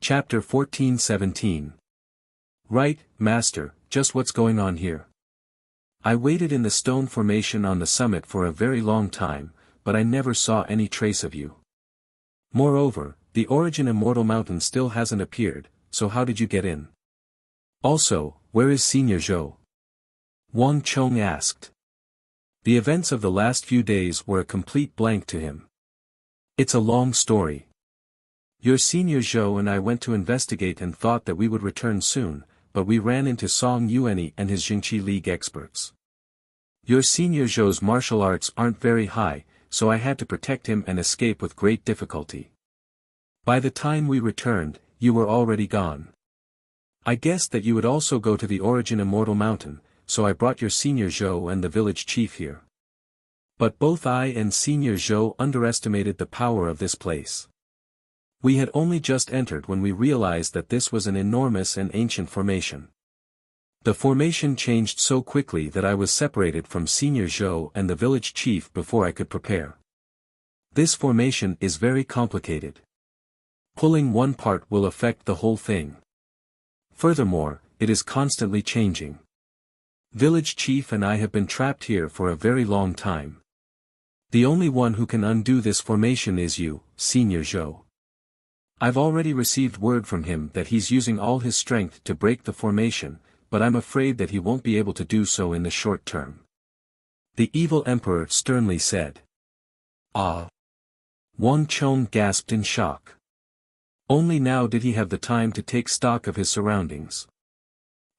Chapter 14-17. Right, Master, just what's going on here? I waited in the stone formation on the summit for a very long time, but I never saw any trace of you. Moreover, the Origin Immortal Mountain still hasn't appeared, so how did you get in? Also, where is Senior Zhou? Wang Chong asked. The events of the last few days were a complete blank to him. It's a long story. Your Senior Zhou and I went to investigate and thought that we would return soon, but we ran into Song Yuanyi and his Jingqi League experts. Your Senior Zhou's martial arts aren't very high, so I had to protect him and escape with great difficulty. By the time we returned, you were already gone. I guessed that you would also go to the Origin Immortal Mountain, so I brought your Senior Zhou and the village chief here. But both I and Senior Zhou underestimated the power of this place. We had only just entered when we realized that this was an enormous and ancient formation. The formation changed so quickly that I was separated from Senior Zhou and the village chief before I could prepare. This formation is very complicated. Pulling one part will affect the whole thing. Furthermore, it is constantly changing. Village chief and I have been trapped here for a very long time. The only one who can undo this formation is you, Senior Zhou. I've already received word from him that he's using all his strength to break the formation, but I'm afraid that he won't be able to do so in the short term. The evil emperor sternly said. Ah! Wang Chong gasped in shock. Only now did he have the time to take stock of his surroundings.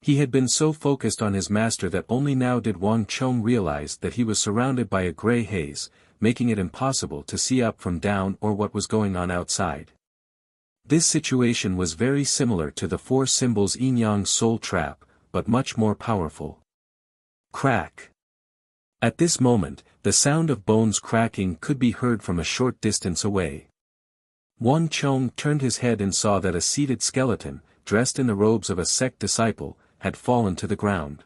He had been so focused on his master that only now did Wang Chong realize that he was surrounded by a gray haze, making it impossible to see up from down or what was going on outside. This situation was very similar to the four symbols yin-yang soul trap, but much more powerful. Crack. At this moment, the sound of bones cracking could be heard from a short distance away. Wang Chong turned his head and saw that a seated skeleton, dressed in the robes of a sect disciple, had fallen to the ground.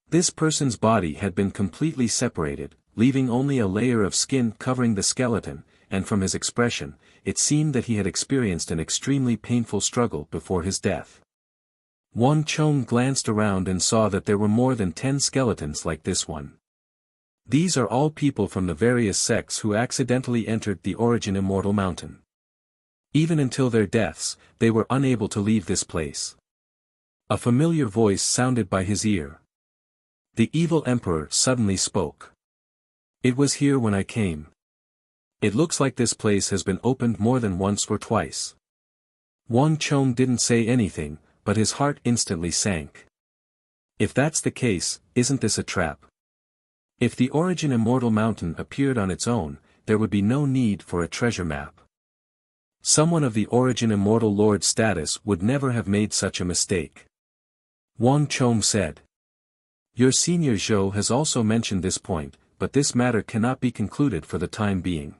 This person's body had been completely separated, leaving only a layer of skin covering the skeleton, and from his expression, it seemed that he had experienced an extremely painful struggle before his death. Wang Chong glanced around and saw that there were more than 10 skeletons like this one. These are all people from the various sects who accidentally entered the Origin Immortal Mountain. Even until their deaths, they were unable to leave this place. A familiar voice sounded by his ear. The evil emperor suddenly spoke. It was here when I came. It looks like this place has been opened more than once or twice. Wang Chong didn't say anything, but his heart instantly sank. If that's the case, isn't this a trap? If the Origin Immortal Mountain appeared on its own, there would be no need for a treasure map. Someone of the Origin Immortal Lord status would never have made such a mistake. Wang Chong said. Your Senior Zhou has also mentioned this point, but this matter cannot be concluded for the time being.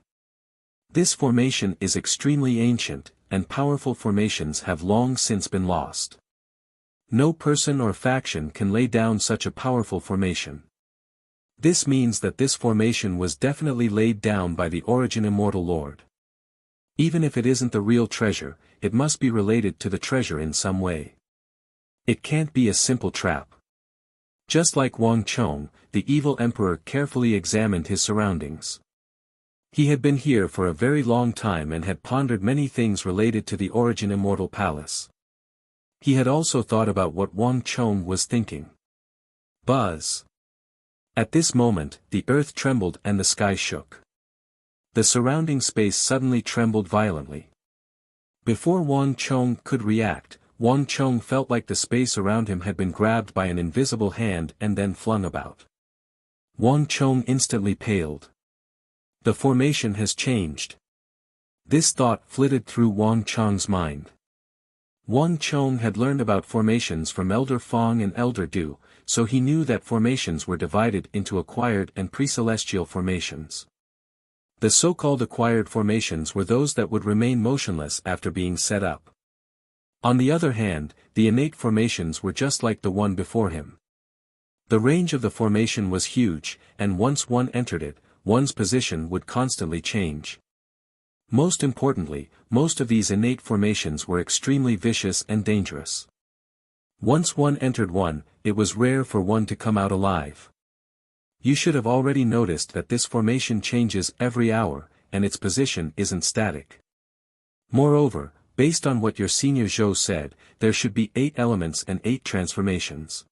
This formation is extremely ancient, and powerful formations have long since been lost. No person or faction can lay down such a powerful formation. This means that this formation was definitely laid down by the Origin Immortal Lord. Even if it isn't the real treasure, it must be related to the treasure in some way. It can't be a simple trap. Just like Wang Chong, the evil emperor carefully examined his surroundings. He had been here for a very long time and had pondered many things related to the Origin Immortal Palace. He had also thought about what Wang Chong was thinking. Buzz. At this moment, the earth trembled and the sky shook. The surrounding space suddenly trembled violently. Before Wang Chong could react, Wang Chong felt like the space around him had been grabbed by an invisible hand and then flung about. Wang Chong instantly paled. The formation has changed. This thought flitted through Wang Chong's mind. Wang Chong had learned about formations from Elder Fong and Elder Du, so he knew that formations were divided into acquired and pre-celestial formations. The so-called acquired formations were those that would remain motionless after being set up. On the other hand, the innate formations were just like the one before him. The range of the formation was huge, and once one entered it, one's position would constantly change. Most importantly, most of these innate formations were extremely vicious and dangerous. Once one entered one, it was rare for one to come out alive. You should have already noticed that this formation changes every hour, and its position isn't static. Moreover, based on what your senior Zhou said, there should be 8 elements and 8 transformations.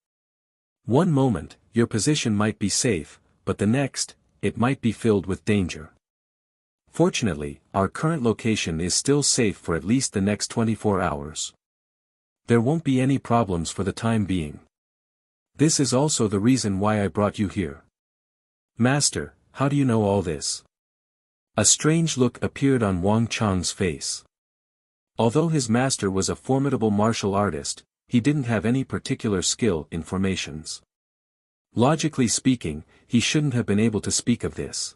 One moment, your position might be safe, but the next, it might be filled with danger. Fortunately, our current location is still safe for at least the next 24 hours. There won't be any problems for the time being. This is also the reason why I brought you here. Master, how do you know all this? A strange look appeared on Wang Chang's face. Although his master was a formidable martial artist, he didn't have any particular skill in formations. Logically speaking, he shouldn't have been able to speak of this.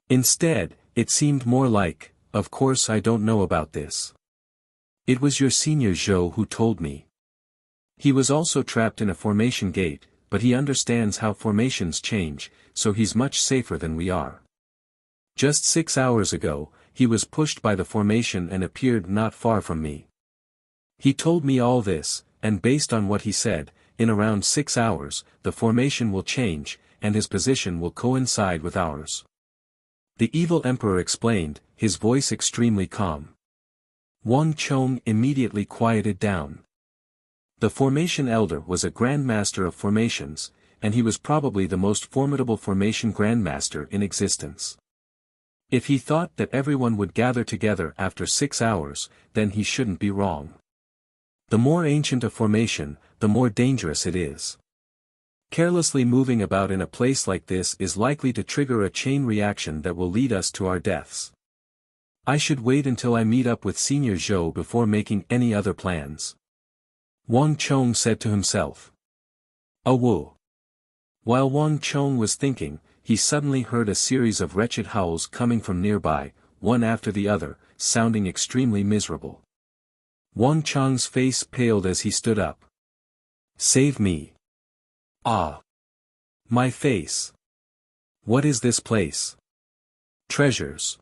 Instead, it seemed more like, of course I don't know about this. It was your senior Zhou who told me. He was also trapped in a formation gate, but he understands how formations change, so he's much safer than we are. Just 6 hours ago, he was pushed by the formation and appeared not far from me. He told me all this, and based on what he said, in around 6 hours, the formation will change, and his position will coincide with ours. The evil emperor explained, his voice extremely calm. Wang Chong immediately quieted down. The formation elder was a grandmaster of formations, and he was probably the most formidable formation grandmaster in existence. If he thought that everyone would gather together after 6 hours, then he shouldn't be wrong. The more ancient a formation, the more dangerous it is. Carelessly moving about in a place like this is likely to trigger a chain reaction that will lead us to our deaths. I should wait until I meet up with Senior Zhou before making any other plans. Wang Chong said to himself. Woo. While Wang Chong was thinking, he suddenly heard a series of wretched howls coming from nearby, one after the other, sounding extremely miserable. Wang Chong's face paled as he stood up. Save me. Ah. My face. What is this place? Treasures.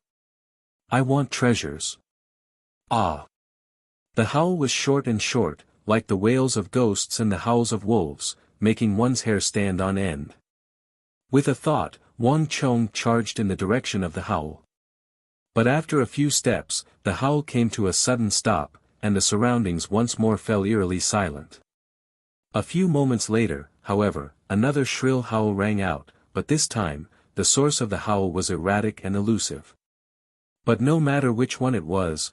I want treasures. Ah. The howl was short and short, like the wails of ghosts and the howls of wolves, making one's hair stand on end. With a thought, Wang Chong charged in the direction of the howl. But after a few steps, the howl came to a sudden stop, and the surroundings once more fell eerily silent. A few moments later, however, another shrill howl rang out, but this time, the source of the howl was erratic and elusive. But no matter which one it was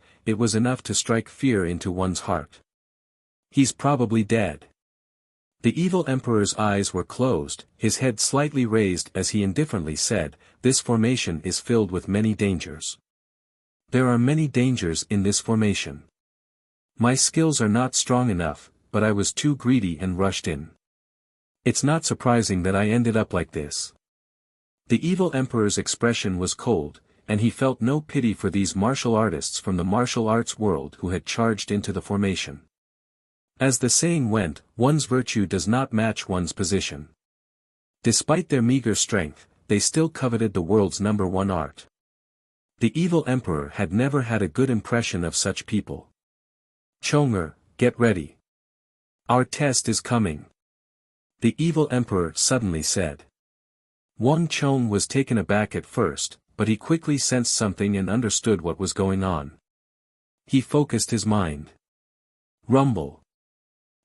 enough to strike fear into one's heart. He's probably dead. The evil emperor's eyes were closed, his head slightly raised as he indifferently said, "This formation is filled with many dangers. There are many dangers in this formation. My skills are not strong enough, but I was too greedy and rushed in. It's not surprising that I ended up like this." The evil emperor's expression was cold, and he felt no pity for these martial artists from the martial arts world who had charged into the formation. As the saying went, one's virtue does not match one's position. Despite their meager strength, they still coveted the world's #1 art. The evil emperor had never had a good impression of such people. "Chonger, get ready. Our test is coming," the evil emperor suddenly said. Wang Chong was taken aback at first, but he quickly sensed something and understood what was going on. He focused his mind. Rumble.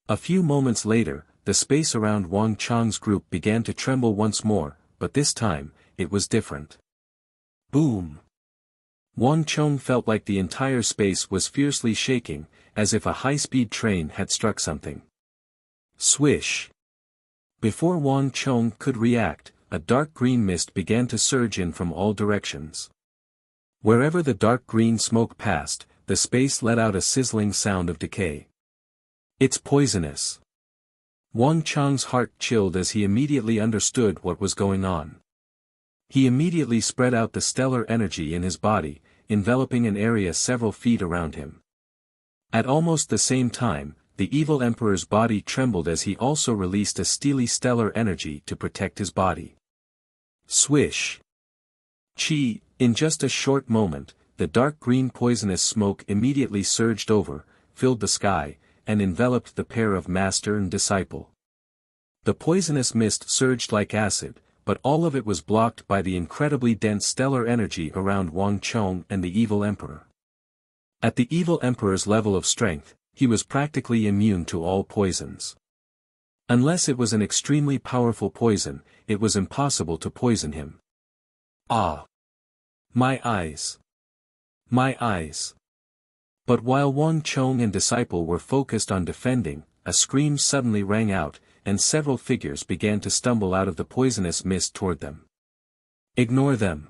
A few moments later, the space around Wang Chong's group began to tremble once more, but this time, it was different. Boom! Wang Chong felt like the entire space was fiercely shaking, as if a high-speed train had struck something. Swish! Before Wang Chong could react, a dark green mist began to surge in from all directions. Wherever the dark green smoke passed, the space let out a sizzling sound of decay. It's poisonous. Wang Chong's heart chilled as he immediately understood what was going on. He immediately spread out the stellar energy in his body, enveloping an area several feet around him. At almost the same time, the evil emperor's body trembled as he also released a steely stellar energy to protect his body. Swish! Chi! In just a short moment, the dark green poisonous smoke immediately surged over, filled the sky, and enveloped the pair of master and disciple. The poisonous mist surged like acid, but all of it was blocked by the incredibly dense stellar energy around Wang Chong and the evil emperor. At the evil emperor's level of strength, he was practically immune to all poisons. Unless it was an extremely powerful poison, it was impossible to poison him. Ah! My eyes! My eyes! But while Wang Chong and disciple were focused on defending, a scream suddenly rang out, and several figures began to stumble out of the poisonous mist toward them. Ignore them.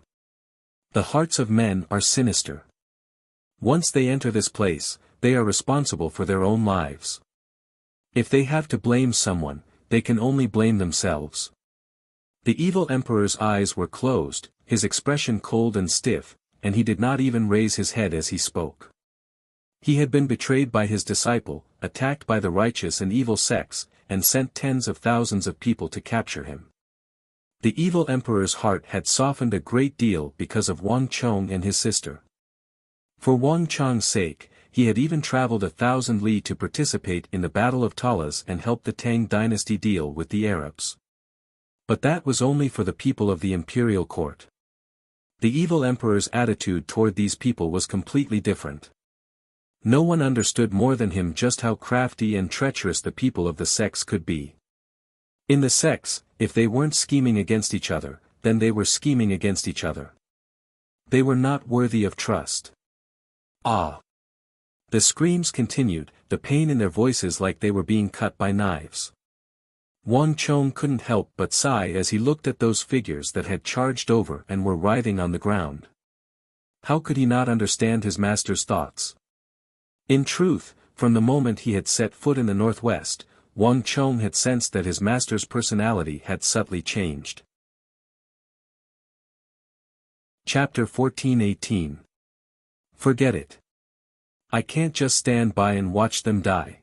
The hearts of men are sinister. Once they enter this place, they are responsible for their own lives. If they have to blame someone, they can only blame themselves. The evil emperor's eyes were closed, his expression cold and stiff, and he did not even raise his head as he spoke. He had been betrayed by his disciple, attacked by the righteous and evil sects, and sent tens of thousands of people to capture him. The evil emperor's heart had softened a great deal because of Wang Chong and his sister. For Wang Chong's sake, he had even traveled 1,000 li to participate in the Battle of Talas and help the Tang dynasty deal with the Arabs. But that was only for the people of the imperial court. The evil emperor's attitude toward these people was completely different. No one understood more than him just how crafty and treacherous the people of the sects could be. In the sects, if they weren't scheming against each other, then they were scheming against each other. They were not worthy of trust. Ah! The screams continued, the pain in their voices like they were being cut by knives. Wang Chong couldn't help but sigh as he looked at those figures that had charged over and were writhing on the ground. How could he not understand his master's thoughts? In truth, from the moment he had set foot in the northwest, Wang Chong had sensed that his master's personality had subtly changed. Chapter 14:18. Forget it. I can't just stand by and watch them die.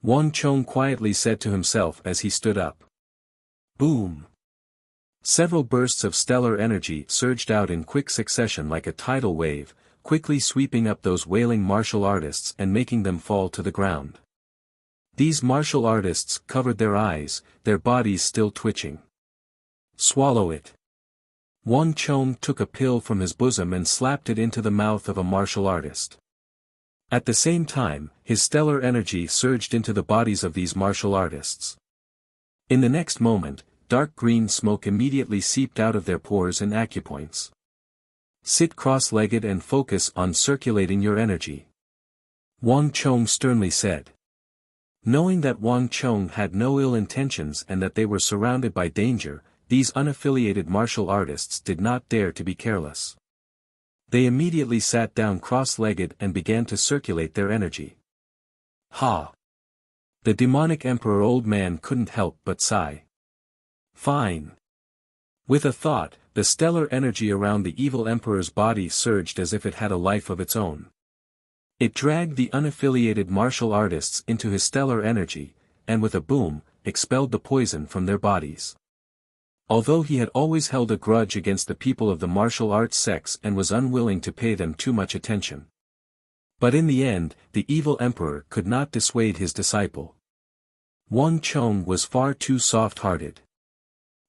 Wang Chong quietly said to himself as he stood up. Boom! Several bursts of stellar energy surged out in quick succession like a tidal wave, quickly sweeping up those wailing martial artists and making them fall to the ground. These martial artists covered their eyes, their bodies still twitching. Swallow it. Wang Chong took a pill from his bosom and slapped it into the mouth of a martial artist. At the same time, his stellar energy surged into the bodies of these martial artists. In the next moment, dark green smoke immediately seeped out of their pores and acupoints. Sit cross-legged and focus on circulating your energy. Wang Chong sternly said. Knowing that Wang Chong had no ill intentions and that they were surrounded by danger, these unaffiliated martial artists did not dare to be careless. They immediately sat down cross-legged and began to circulate their energy. Ha! The demonic emperor old man couldn't help but sigh. Fine. With a thought, the stellar energy around the evil emperor's body surged as if it had a life of its own. It dragged the unaffiliated martial artists into his stellar energy, and with a boom, expelled the poison from their bodies. Although he had always held a grudge against the people of the martial arts sects and was unwilling to pay them too much attention. But in the end, the evil emperor could not dissuade his disciple. Wang Chong was far too soft-hearted.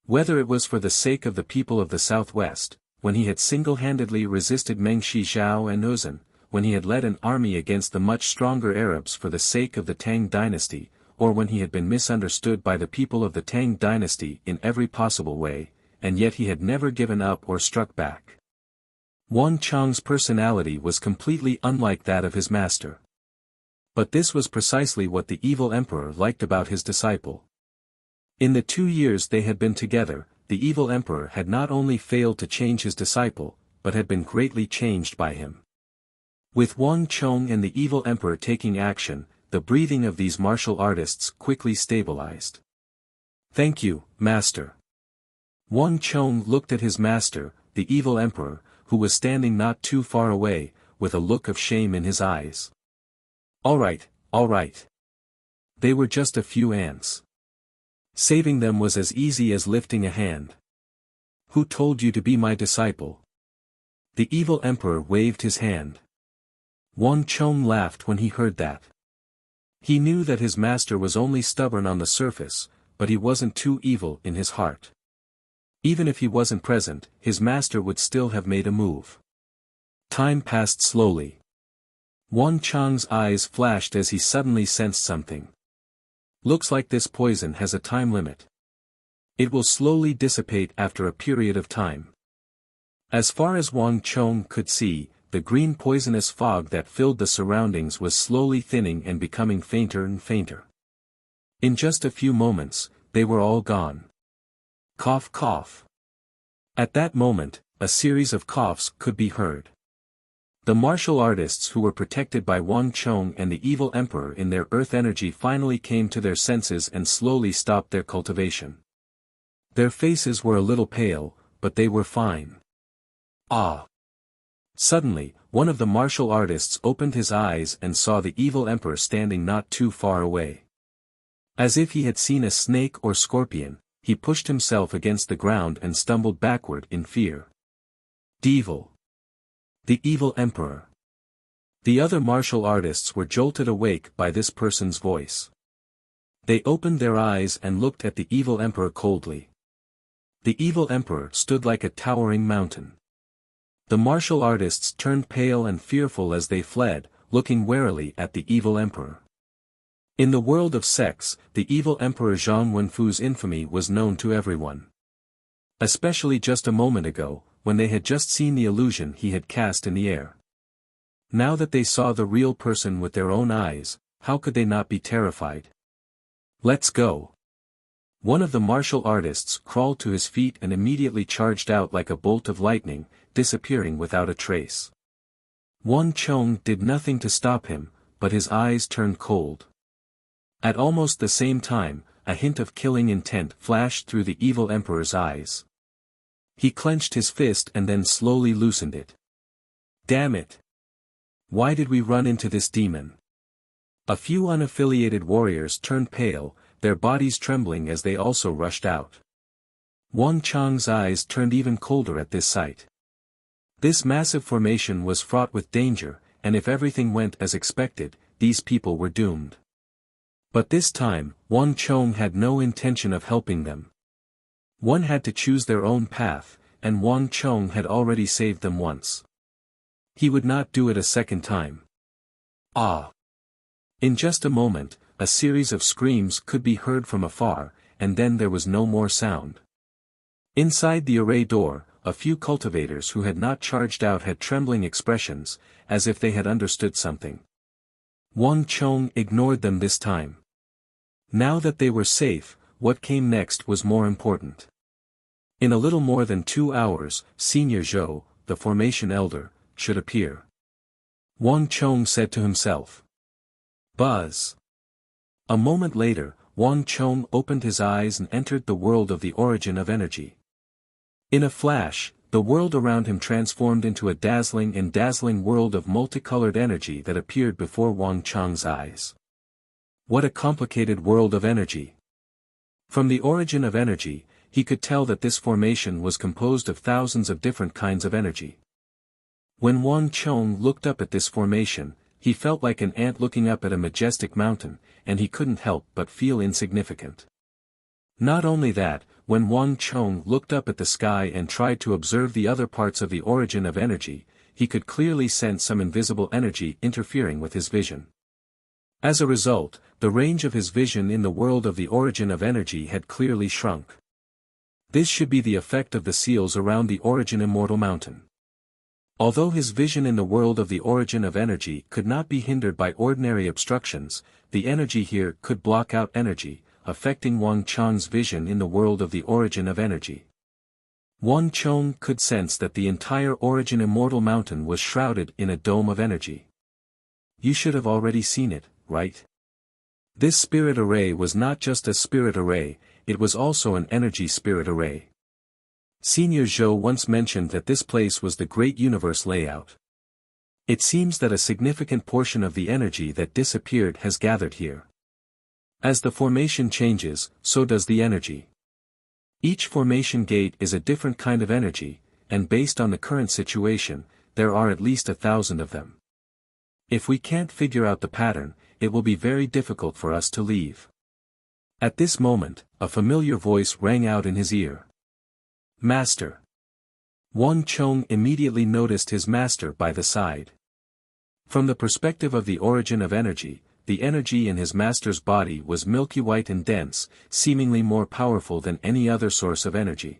Whether it was for the sake of the people of the southwest, when he had single-handedly resisted Meng Shizhao and Uzan, when he had led an army against the much stronger Arabs for the sake of the Tang dynasty, or when he had been misunderstood by the people of the Tang dynasty in every possible way, and yet he had never given up or struck back. Wang Chong's personality was completely unlike that of his master. But this was precisely what the evil emperor liked about his disciple. In the 2 years they had been together, the evil emperor had not only failed to change his disciple, but had been greatly changed by him. With Wang Chong and the evil emperor taking action, the breathing of these martial artists quickly stabilized. Thank you, master. Wang Chong looked at his master, the evil emperor, who was standing not too far away, with a look of shame in his eyes. All right, all right. They were just a few ants. Saving them was as easy as lifting a hand. Who told you to be my disciple? The evil emperor waved his hand. Wang Chong laughed when he heard that. He knew that his master was only stubborn on the surface, but he wasn't too evil in his heart. Even if he wasn't present, his master would still have made a move. Time passed slowly. Wang Chang's eyes flashed as he suddenly sensed something. Looks like this poison has a time limit. It will slowly dissipate after a period of time. As far as Wang Chong could see, the green poisonous fog that filled the surroundings was slowly thinning and becoming fainter and fainter. In just a few moments, they were all gone. Cough, cough. At that moment, a series of coughs could be heard. The martial artists who were protected by Wang Chong and the evil emperor in their earth energy finally came to their senses and slowly stopped their cultivation. Their faces were a little pale, but they were fine. Ah! Suddenly, one of the martial artists opened his eyes and saw the evil emperor standing not too far away. As if he had seen a snake or scorpion, he pushed himself against the ground and stumbled backward in fear. Devil! The evil emperor! The other martial artists were jolted awake by this person's voice. They opened their eyes and looked at the evil emperor coldly. The evil emperor stood like a towering mountain. The martial artists turned pale and fearful as they fled, looking warily at the evil emperor. In the world of sex, the evil emperor Zhang Wenfu's infamy was known to everyone. Especially just a moment ago, when they had just seen the illusion he had cast in the air. Now that they saw the real person with their own eyes, how could they not be terrified? Let's go. One of the martial artists crawled to his feet and immediately charged out like a bolt of lightning, disappearing without a trace. Wang Chong did nothing to stop him, but his eyes turned cold. At almost the same time, a hint of killing intent flashed through the evil emperor's eyes. He clenched his fist and then slowly loosened it. Damn it! Why did we run into this demon? A few unaffiliated warriors turned pale, their bodies trembling as they also rushed out. Wang Chang's eyes turned even colder at this sight. This massive formation was fraught with danger, and if everything went as expected, these people were doomed. But this time, Wang Chong had no intention of helping them. One had to choose their own path, and Wang Chong had already saved them once. He would not do it a second time. Ah! In just a moment, a series of screams could be heard from afar, and then there was no more sound. Inside the array door, a few cultivators who had not charged out had trembling expressions, as if they had understood something. Wang Chong ignored them this time. Now that they were safe, what came next was more important. In a little more than 2 hours, Senior Zhou, the formation elder, should appear. Wang Chong said to himself. Buzz. A moment later, Wang Chong opened his eyes and entered the world of the origin of energy. In a flash, the world around him transformed into a dazzling world of multicolored energy that appeared before Wang Chong's eyes. What a complicated world of energy! From the origin of energy, he could tell that this formation was composed of thousands of different kinds of energy. When Wang Chong looked up at this formation, he felt like an ant looking up at a majestic mountain, and he couldn't help but feel insignificant. Not only that, when Wang Chong looked up at the sky and tried to observe the other parts of the origin of energy, he could clearly sense some invisible energy interfering with his vision. As a result, the range of his vision in the world of the origin of energy had clearly shrunk. This should be the effect of the seals around the origin immortal mountain. Although his vision in the world of the origin of energy could not be hindered by ordinary obstructions, the energy here could block out energy, affecting Wang Chong's vision in the world of the origin of energy. Wang Chong could sense that the entire origin immortal mountain was shrouded in a dome of energy. You should have already seen it, right? This spirit array was not just a spirit array, it was also an energy spirit array. Senior Zhou once mentioned that this place was the great universe layout. It seems that a significant portion of the energy that disappeared has gathered here. As the formation changes, so does the energy. Each formation gate is a different kind of energy, and based on the current situation, there are at least 1,000 of them. If we can't figure out the pattern, it will be very difficult for us to leave. At this moment, a familiar voice rang out in his ear. Master. Wang Chong immediately noticed his master by the side. From the perspective of the origin of energy, the energy in his master's body was milky white and dense, seemingly more powerful than any other source of energy.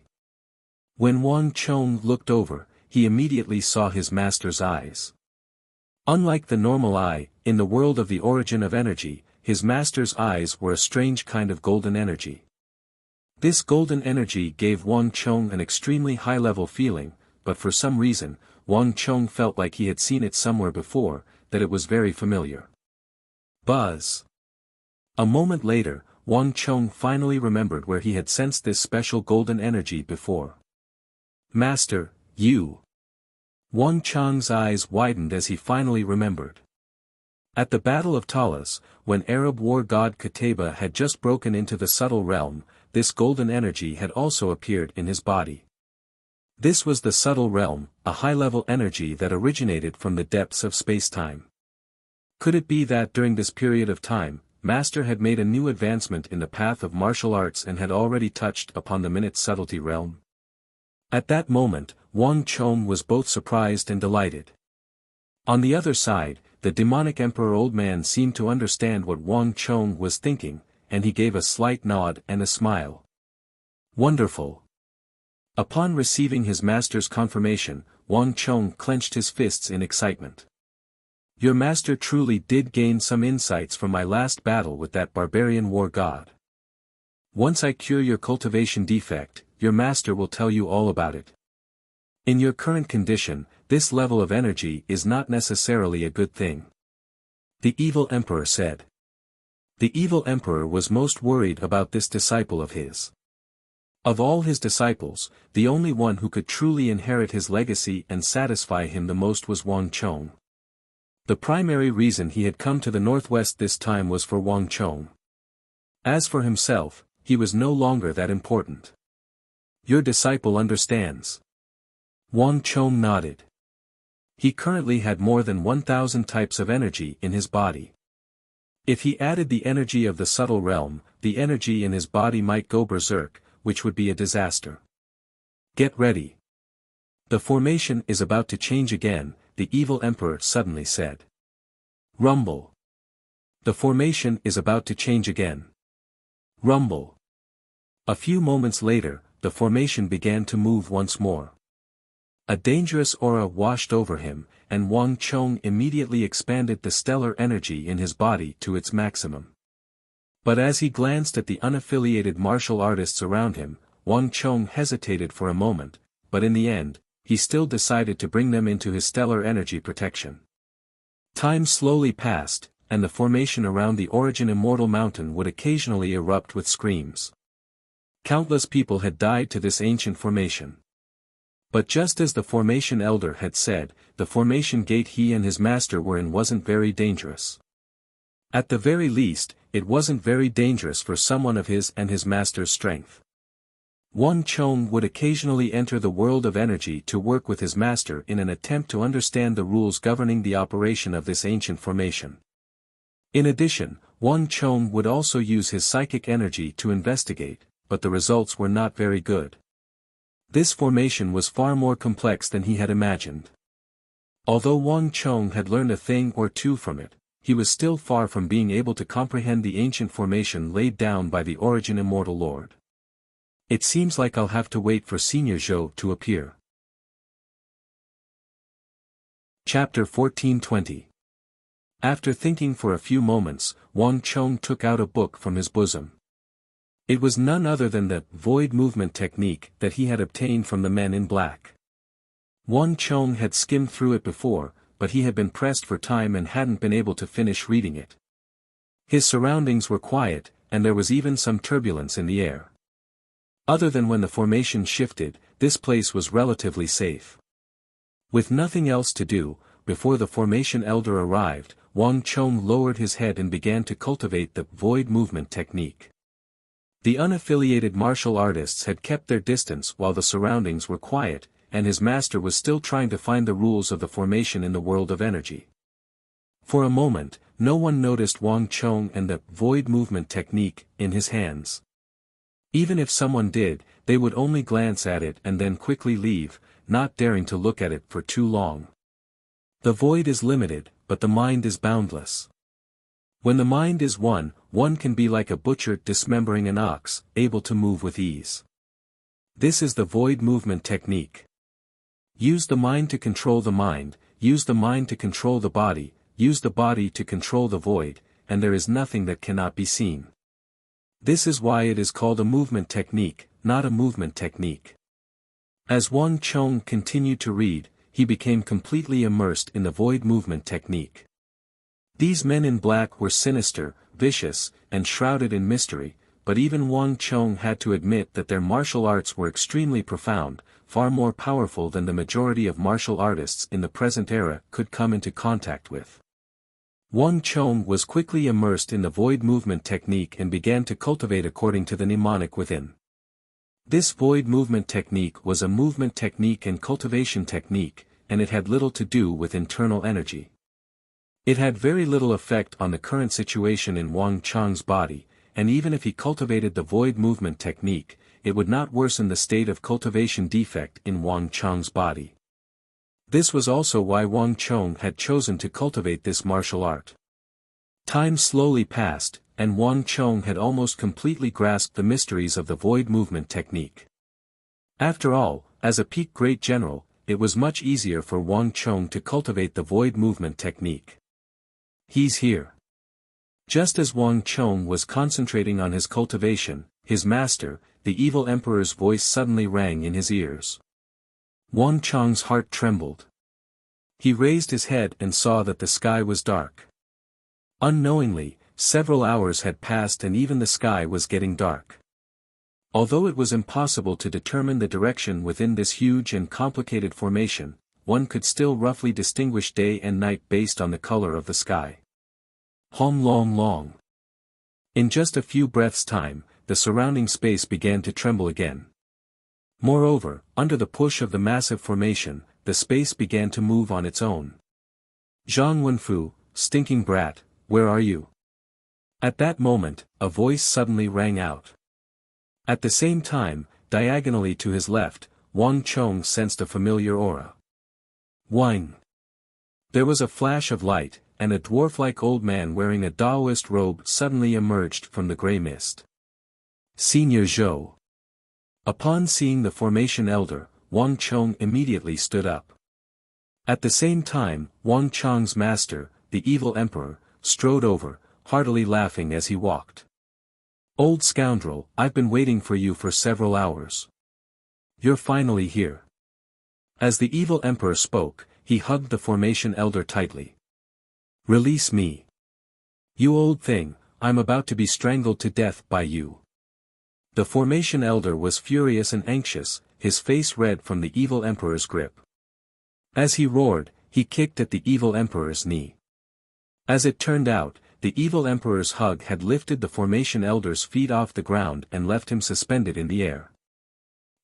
When Wang Chong looked over, he immediately saw his master's eyes. Unlike the normal eye, in the world of the origin of energy, his master's eyes were a strange kind of golden energy. This golden energy gave Wang Chong an extremely high-level feeling, but for some reason, Wang Chong felt like he had seen it somewhere before, that it was very familiar. Buzz. A moment later, Wang Chong finally remembered where he had sensed this special golden energy before. Master, you. Wang Chong's eyes widened as he finally remembered. At the Battle of Talas, when Arab war god Qutayba had just broken into the subtle realm, this golden energy had also appeared in his body. This was the subtle realm, a high-level energy that originated from the depths of space-time. Could it be that during this period of time, Master had made a new advancement in the path of martial arts and had already touched upon the minute subtlety realm? At that moment, Wang Chong was both surprised and delighted. On the other side, the demonic emperor old man seemed to understand what Wang Chong was thinking, and he gave a slight nod and a smile. Wonderful. Upon receiving his master's confirmation, Wang Chong clenched his fists in excitement. Your master truly did gain some insights from my last battle with that barbarian war god. Once I cure your cultivation defect, your master will tell you all about it. In your current condition, this level of energy is not necessarily a good thing. The evil emperor said. The evil emperor was most worried about this disciple of his. Of all his disciples, the only one who could truly inherit his legacy and satisfy him the most was Wang Chong. The primary reason he had come to the northwest this time was for Wang Chong. As for himself, he was no longer that important. Your disciple understands. Wang Chong nodded. He currently had more than 1,000 types of energy in his body. If he added the energy of the subtle realm, the energy in his body might go berserk, which would be a disaster. Get ready. The formation is about to change again, the evil emperor suddenly said. Rumble. The formation is about to change again. Rumble. A few moments later, the formation began to move once more. A dangerous aura washed over him, and Wang Chong immediately expanded the stellar energy in his body to its maximum. But as he glanced at the unaffiliated martial artists around him, Wang Chong hesitated for a moment, but in the end, he still decided to bring them into his stellar energy protection. Time slowly passed, and the formation around the Origin Immortal Mountain would occasionally erupt with screams. Countless people had died to this ancient formation. But just as the formation elder had said, the formation gate he and his master were in wasn't very dangerous. At the very least, it wasn't very dangerous for someone of his and his master's strength. Wang Chong would occasionally enter the world of energy to work with his master in an attempt to understand the rules governing the operation of this ancient formation. In addition, Wang Chong would also use his psychic energy to investigate, but the results were not very good. This formation was far more complex than he had imagined. Although Wang Chong had learned a thing or two from it, he was still far from being able to comprehend the ancient formation laid down by the Origin Immortal Lord. It seems like I'll have to wait for Senior Zhou to appear. Chapter 1420. After thinking for a few moments, Wang Chong took out a book from his bosom. It was none other than the void movement technique that he had obtained from the men in black. Wang Chong had skimmed through it before, but he had been pressed for time and hadn't been able to finish reading it. His surroundings were quiet, and there was even some turbulence in the air. Other than when the formation shifted, this place was relatively safe. With nothing else to do, before the formation elder arrived, Wang Chong lowered his head and began to cultivate the void movement technique. The unaffiliated martial artists had kept their distance while the surroundings were quiet, and his master was still trying to find the rules of the formation in the world of energy. For a moment, no one noticed Wang Chong and the void movement technique in his hands. Even if someone did, they would only glance at it and then quickly leave, not daring to look at it for too long. The void is limited, but the mind is boundless. When the mind is one can be like a butcher dismembering an ox, able to move with ease. This is the void movement technique. Use the mind to control the mind, use the mind to control the body, use the body to control the void, and there is nothing that cannot be seen. This is why it is called a movement technique, not a movement technique. As Wang Chong continued to read, he became completely immersed in the void movement technique. These men in black were sinister, vicious, and shrouded in mystery, but even Wang Chong had to admit that their martial arts were extremely profound, far more powerful than the majority of martial artists in the present era could come into contact with. Wang Chong was quickly immersed in the void movement technique and began to cultivate according to the mnemonic within. This void movement technique was a movement technique and cultivation technique, and it had little to do with internal energy. It had very little effect on the current situation in Wang Chong's body, and even if he cultivated the void movement technique, it would not worsen the state of cultivation defect in Wang Chong's body. This was also why Wang Chong had chosen to cultivate this martial art. Time slowly passed, and Wang Chong had almost completely grasped the mysteries of the void movement technique. After all, as a peak great general, it was much easier for Wang Chong to cultivate the void movement technique. He's here. Just as Wang Chong was concentrating on his cultivation, his master, the evil emperor's voice suddenly rang in his ears. Wang Chong's heart trembled. He raised his head and saw that the sky was dark. Unknowingly, several hours had passed and even the sky was getting dark. Although it was impossible to determine the direction within this huge and complicated formation, one could still roughly distinguish day and night based on the color of the sky. Hong long long. In just a few breaths' time, the surrounding space began to tremble again. Moreover, under the push of the massive formation, the space began to move on its own. Zhang Wenfu, stinking brat, where are you? At that moment, a voice suddenly rang out. At the same time, diagonally to his left, Wang Chong sensed a familiar aura. Wang. There was a flash of light, and a dwarf-like old man wearing a Taoist robe suddenly emerged from the grey mist. Senior Zhou. Upon seeing the formation elder, Wang Chong immediately stood up. At the same time, Wang Chong's master, the evil emperor, strode over, heartily laughing as he walked. Old scoundrel, I've been waiting for you for several hours. You're finally here. As the evil emperor spoke, he hugged the formation elder tightly. Release me. You old thing, I'm about to be strangled to death by you. The formation elder was furious and anxious, his face red from the evil emperor's grip. As he roared, he kicked at the evil emperor's knee. As it turned out, the evil emperor's hug had lifted the formation elder's feet off the ground and left him suspended in the air.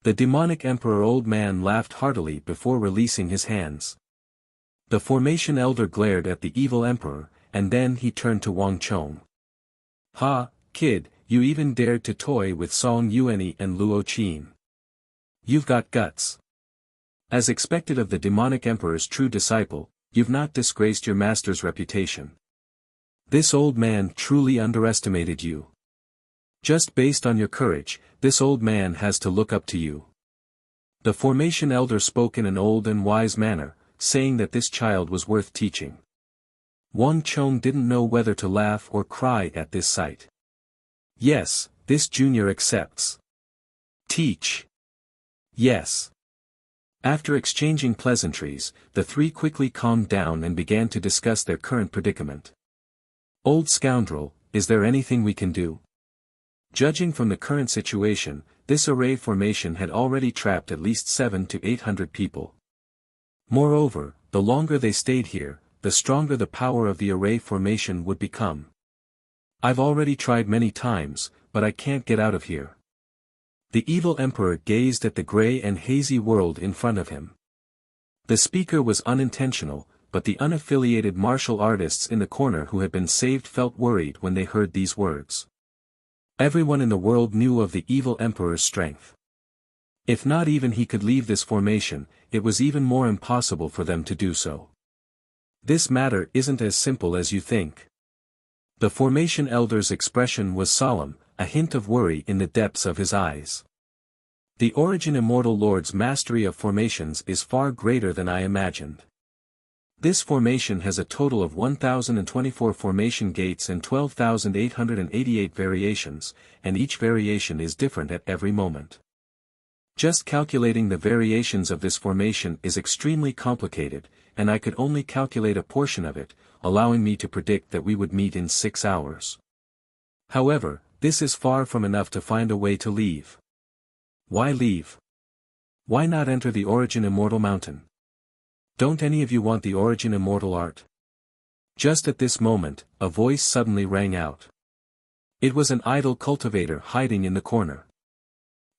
The demonic emperor old man laughed heartily before releasing his hands. The formation elder glared at the evil emperor, and then he turned to Wang Chong. Ha, kid, you even dared to toy with Song Yuanyi and Luo Qin. You've got guts. As expected of the demonic emperor's true disciple, you've not disgraced your master's reputation. This old man truly underestimated you. Just based on your courage, this old man has to look up to you. The formation elder spoke in an old and wise manner, saying that this child was worth teaching. Wang Chong didn't know whether to laugh or cry at this sight. Yes, this junior accepts. Teach. Yes. After exchanging pleasantries, the three quickly calmed down and began to discuss their current predicament. Old scoundrel, is there anything we can do? Judging from the current situation, this array formation had already trapped at least 700 to 800 people. Moreover, the longer they stayed here, the stronger the power of the array formation would become. I've already tried many times, but I can't get out of here. The evil emperor gazed at the gray and hazy world in front of him. The speaker was unintentional, but the unaffiliated martial artists in the corner who had been saved felt worried when they heard these words. Everyone in the world knew of the evil emperor's strength. If not even he could leave this formation, it was even more impossible for them to do so. This matter isn't as simple as you think. The formation elder's expression was solemn, a hint of worry in the depths of his eyes. The Origin Immortal Lord's mastery of formations is far greater than I imagined. This formation has a total of 1,024 formation gates and 12,888 variations, and each variation is different at every moment. Just calculating the variations of this formation is extremely complicated, and I could only calculate a portion of it, allowing me to predict that we would meet in 6 hours. However, this is far from enough to find a way to leave. Why leave? Why not enter the Origin Immortal Mountain? Don't any of you want the Origin Immortal Art? Just at this moment, a voice suddenly rang out. It was an idol cultivator hiding in the corner.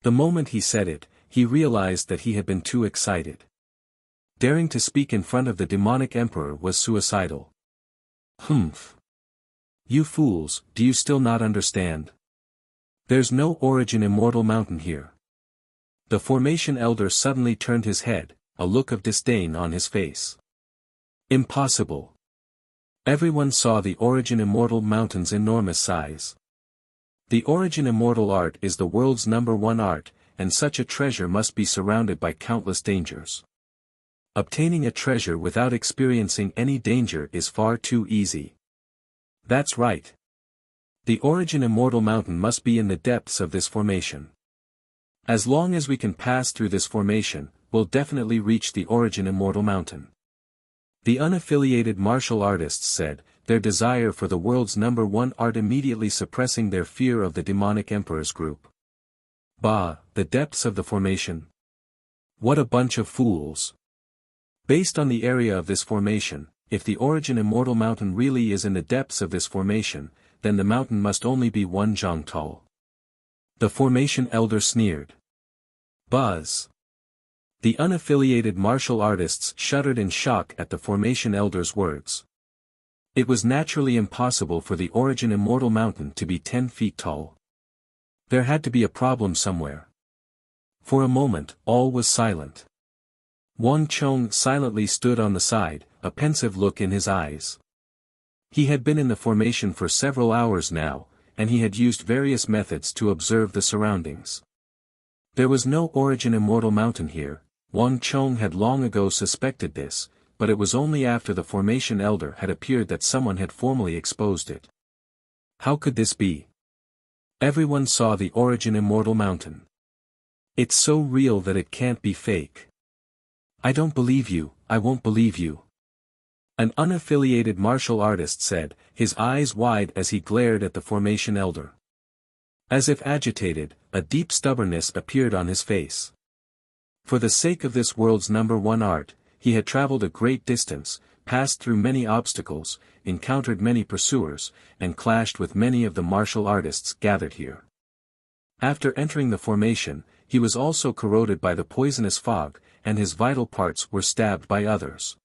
The moment he said it, he realized that he had been too excited. Daring to speak in front of the demonic emperor was suicidal. Humph. You fools, do you still not understand? There's no Origin Immortal Mountain here. The formation elder suddenly turned his head, a look of disdain on his face. Impossible. Everyone saw the Origin Immortal Mountain's enormous size. The Origin Immortal Art is the world's #1 art, and such a treasure must be surrounded by countless dangers. Obtaining a treasure without experiencing any danger is far too easy. That's right. The Origin Immortal Mountain must be in the depths of this formation. As long as we can pass through this formation, we'll definitely reach the Origin Immortal Mountain. The unaffiliated martial artists said, their desire for the world's #1 art immediately suppressing their fear of the demonic emperor's group. Bah, the depths of the formation. What a bunch of fools. Based on the area of this formation, if the Origin Immortal Mountain really is in the depths of this formation, then the mountain must only be 1 zhang tall. The formation elder sneered. Buzz. The unaffiliated martial artists shuddered in shock at the formation elder's words. It was naturally impossible for the Origin Immortal Mountain to be 10 feet tall. There had to be a problem somewhere. For a moment, all was silent. Wang Chong silently stood on the side, a pensive look in his eyes. He had been in the formation for several hours now, and he had used various methods to observe the surroundings. There was no Origin Immortal Mountain here. Wang Chong had long ago suspected this, but it was only after the formation elder had appeared that someone had formally exposed it. How could this be? Everyone saw the Origin Immortal Mountain. It's so real that it can't be fake. I don't believe you, I won't believe you. An unaffiliated martial artist said, his eyes wide as he glared at the formation elder. As if agitated, a deep stubbornness appeared on his face. For the sake of this world's #1 art, he had traveled a great distance, passed through many obstacles, encountered many pursuers, and clashed with many of the martial artists gathered here. After entering the formation, he was also corroded by the poisonous fog, and his vital parts were stabbed by others.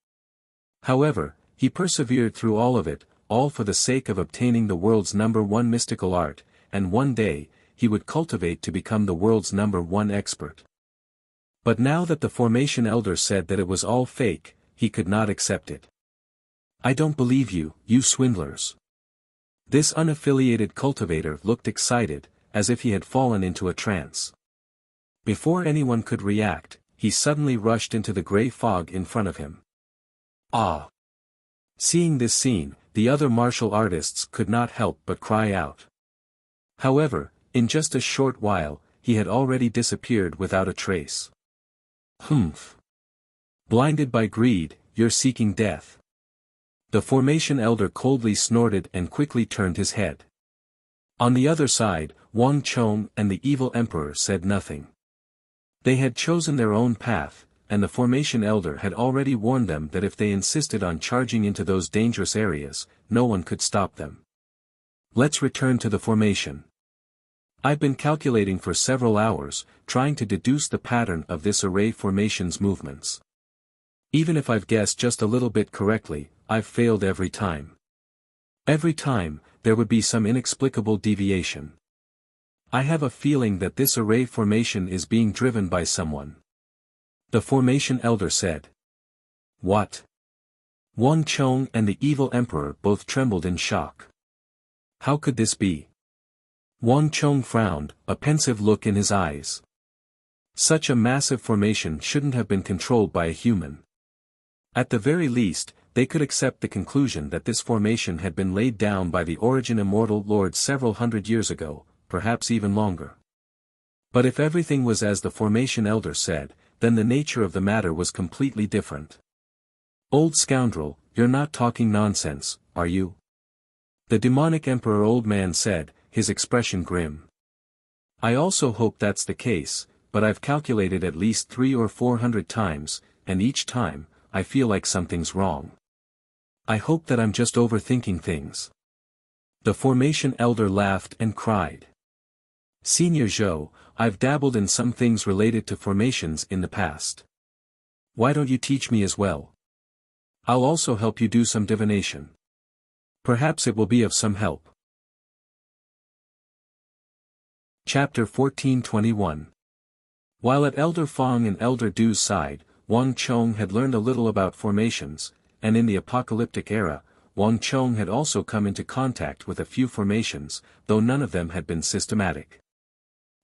However, he persevered through all of it, all for the sake of obtaining the world's #1 mystical art, and one day, he would cultivate to become the world's #1 expert. But now that the formation elder said that it was all fake, he could not accept it. I don't believe you, you swindlers. This unaffiliated cultivator looked excited, as if he had fallen into a trance. Before anyone could react, he suddenly rushed into the gray fog in front of him. Ah! Seeing this scene, the other martial artists could not help but cry out. However, in just a short while, he had already disappeared without a trace. Humph! Blinded by greed, you're seeking death. The formation elder coldly snorted and quickly turned his head. On the other side, Wang Chong and the evil emperor said nothing. They had chosen their own path, and the formation elder had already warned them that if they insisted on charging into those dangerous areas, no one could stop them. Let's return to the formation. I've been calculating for several hours, trying to deduce the pattern of this array formation's movements. Even if I've guessed just a little bit correctly, I've failed every time. Every time, there would be some inexplicable deviation. I have a feeling that this array formation is being driven by someone. The formation elder said. What? Wang Chong and the evil emperor both trembled in shock. How could this be? Wang Chong frowned, a pensive look in his eyes. Such a massive formation shouldn't have been controlled by a human. At the very least, they could accept the conclusion that this formation had been laid down by the Origin Immortal Lord several hundred years ago, perhaps even longer. But if everything was as the formation elder said, then the nature of the matter was completely different. Old scoundrel, you're not talking nonsense, are you? The demonic emperor old man said, his expression grim. I also hope that's the case, but I've calculated at least 300 or 400 times, and each time, I feel like something's wrong. I hope that I'm just overthinking things. The formation elder laughed and cried. Senior Zhou, I've dabbled in some things related to formations in the past. Why don't you teach me as well? I'll also help you do some divination. Perhaps it will be of some help. Chapter 1421. While at Elder Fong and Elder Du's side, Wang Chong had learned a little about formations, and in the apocalyptic era, Wang Chong had also come into contact with a few formations, though none of them had been systematic.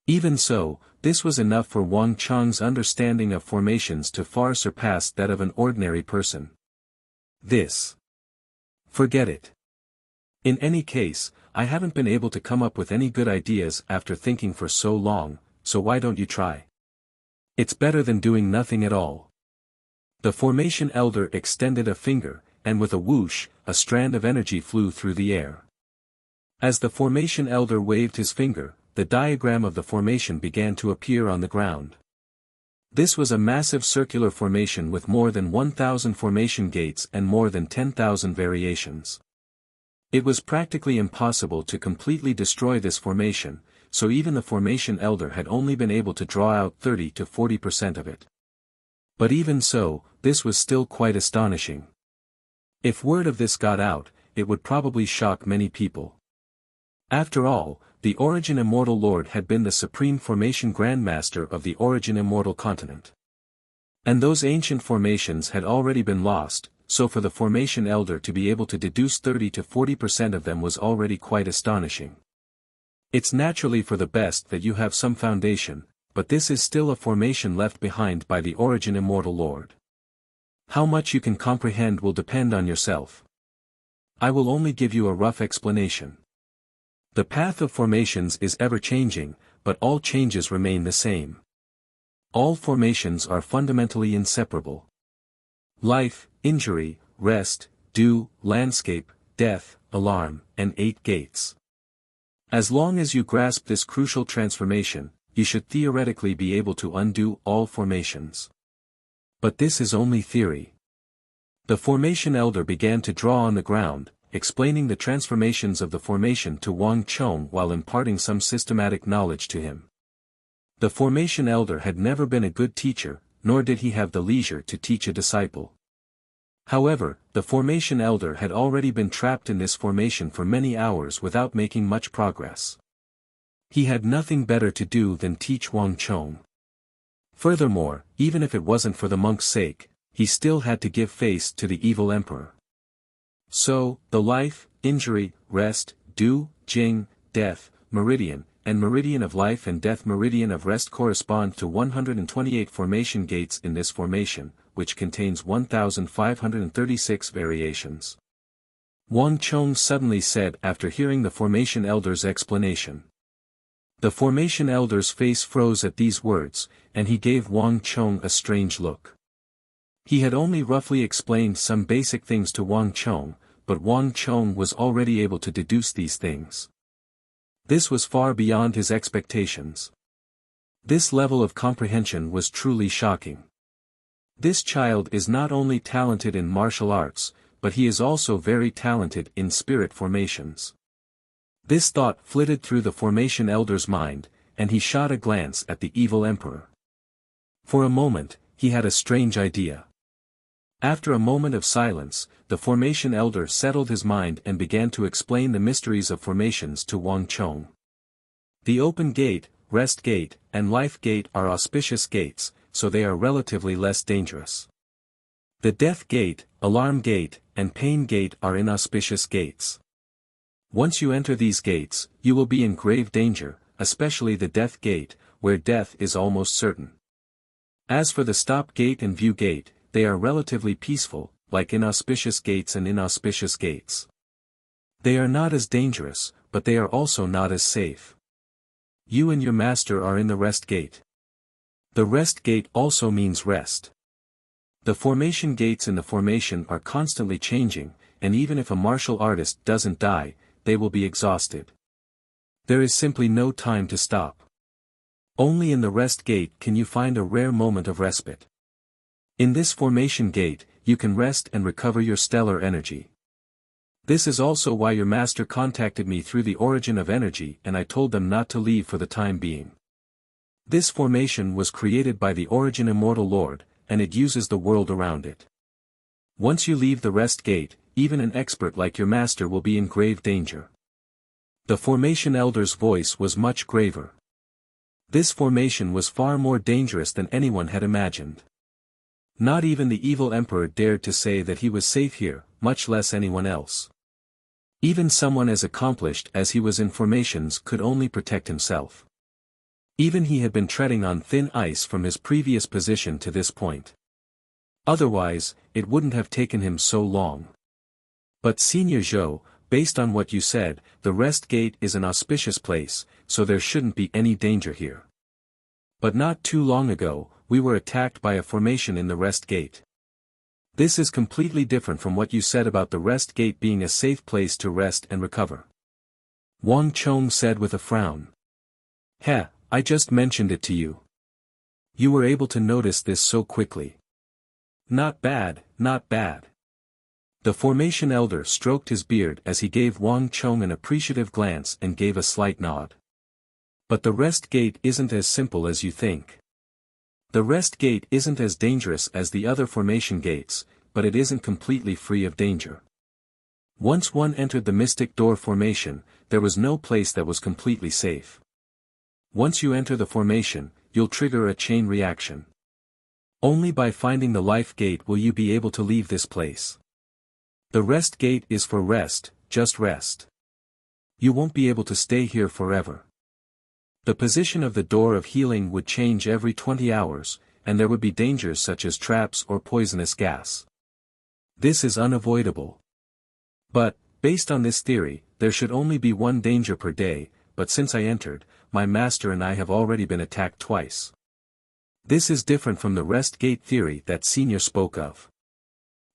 Even so, this was enough for Wang Chong's understanding of formations to far surpass that of an ordinary person. Forget it. In any case, I haven't been able to come up with any good ideas after thinking for so long, so why don't you try? It's better than doing nothing at all. The formation elder extended a finger, and with a whoosh, a strand of energy flew through the air. As the formation elder waved his finger, the diagram of the formation began to appear on the ground. This was a massive circular formation with more than 1,000 formation gates and more than 10,000 variations. It was practically impossible to completely destroy this formation, so even the formation elder had only been able to draw out 30 to 40% of it. But even so, this was still quite astonishing. If word of this got out, it would probably shock many people. After all, the Origin Immortal Lord had been the supreme formation grandmaster of the Origin Immortal continent. And those ancient formations had already been lost, so for the formation elder to be able to deduce 30 to 40% of them was already quite astonishing. It's naturally for the best that you have some foundation, but this is still a formation left behind by the Origin Immortal Lord. How much you can comprehend will depend on yourself. I will only give you a rough explanation. The path of formations is ever-changing, but all changes remain the same. All formations are fundamentally inseparable. Life, injury, rest, dew, landscape, death, alarm, and 8 gates. As long as you grasp this crucial transformation, you should theoretically be able to undo all formations. But this is only theory. The formation elder began to draw on the ground, explaining the transformations of the formation to Wang Chong while imparting some systematic knowledge to him. The formation elder had never been a good teacher, nor did he have the leisure to teach a disciple. However, the formation elder had already been trapped in this formation for many hours without making much progress. He had nothing better to do than teach Wang Chong. Furthermore, even if it wasn't for the monk's sake, he still had to give face to the evil emperor. So, the life, injury, rest, dew, jing, death, meridian, and meridian of life and death meridian of rest correspond to 128 formation gates in this formation, which contains 1,536 variations. Wang Chong suddenly said after hearing the formation elder's explanation. The formation elder's face froze at these words, and he gave Wang Chong a strange look. He had only roughly explained some basic things to Wang Chong, but Wang Chong was already able to deduce these things. This was far beyond his expectations. This level of comprehension was truly shocking. This child is not only talented in martial arts, but he is also very talented in spirit formations. This thought flitted through the formation elder's mind, and he shot a glance at the evil emperor. For a moment, he had a strange idea. After a moment of silence, the formation elder settled his mind and began to explain the mysteries of formations to Wang Chong. The open gate, rest gate, and life gate are auspicious gates, so they are relatively less dangerous. The death gate, alarm gate, and pain gate are inauspicious gates. Once you enter these gates, you will be in grave danger, especially the death gate, where death is almost certain. As for the stop gate and view gate, they are relatively peaceful, like inauspicious gates and inauspicious gates. They are not as dangerous, but they are also not as safe. You and your master are in the rest gate. The rest gate also means rest. The formation gates in the formation are constantly changing, and even if a martial artist doesn't die, they will be exhausted. There is simply no time to stop. Only in the rest gate can you find a rare moment of respite. In this formation gate, you can rest and recover your stellar energy. This is also why your master contacted me through the origin of energy and I told them not to leave for the time being. This formation was created by the origin immortal lord, and it uses the world around it. Once you leave the rest gate, even an expert like your master will be in grave danger. The formation elder's voice was much graver. This formation was far more dangerous than anyone had imagined. Not even the evil emperor dared to say that he was safe here, much less anyone else. Even someone as accomplished as he was in formations could only protect himself. Even he had been treading on thin ice from his previous position to this point. Otherwise, it wouldn't have taken him so long. But Senior Zhou, based on what you said, the rest gate is an auspicious place, so there shouldn't be any danger here. But not too long ago, we were attacked by a formation in the rest gate. This is completely different from what you said about the rest gate being a safe place to rest and recover. Wang Chong said with a frown. Heh, I just mentioned it to you. You were able to notice this so quickly. Not bad, not bad. The formation elder stroked his beard as he gave Wang Chong an appreciative glance and gave a slight nod. But the rest gate isn't as simple as you think. The rest gate isn't as dangerous as the other formation gates, but it isn't completely free of danger. Once one entered the mystic door formation, there was no place that was completely safe. Once you enter the formation, you'll trigger a chain reaction. Only by finding the life gate will you be able to leave this place. The rest gate is for rest, just rest. You won't be able to stay here forever. The position of the door of healing would change every 20 hours, and there would be dangers such as traps or poisonous gas. This is unavoidable. But, based on this theory, there should only be one danger per day, but since I entered, my master and I have already been attacked twice. This is different from the rest gate theory that Senior spoke of.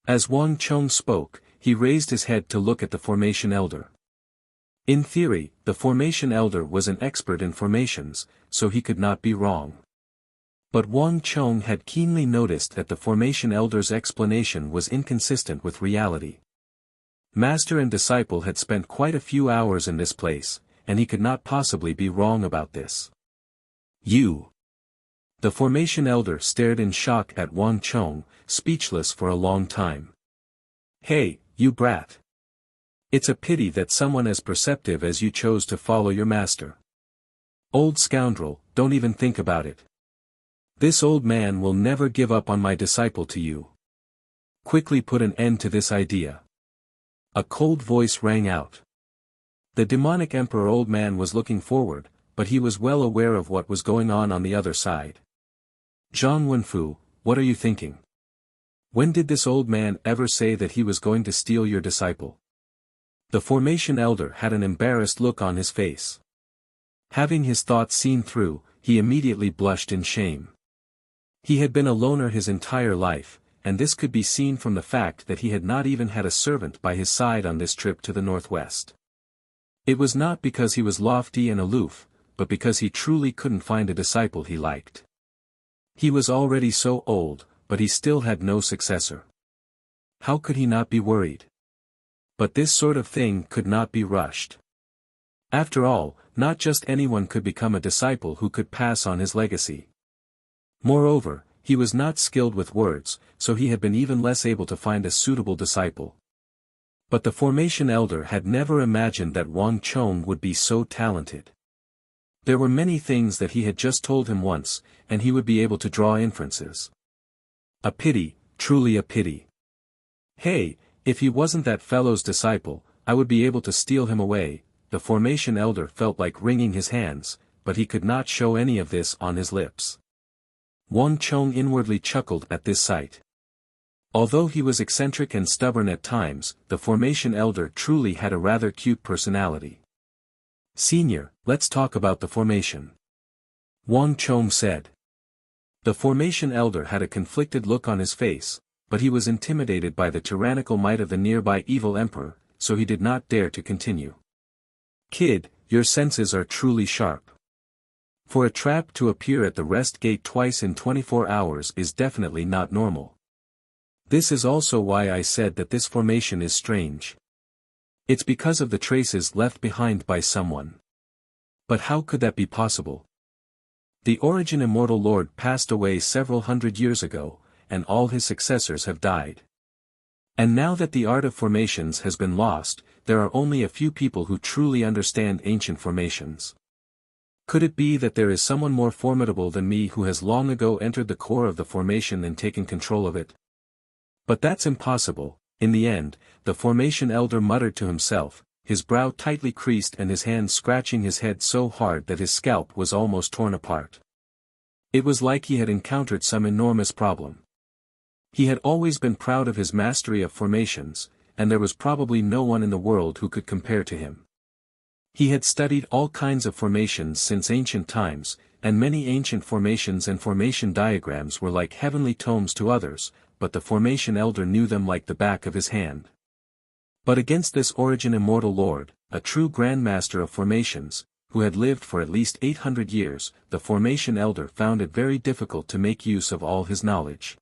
As Wang Chong spoke, he raised his head to look at the formation elder. In theory, the formation elder was an expert in formations, so he could not be wrong. But Wang Chong had keenly noticed that the formation elder's explanation was inconsistent with reality. Master and disciple had spent quite a few hours in this place, and he could not possibly be wrong about this. You. The formation elder stared in shock at Wang Chong, speechless for a long time. Hey, you brat. It's a pity that someone as perceptive as you chose to follow your master. Old scoundrel, don't even think about it. This old man will never give up on my disciple to you. Quickly put an end to this idea. A cold voice rang out. The demonic emperor old man was looking forward, but he was well aware of what was going on the other side. Zhang Wenfu, what are you thinking? When did this old man ever say that he was going to steal your disciple? The formation elder had an embarrassed look on his face. Having his thoughts seen through, he immediately blushed in shame. He had been a loner his entire life, and this could be seen from the fact that he had not even had a servant by his side on this trip to the northwest. It was not because he was lofty and aloof, but because he truly couldn't find a disciple he liked. He was already so old, but he still had no successor. How could he not be worried? But this sort of thing could not be rushed. After all, not just anyone could become a disciple who could pass on his legacy. Moreover, he was not skilled with words, so he had been even less able to find a suitable disciple. But the formation elder had never imagined that Wang Chong would be so talented. There were many things that he had just told him once, and he would be able to draw inferences. A pity, truly a pity. Hey, if he wasn't that fellow's disciple, I would be able to steal him away. The formation elder felt like wringing his hands, but he could not show any of this on his lips. Wang Chong inwardly chuckled at this sight. Although he was eccentric and stubborn at times, the formation elder truly had a rather cute personality. "Senior, let's talk about the formation," Wang Chong said. The formation elder had a conflicted look on his face, but he was intimidated by the tyrannical might of the nearby evil emperor, so he did not dare to continue. "Kid, your senses are truly sharp. For a trap to appear at the rest gate twice in 24 hours is definitely not normal. This is also why I said that this formation is strange. It's because of the traces left behind by someone. But how could that be possible? The Origin Immortal Lord passed away several hundred years ago, and all his successors have died. And now that the art of formations has been lost, there are only a few people who truly understand ancient formations. Could it be that there is someone more formidable than me who has long ago entered the core of the formation and taken control of it? But that's impossible." In the end, the formation elder muttered to himself, his brow tightly creased and his hand scratching his head so hard that his scalp was almost torn apart. It was like he had encountered some enormous problem. He had always been proud of his mastery of formations, and there was probably no one in the world who could compare to him. He had studied all kinds of formations since ancient times, and many ancient formations and formation diagrams were like heavenly tomes to others, but the formation elder knew them like the back of his hand. But against this Origin Immortal Lord, a true grandmaster of formations, who had lived for at least 800 years, the formation elder found it very difficult to make use of all his knowledge.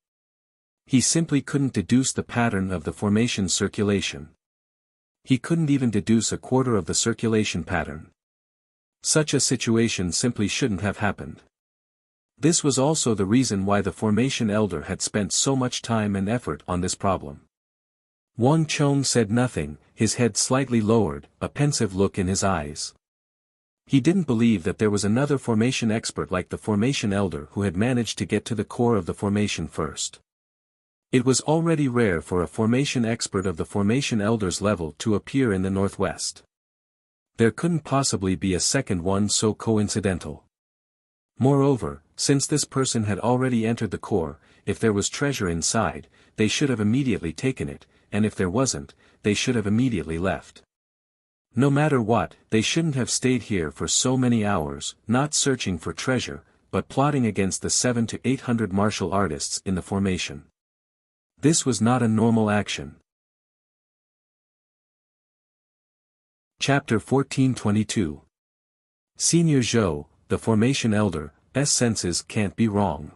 He simply couldn't deduce the pattern of the formation's circulation. He couldn't even deduce a quarter of the circulation pattern. Such a situation simply shouldn't have happened. This was also the reason why the formation elder had spent so much time and effort on this problem. Wang Chong said nothing, his head slightly lowered, a pensive look in his eyes. He didn't believe that there was another formation expert like the formation elder who had managed to get to the core of the formation first. It was already rare for a formation expert of the formation elder's level to appear in the Northwest. There couldn't possibly be a second one so coincidental. Moreover, since this person had already entered the core, if there was treasure inside, they should have immediately taken it, and if there wasn't, they should have immediately left. No matter what, they shouldn't have stayed here for so many hours, not searching for treasure, but plotting against the 700 to 800 martial artists in the formation. This was not a normal action. Chapter 1422. Senior Zhou, the formation elder's senses can't be wrong.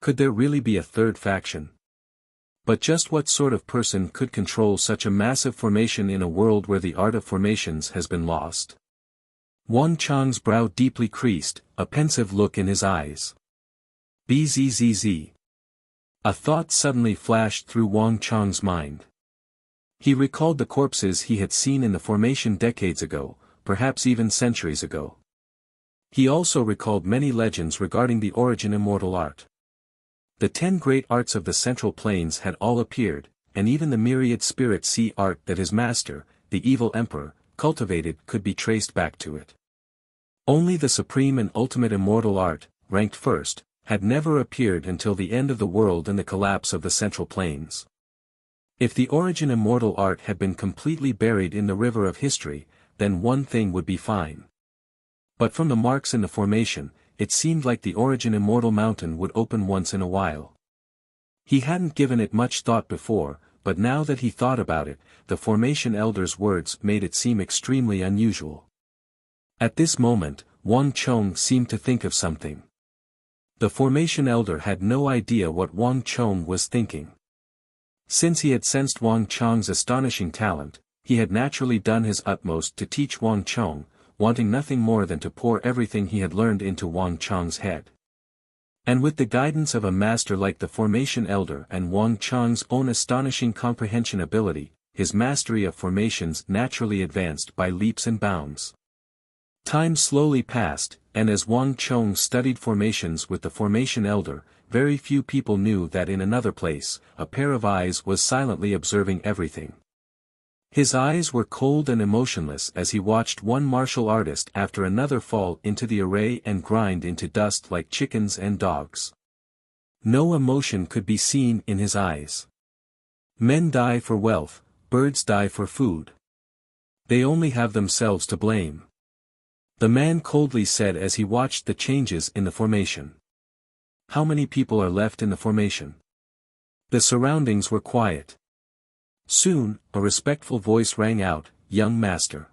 Could there really be a third faction? But just what sort of person could control such a massive formation in a world where the art of formations has been lost? Wang Chong's brow deeply creased, a pensive look in his eyes. Bzzz. A thought suddenly flashed through Wang Chong's mind. He recalled the corpses he had seen in the formation decades ago, perhaps even centuries ago. He also recalled many legends regarding the Origin Immortal Art. The 10 great arts of the Central Plains had all appeared, and even the myriad spirit sea art that his master, the evil emperor, cultivated could be traced back to it. Only the supreme and ultimate immortal art, ranked first, had never appeared until the end of the world and the collapse of the Central Plains. If the Origin Immortal Art had been completely buried in the river of history, then one thing would be fine. But from the marks in the formation, it seemed like the Origin Immortal Mountain would open once in a while. He hadn't given it much thought before, but now that he thought about it, the formation elder's words made it seem extremely unusual. At this moment, Wang Chong seemed to think of something. The formation elder had no idea what Wang Chong was thinking. Since he had sensed Wang Chong's astonishing talent, he had naturally done his utmost to teach Wang Chong, wanting nothing more than to pour everything he had learned into Wang Chang's head. And with the guidance of a master like the Formation Elder and Wang Chang's own astonishing comprehension ability, his mastery of formations naturally advanced by leaps and bounds. Time slowly passed, and as Wang Chang studied formations with the Formation Elder, very few people knew that in another place, a pair of eyes was silently observing everything. His eyes were cold and emotionless as he watched one martial artist after another fall into the array and grind into dust like chickens and dogs. No emotion could be seen in his eyes. Men die for wealth, birds die for food. They only have themselves to blame. The man coldly said as he watched the changes in the formation. How many people are left in the formation? The surroundings were quiet. Soon, a respectful voice rang out, "Young master.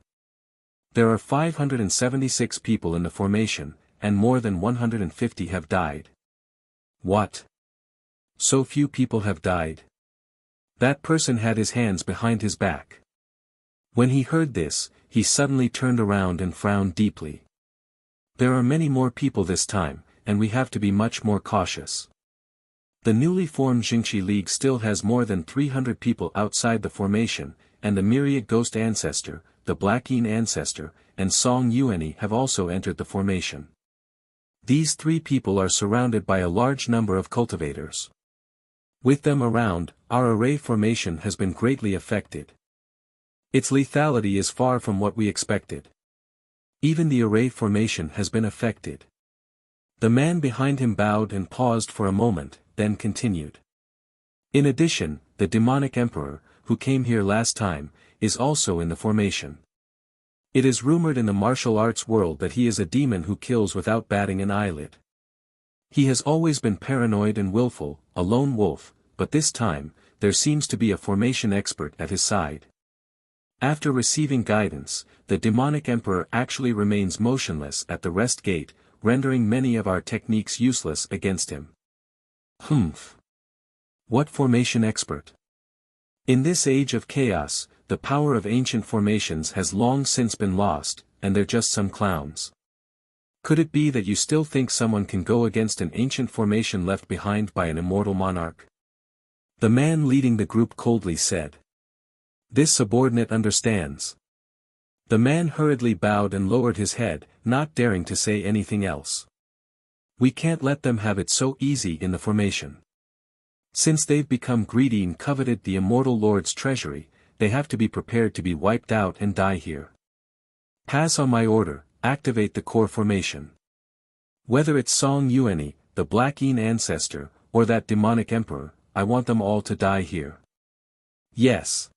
There are 576 people in the formation, and more than 150 have died." What? So few people have died? That person had his hands behind his back. When he heard this, he suddenly turned around and frowned deeply. There are many more people this time, and we have to be much more cautious. The newly formed Jingxi League still has more than 300 people outside the formation, and the myriad Ghost Ancestor, the Black Yin Ancestor, and Song Yuanyi have also entered the formation. These three people are surrounded by a large number of cultivators. With them around, our array formation has been greatly affected. Its lethality is far from what we expected. Even the array formation has been affected. The man behind him bowed and paused for a moment, then continued. In addition, the demonic emperor, who came here last time, is also in the formation. It is rumored in the martial arts world that he is a demon who kills without batting an eyelid. He has always been paranoid and willful, a lone wolf, but this time, there seems to be a formation expert at his side. After receiving guidance, the demonic emperor actually remains motionless at the rest gate, rendering many of our techniques useless against him. Humph. What formation expert? In this age of chaos, the power of ancient formations has long since been lost, and they're just some clowns. Could it be that you still think someone can go against an ancient formation left behind by an immortal monarch? The man leading the group coldly said. This subordinate understands. The man hurriedly bowed and lowered his head, not daring to say anything else. We can't let them have it so easy in the formation. Since they've become greedy and coveted the immortal Lord's treasury, they have to be prepared to be wiped out and die here. Pass on my order, activate the core formation. Whether it's Song Yuanyi, the Black Yin Ancestor, or that demonic emperor, I want them all to die here. Yes.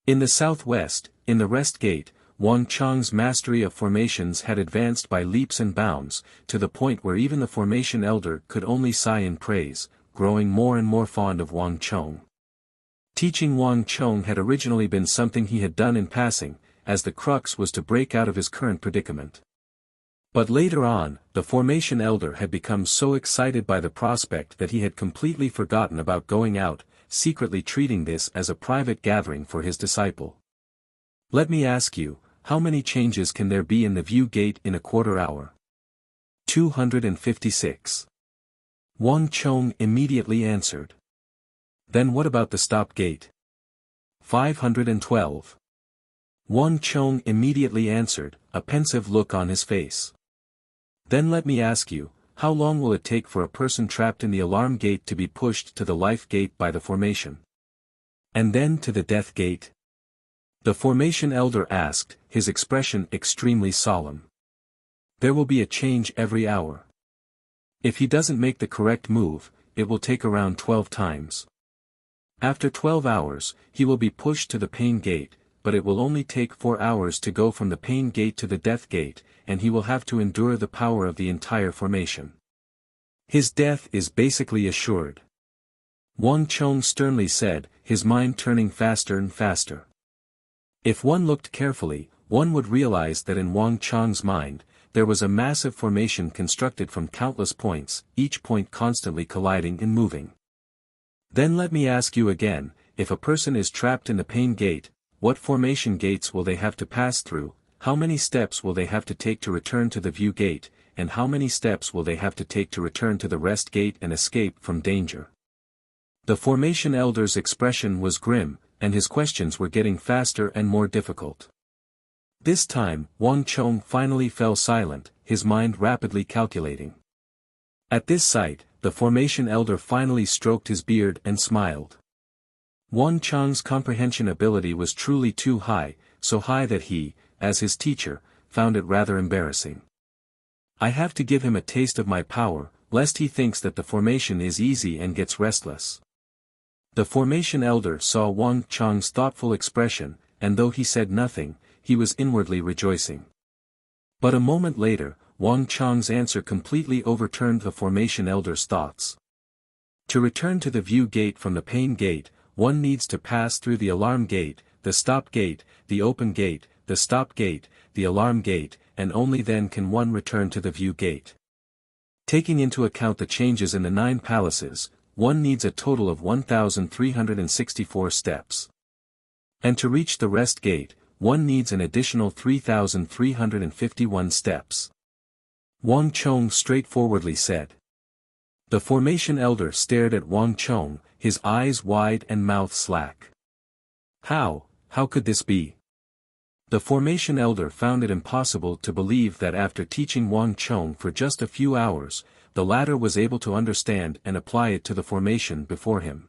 In the southwest, in the rest gate, Wang Chang's mastery of formations had advanced by leaps and bounds, to the point where even the formation elder could only sigh in praise, growing more and more fond of Wang Chang. Teaching Wang Chang had originally been something he had done in passing, as the crux was to break out of his current predicament. But later on, the formation elder had become so excited by the prospect that he had completely forgotten about going out, secretly treating this as a private gathering for his disciple. Let me ask you, how many changes can there be in the view gate in a quarter hour? 256. Wang Chang immediately answered. Then what about the stop gate? 512. Wang Chang immediately answered, a pensive look on his face. Then let me ask you, how long will it take for a person trapped in the alarm gate to be pushed to the life gate by the formation? And then to the death gate? The formation elder asked, his expression extremely solemn. There will be a change every hour. If he doesn't make the correct move, it will take around 12 times. After 12 hours, he will be pushed to the pain gate, but it will only take 4 hours to go from the pain gate to the death gate, and he will have to endure the power of the entire formation. His death is basically assured. Wang Chang sternly said, his mind turning faster and faster. If one looked carefully, one would realize that in Wang Chang's mind, there was a massive formation constructed from countless points, each point constantly colliding and moving. Then let me ask you again, if a person is trapped in the pain gate, what formation gates will they have to pass through, how many steps will they have to take to return to the view gate, and how many steps will they have to take to return to the rest gate and escape from danger? The formation elder's expression was grim, and his questions were getting faster and more difficult. This time, Wang Chong finally fell silent, his mind rapidly calculating. At this sight, the formation elder finally stroked his beard and smiled. Wang Chong's comprehension ability was truly too high, so high that he, as his teacher, found it rather embarrassing. I have to give him a taste of my power, lest he thinks that the formation is easy and gets restless. The formation elder saw Wang Chong's thoughtful expression, and though he said nothing, he was inwardly rejoicing. But a moment later, Wang Chong's answer completely overturned the formation elder's thoughts. To return to the view gate from the pain gate, one needs to pass through the alarm gate, the stop gate, the open gate, the stop gate, the alarm gate, and only then can one return to the view gate. Taking into account the changes in the 9 palaces, one needs a total of 1,364 steps. And to reach the rest gate, one needs an additional 3,351 steps. Wang Chong straightforwardly said. The formation elder stared at Wang Chong, his eyes wide and mouth slack. How could this be? The formation elder found it impossible to believe that after teaching Wang Chong for just a few hours, the latter was able to understand and apply it to the formation before him.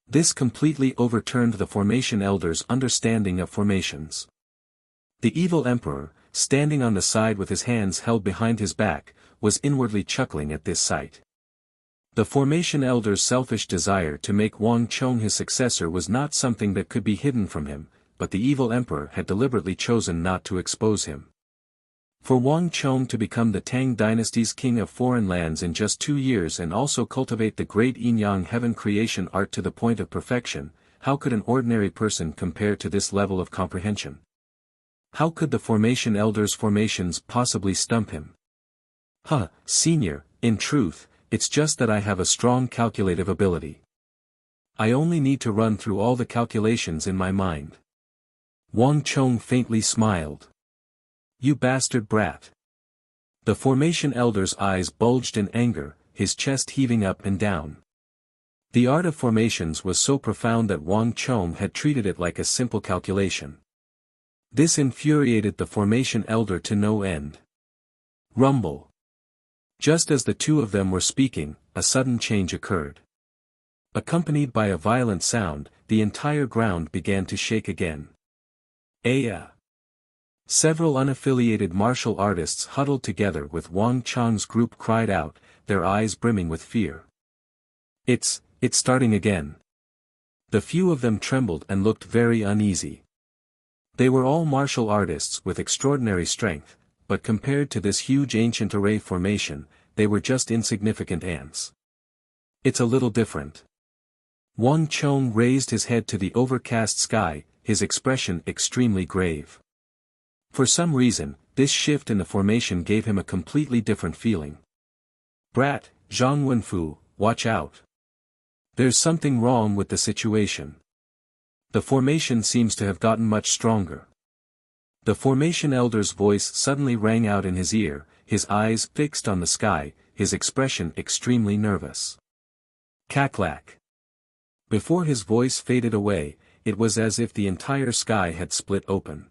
This completely overturned the formation elder's understanding of formations. The evil emperor, standing on the side with his hands held behind his back, was inwardly chuckling at this sight. The formation elder's selfish desire to make Wang Chong his successor was not something that could be hidden from him, but the evil emperor had deliberately chosen not to expose him. For Wang Chong to become the Tang dynasty's king of foreign lands in just 2 years and also cultivate the great yin-yang heaven creation art to the point of perfection, how could an ordinary person compare to this level of comprehension? How could the formation elder's formations possibly stump him? Senior, in truth, it's just that I have a strong calculative ability. I only need to run through all the calculations in my mind. Wang Chong faintly smiled. You bastard brat. The formation elder's eyes bulged in anger, his chest heaving up and down. The art of formations was so profound that Wang Chong had treated it like a simple calculation. This infuriated the formation elder to no end. Rumble. Just as the two of them were speaking, a sudden change occurred. Accompanied by a violent sound, the entire ground began to shake again. Aya! Several unaffiliated martial artists huddled together with Wang Chong's group cried out, their eyes brimming with fear. It's starting again. The few of them trembled and looked very uneasy. They were all martial artists with extraordinary strength, but compared to this huge ancient array formation, they were just insignificant ants. It's a little different. Wang Chong raised his head to the overcast sky, his expression extremely grave. For some reason, this shift in the formation gave him a completely different feeling. Brat, Zhang Wenfu, watch out. There's something wrong with the situation. The formation seems to have gotten much stronger. The formation elder's voice suddenly rang out in his ear, his eyes fixed on the sky, his expression extremely nervous. Cack-lack. Before his voice faded away, it was as if the entire sky had split open.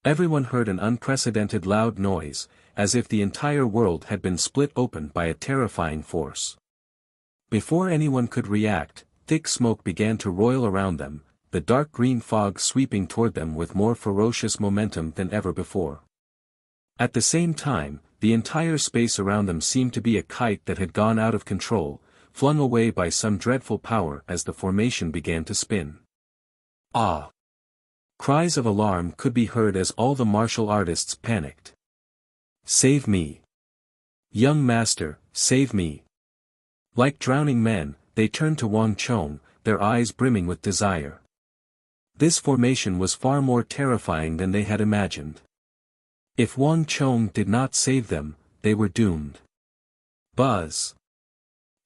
Everyone heard an unprecedented loud noise, as if the entire world had been split open by a terrifying force. Before anyone could react, thick smoke began to roil around them, the dark green fog sweeping toward them with more ferocious momentum than ever before. At the same time, the entire space around them seemed to be a kite that had gone out of control, flung away by some dreadful power as the formation began to spin. Ah! Cries of alarm could be heard as all the martial artists panicked. Save me! Young master, save me! Like drowning men, they turned to Wang Chong, their eyes brimming with desire. This formation was far more terrifying than they had imagined. If Wang Chong did not save them, they were doomed. Buzz!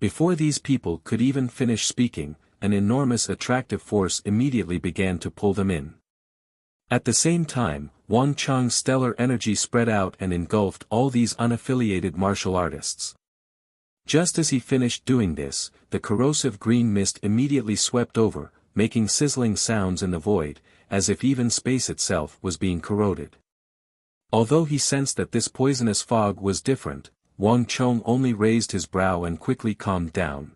Before these people could even finish speaking, an enormous attractive force immediately began to pull them in. At the same time, Wang Cheng's stellar energy spread out and engulfed all these unaffiliated martial artists. Just as he finished doing this, the corrosive green mist immediately swept over, making sizzling sounds in the void, as if even space itself was being corroded. Although he sensed that this poisonous fog was different, Wang Cheng only raised his brow and quickly calmed down.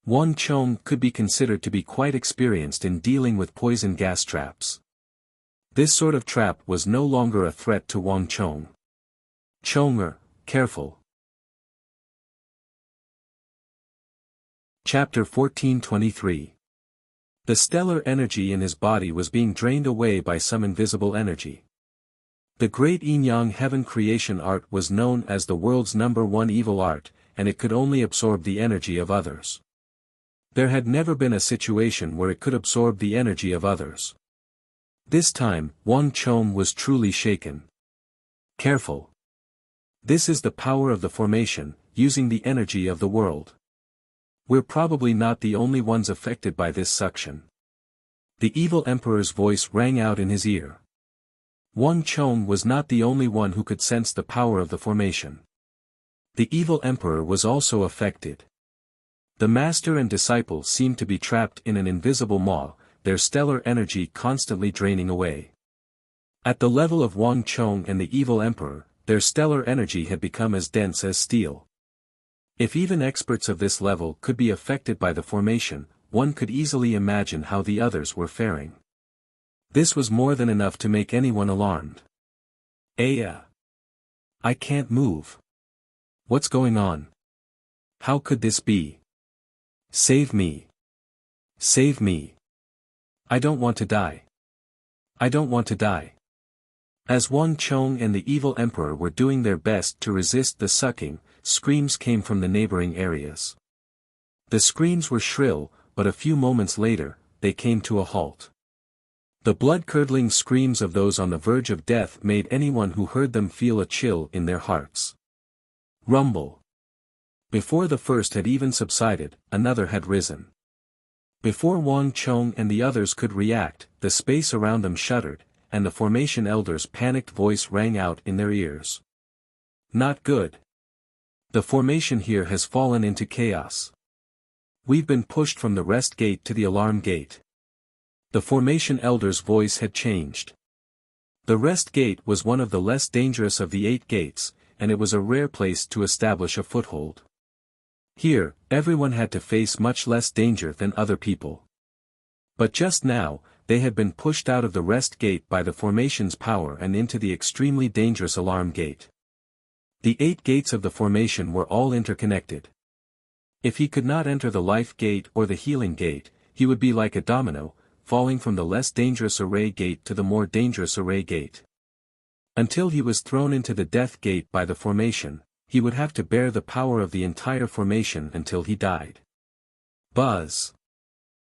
Wang Cheng could be considered to be quite experienced in dealing with poison gas traps. This sort of trap was no longer a threat to Wang Cheng. Chenger, careful. Chapter 1423. The stellar energy in his body was being drained away by some invisible energy. The great yin-yang heaven creation art was known as the world's #1 evil art, and it could only absorb the energy of others. There had never been a situation where it could absorb the energy of others. This time, Wang Cheng was truly shaken. Careful. This is the power of the formation, using the energy of the world. We're probably not the only ones affected by this suction. The evil emperor's voice rang out in his ear. Wang Cheng was not the only one who could sense the power of the formation. The evil emperor was also affected. The master and disciple seemed to be trapped in an invisible maw, their stellar energy constantly draining away. At the level of Wang Cheng and the evil emperor, their stellar energy had become as dense as steel. If even experts of this level could be affected by the formation, one could easily imagine how the others were faring. This was more than enough to make anyone alarmed. I can't move. What's going on? How could this be? Save me. Save me. I don't want to die. I don't want to die. As Wang Cheng and the evil emperor were doing their best to resist the sucking, screams came from the neighboring areas. The screams were shrill, but a few moments later, they came to a halt. The blood-curdling screams of those on the verge of death made anyone who heard them feel a chill in their hearts. Rumble. Before the first had even subsided, another had risen. Before Wang Cheng and the others could react, the space around them shuddered, and the formation elder's panicked voice rang out in their ears. Not good. The formation here has fallen into chaos. We've been pushed from the rest gate to the alarm gate. The formation elder's voice had changed. The rest gate was one of the less dangerous of the 8 gates, and it was a rare place to establish a foothold. Here, everyone had to face much less danger than other people. But just now, they had been pushed out of the rest gate by the formation's power and into the extremely dangerous alarm gate. The 8 gates of the formation were all interconnected. If he could not enter the life gate or the healing gate, he would be like a domino, falling from the less dangerous array gate to the more dangerous array gate. Until he was thrown into the death gate by the formation, he would have to bear the power of the entire formation until he died. Buzz.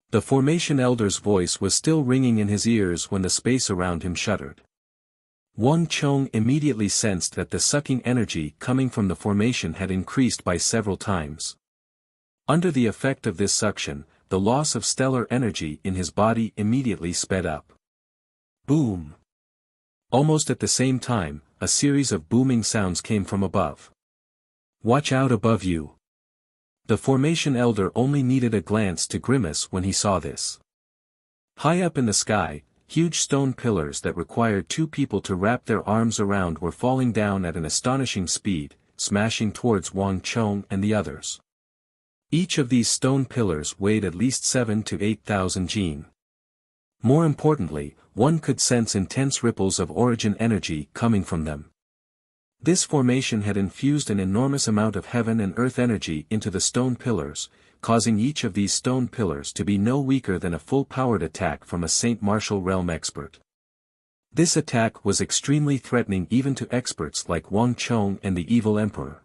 The formation elder's voice was still ringing in his ears when the space around him shuddered. Wang Cheng immediately sensed that the sucking energy coming from the formation had increased by several times. Under the effect of this suction, the loss of stellar energy in his body immediately sped up. Boom! Almost at the same time, a series of booming sounds came from above. Watch out above you! The formation elder only needed a glance to grimace when he saw this. High up in the sky, huge stone pillars that required 2 people to wrap their arms around were falling down at an astonishing speed, smashing towards Wang Cheng and the others. Each of these stone pillars weighed at least 7,000 to 8,000 jin. More importantly, one could sense intense ripples of origin energy coming from them. This formation had infused an enormous amount of heaven and earth energy into the stone pillars, causing each of these stone pillars to be no weaker than a full-powered attack from a Saint Martial realm expert. This attack was extremely threatening even to experts like Wang Cheng and the evil emperor.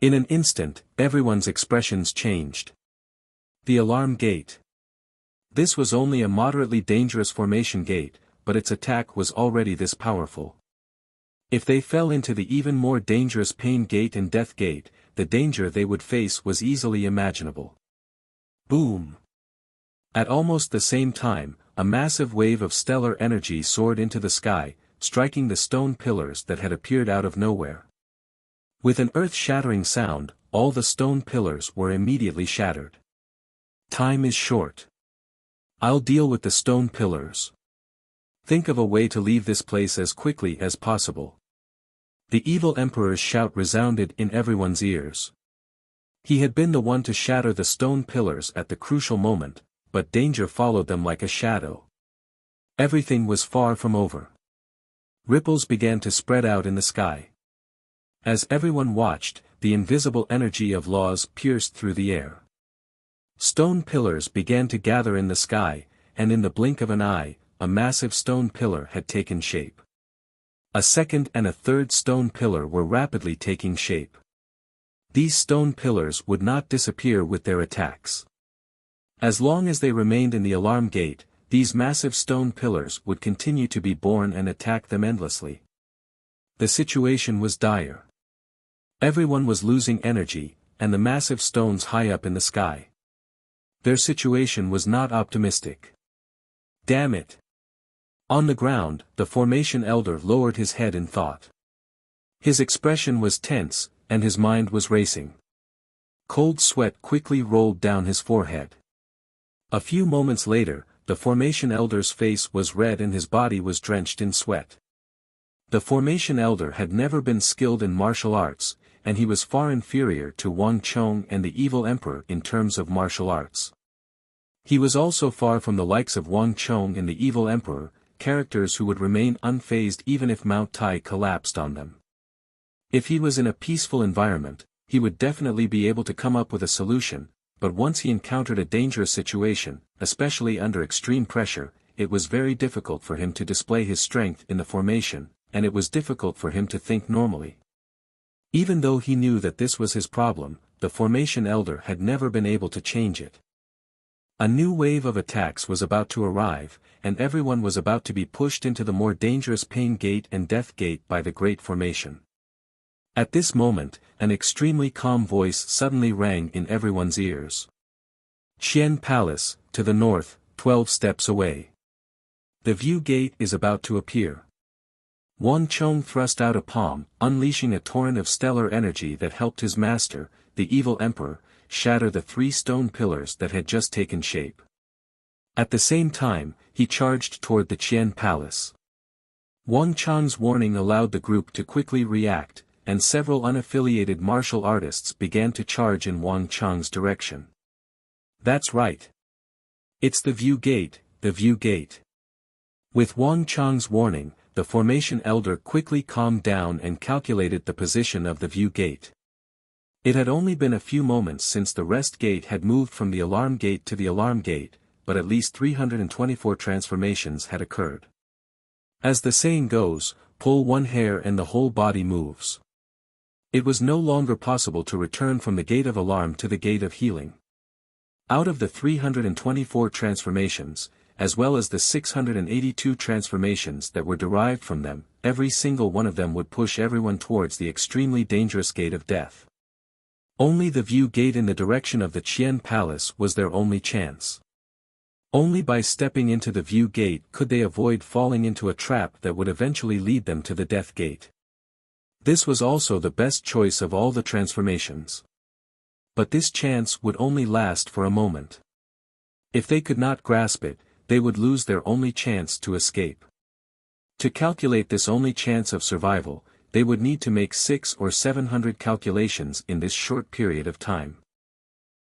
In an instant, everyone's expressions changed. The alarm gate. This was only a moderately dangerous formation gate, but its attack was already this powerful. If they fell into the even more dangerous pain gate and death gate, the danger they would face was easily imaginable. Boom! At almost the same time, a massive wave of stellar energy soared into the sky, striking the stone pillars that had appeared out of nowhere. With an earth-shattering sound, all the stone pillars were immediately shattered. Time is short. I'll deal with the stone pillars. Think of a way to leave this place as quickly as possible. The evil emperor's shout resounded in everyone's ears. He had been the one to shatter the stone pillars at the crucial moment, but danger followed them like a shadow. Everything was far from over. Ripples began to spread out in the sky. As everyone watched, the invisible energy of laws pierced through the air. Stone pillars began to gather in the sky, and in the blink of an eye, a massive stone pillar had taken shape. A second and a third stone pillar were rapidly taking shape. These stone pillars would not disappear with their attacks. As long as they remained in the alarm gate, these massive stone pillars would continue to be born and attack them endlessly. The situation was dire. Everyone was losing energy, and the massive stones high up in the sky. Their situation was not optimistic. Damn it! On the ground, the formation elder lowered his head in thought. His expression was tense, and his mind was racing. Cold sweat quickly rolled down his forehead. A few moments later, the formation elder's face was red and his body was drenched in sweat. The formation elder had never been skilled in martial arts, and he was far inferior to Wang Chong and the evil emperor in terms of martial arts. He was also far from the likes of Wang Chong and the evil emperor, characters who would remain unfazed even if Mount Tai collapsed on them. If he was in a peaceful environment, he would definitely be able to come up with a solution, but once he encountered a dangerous situation, especially under extreme pressure, it was very difficult for him to display his strength in the formation, and it was difficult for him to think normally. Even though he knew that this was his problem, the formation elder had never been able to change it. A new wave of attacks was about to arrive, and everyone was about to be pushed into the more dangerous Pain Gate and Death Gate by the Great Formation. At this moment, an extremely calm voice suddenly rang in everyone's ears. Qian Palace, to the north, 12 steps away. The View Gate is about to appear. Wang Chong thrust out a palm, unleashing a torrent of stellar energy that helped his master, the evil emperor, shatter the 3 stone pillars that had just taken shape. At the same time, he charged toward the Qian Palace. Wang Chong's warning allowed the group to quickly react, and several unaffiliated martial artists began to charge in Wang Chong's direction. That's right. It's the View Gate, the View Gate. With Wang Chong's warning, the formation elder quickly calmed down and calculated the position of the View Gate. It had only been a few moments since the Rest Gate had moved from the Alarm Gate to the Alarm Gate, but at least 324 transformations had occurred. As the saying goes, pull one hair and the whole body moves. It was no longer possible to return from the Gate of Alarm to the Gate of Healing. Out of the 324 transformations, as well as the 682 transformations that were derived from them, every single one of them would push everyone towards the extremely dangerous Gate of Death. Only the View Gate in the direction of the Qian Palace was their only chance. Only by stepping into the View Gate could they avoid falling into a trap that would eventually lead them to the Death Gate. This was also the best choice of all the transformations. But this chance would only last for a moment. If they could not grasp it, they would lose their only chance to escape. To calculate this only chance of survival, they would need to make 600 or 700 calculations in this short period of time.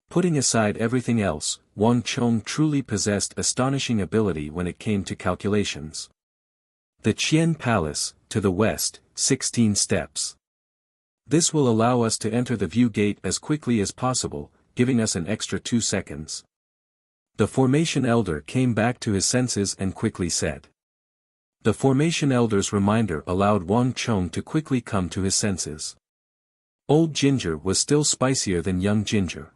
Putting aside everything else, Wang Chong truly possessed astonishing ability when it came to calculations. The Qian Palace, to the west, 16 steps. This will allow us to enter the View Gate as quickly as possible, giving us an extra 2 seconds. The formation elder came back to his senses and quickly said. The formation elder's reminder allowed Wang Chong to quickly come to his senses. Old Ginger was still spicier than young Ginger.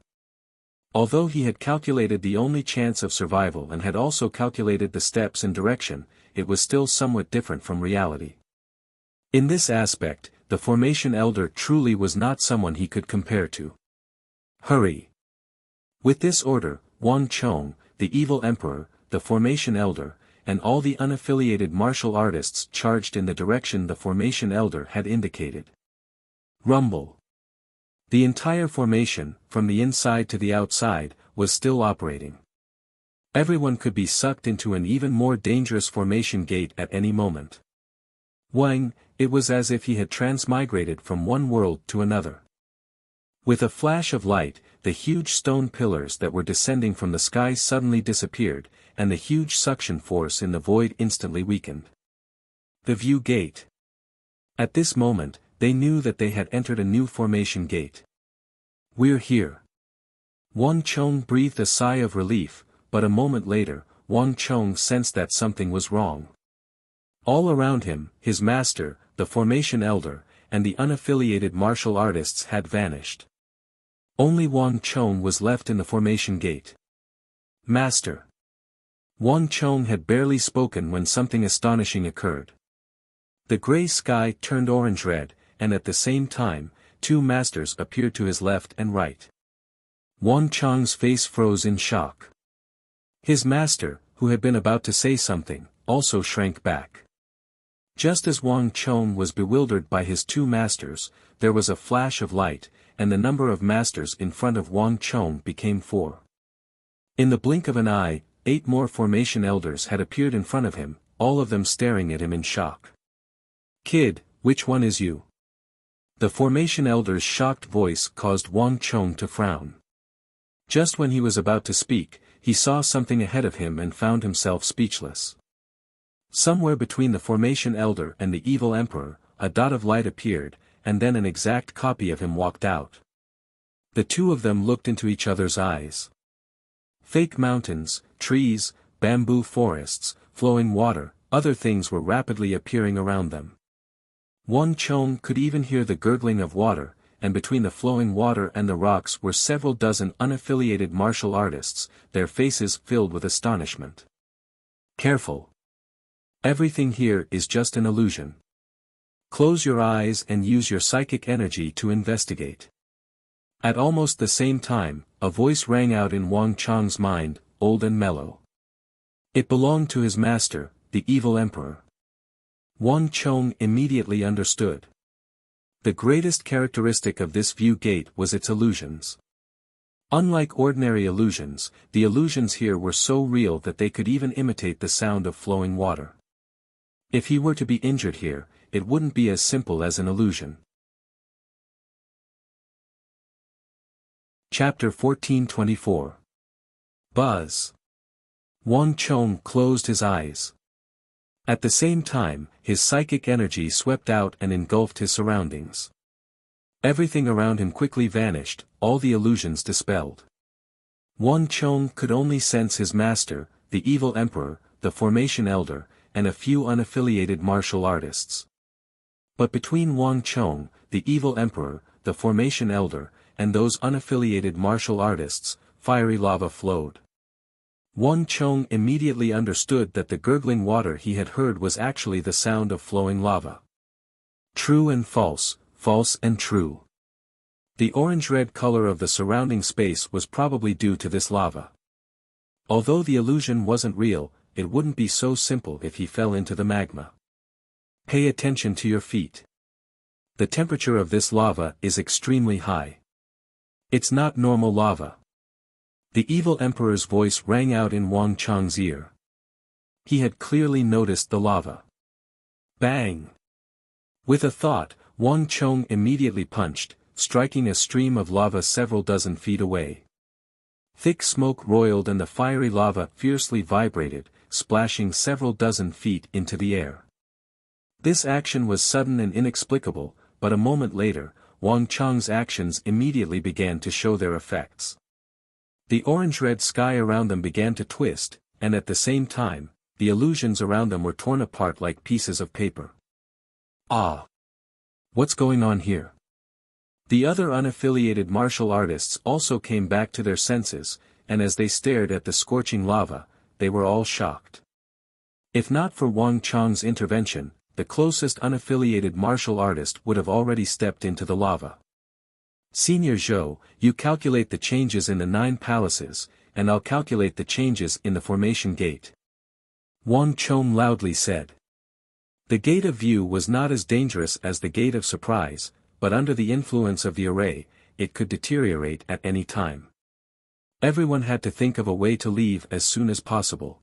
Although he had calculated the only chance of survival and had also calculated the steps and direction, it was still somewhat different from reality. In this aspect, the formation elder truly was not someone he could compare to. Hurry! With this order, Wang Chong, the evil emperor, the formation elder, and all the unaffiliated martial artists charged in the direction the formation elder had indicated. Rumble. The entire formation, from the inside to the outside, was still operating. Everyone could be sucked into an even more dangerous formation gate at any moment. Wang, it was as if he had transmigrated from one world to another. With a flash of light, the huge stone pillars that were descending from the sky suddenly disappeared, and the huge suction force in the void instantly weakened. The view gate. At this moment, they knew that they had entered a new formation gate. We're here. Wang Chong breathed a sigh of relief, but a moment later, Wang Chong sensed that something was wrong. All around him, his master, the formation elder, and the unaffiliated martial artists had vanished. Only Wang Chong was left in the formation gate. Master. Wang Chong had barely spoken when something astonishing occurred. The gray sky turned orange-red, and at the same time, two masters appeared to his left and right. Wang Chong's face froze in shock. His master, who had been about to say something, also shrank back. Just as Wang Chong was bewildered by his two masters, there was a flash of light, and the number of masters in front of Wang Chong became 4. In the blink of an eye, 8 more formation elders had appeared in front of him, all of them staring at him in shock. Kid, which one is you? The formation elder's shocked voice caused Wang Chong to frown. Just when he was about to speak, he saw something ahead of him and found himself speechless. Somewhere between the formation elder and the evil emperor, a dot of light appeared, and then an exact copy of him walked out. The two of them looked into each other's eyes. Fake mountains, trees, bamboo forests, flowing water, other things were rapidly appearing around them. Wang Chong could even hear the gurgling of water, and between the flowing water and the rocks were several dozen unaffiliated martial artists, their faces filled with astonishment. Careful. Everything here is just an illusion. Close your eyes and use your psychic energy to investigate. At almost the same time, a voice rang out in Wang Chong's mind, old and mellow. It belonged to his master, the evil emperor. Wang Chong immediately understood. The greatest characteristic of this view gate was its illusions. Unlike ordinary illusions, the illusions here were so real that they could even imitate the sound of flowing water. If he were to be injured here, it wouldn't be as simple as an illusion. Chapter 1424. Buzz. Wang Chong closed his eyes. At the same time, his psychic energy swept out and engulfed his surroundings. Everything around him quickly vanished, all the illusions dispelled. Wang Chong could only sense his master, the evil emperor, the formation elder, and a few unaffiliated martial artists. But between Wang Chong, the evil emperor, the formation elder, and those unaffiliated martial artists, fiery lava flowed. Wang Chong immediately understood that the gurgling water he had heard was actually the sound of flowing lava. True and false, false and true. The orange-red color of the surrounding space was probably due to this lava. Although the illusion wasn't real, it wouldn't be so simple if he fell into the magma. Pay attention to your feet. The temperature of this lava is extremely high. It's not normal lava. The evil emperor's voice rang out in Wang Chong's ear. He had clearly noticed the lava. Bang! With a thought, Wang Chong immediately punched, striking a stream of lava several dozen feet away. Thick smoke roiled and the fiery lava fiercely vibrated, splashing several dozen feet into the air. This action was sudden and inexplicable, but a moment later, Wang Chong's actions immediately began to show their effects. The orange-red sky around them began to twist, and at the same time, the illusions around them were torn apart like pieces of paper. Ah! What's going on here? The other unaffiliated martial artists also came back to their senses, and as they stared at the scorching lava, they were all shocked. If not for Wang Chong's intervention, the closest unaffiliated martial artist would have already stepped into the lava. Senior Zhou, you calculate the changes in the 9 palaces, and I'll calculate the changes in the formation gate. Wang Chong loudly said. The gate of view was not as dangerous as the gate of surprise, but under the influence of the array, it could deteriorate at any time. Everyone had to think of a way to leave as soon as possible.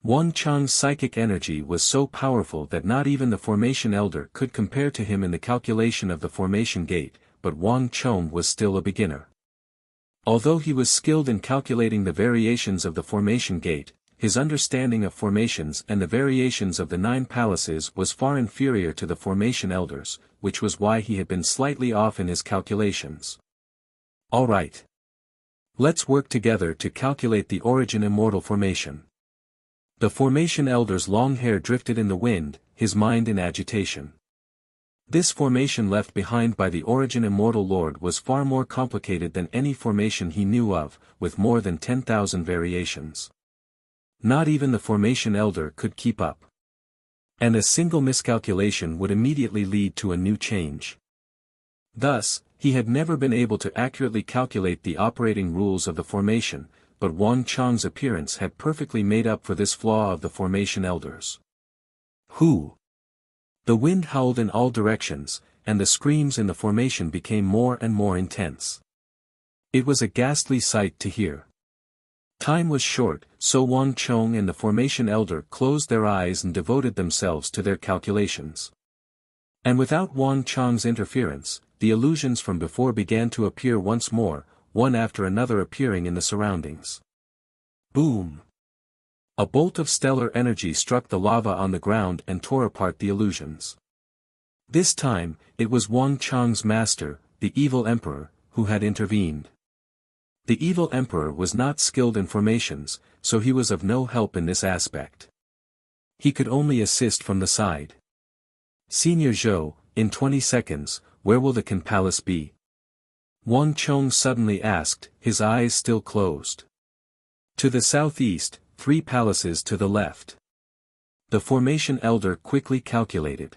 Wang Chong's psychic energy was so powerful that not even the formation elder could compare to him in the calculation of the formation gate, but Wang Chong was still a beginner. Although he was skilled in calculating the variations of the formation gate, his understanding of formations and the variations of the 9 palaces was far inferior to the formation elders, which was why he had been slightly off in his calculations. All right. Let's work together to calculate the origin immortal formation. The formation elder's long hair drifted in the wind, his mind in agitation. This formation left behind by the origin immortal lord was far more complicated than any formation he knew of, with more than 10,000 variations. Not even the formation elder could keep up. And a single miscalculation would immediately lead to a new change. Thus, he had never been able to accurately calculate the operating rules of the formation, but Wang Chong's appearance had perfectly made up for this flaw of the formation elders. Who? The wind howled in all directions, and the screams in the formation became more and more intense. It was a ghastly sight to hear. Time was short, so Wang Chong and the formation elder closed their eyes and devoted themselves to their calculations. And without Wang Chong's interference, the illusions from before began to appear once more, one after another appearing in the surroundings. Boom! A bolt of stellar energy struck the lava on the ground and tore apart the illusions. This time, it was Wang Chong's master, the evil emperor, who had intervened. The evil emperor was not skilled in formations, so he was of no help in this aspect. He could only assist from the side. Senior Zhou, in 20 seconds, where will the Qin Palace be? Wang Chong suddenly asked, his eyes still closed. To the southeast, 3 palaces to the left. The formation elder quickly calculated.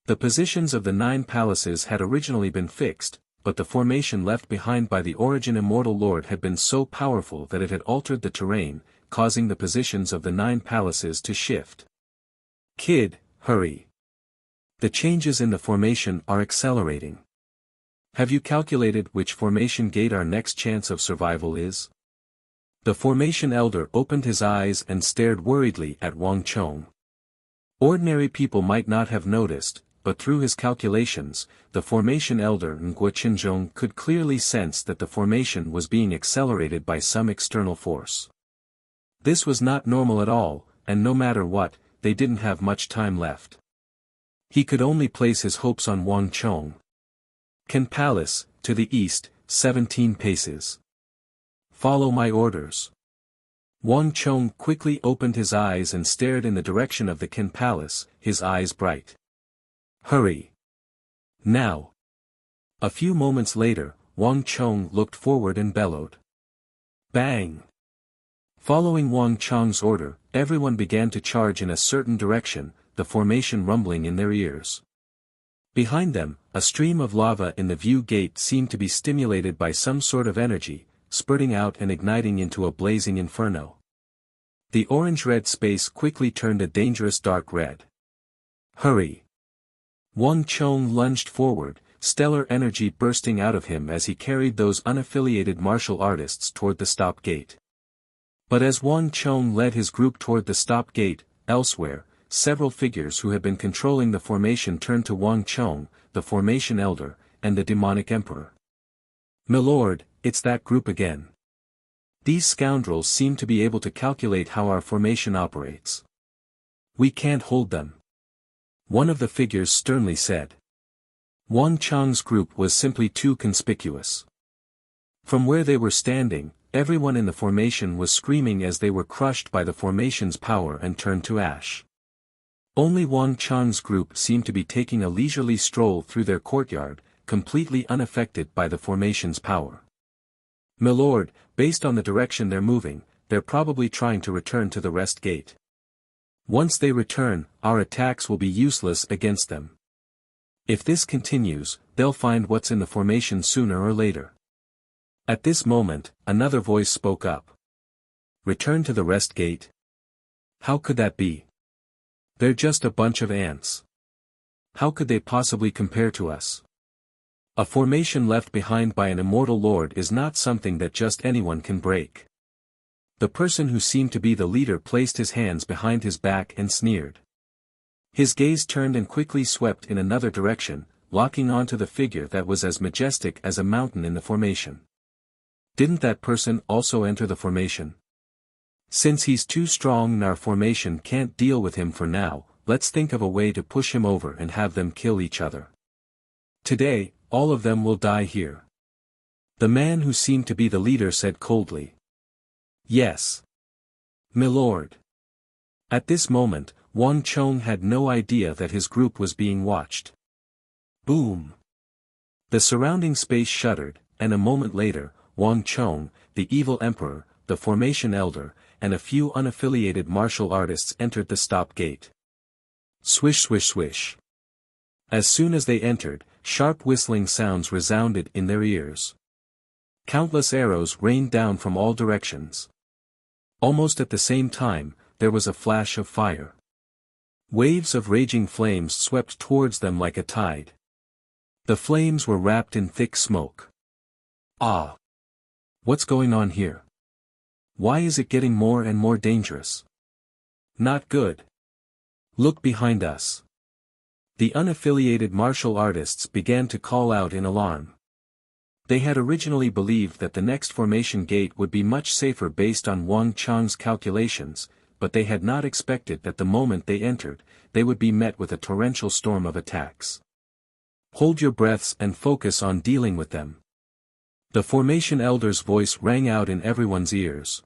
The positions of the 9 palaces had originally been fixed, but the formation left behind by the origin immortal lord had been so powerful that it had altered the terrain, causing the positions of the 9 palaces to shift. Kid, hurry. The changes in the formation are accelerating. Have you calculated which formation gate our next chance of survival is? The formation elder opened his eyes and stared worriedly at Wang Chong. Ordinary people might not have noticed, but through his calculations, the formation elder Nguo Qinzhong could clearly sense that the formation was being accelerated by some external force. This was not normal at all, and no matter what, they didn't have much time left. He could only place his hopes on Wang Chong. Qin Palace, to the east, 17 paces. Follow my orders. Wang Chong quickly opened his eyes and stared in the direction of the Qin Palace, his eyes bright. Hurry. Now. A few moments later, Wang Chong looked forward and bellowed. Bang! Following Wang Chong's order, everyone began to charge in a certain direction, the formation rumbling in their ears. Behind them, a stream of lava in the view gate seemed to be stimulated by some sort of energy, spurting out and igniting into a blazing inferno. The orange-red space quickly turned a dangerous dark red. Hurry! Wang Chong lunged forward, stellar energy bursting out of him as he carried those unaffiliated martial artists toward the stop gate. But as Wang Chong led his group toward the stop gate, elsewhere, several figures who had been controlling the formation turned to Wang Chong, the formation elder, and the demonic emperor. Milord, it's that group again. These scoundrels seem to be able to calculate how our formation operates. We can't hold them. One of the figures sternly said. Wang Chong's group was simply too conspicuous. From where they were standing, everyone in the formation was screaming as they were crushed by the formation's power and turned to ash. Only Wang Chong's group seemed to be taking a leisurely stroll through their courtyard, completely unaffected by the formation's power. Milord, based on the direction they're moving, they're probably trying to return to the rest gate. Once they return, our attacks will be useless against them. If this continues, they'll find what's in the formation sooner or later. At this moment, another voice spoke up. Return to the rest gate? How could that be? They're just a bunch of ants. How could they possibly compare to us? A formation left behind by an immortal lord is not something that just anyone can break. The person who seemed to be the leader placed his hands behind his back and sneered. His gaze turned and quickly swept in another direction, locking onto the figure that was as majestic as a mountain in the formation. Didn't that person also enter the formation? Since he's too strong and our formation can't deal with him for now, let's think of a way to push him over and have them kill each other. Today, all of them will die here. The man who seemed to be the leader said coldly. Yes. Milord. At this moment, Wang Chong had no idea that his group was being watched. Boom. The surrounding space shuddered, and a moment later, Wang Chong, the evil emperor, the formation elder, and a few unaffiliated martial artists entered the stop gate. Swish swish swish. As soon as they entered, sharp whistling sounds resounded in their ears. Countless arrows rained down from all directions. Almost at the same time, there was a flash of fire. Waves of raging flames swept towards them like a tide. The flames were wrapped in thick smoke. Ah! What's going on here? Why is it getting more and more dangerous? Not good. Look behind us. The unaffiliated martial artists began to call out in alarm. They had originally believed that the next formation gate would be much safer based on Wang Chang's calculations, but they had not expected that the moment they entered, they would be met with a torrential storm of attacks. Hold your breaths and focus on dealing with them. The formation elder's voice rang out in everyone's ears.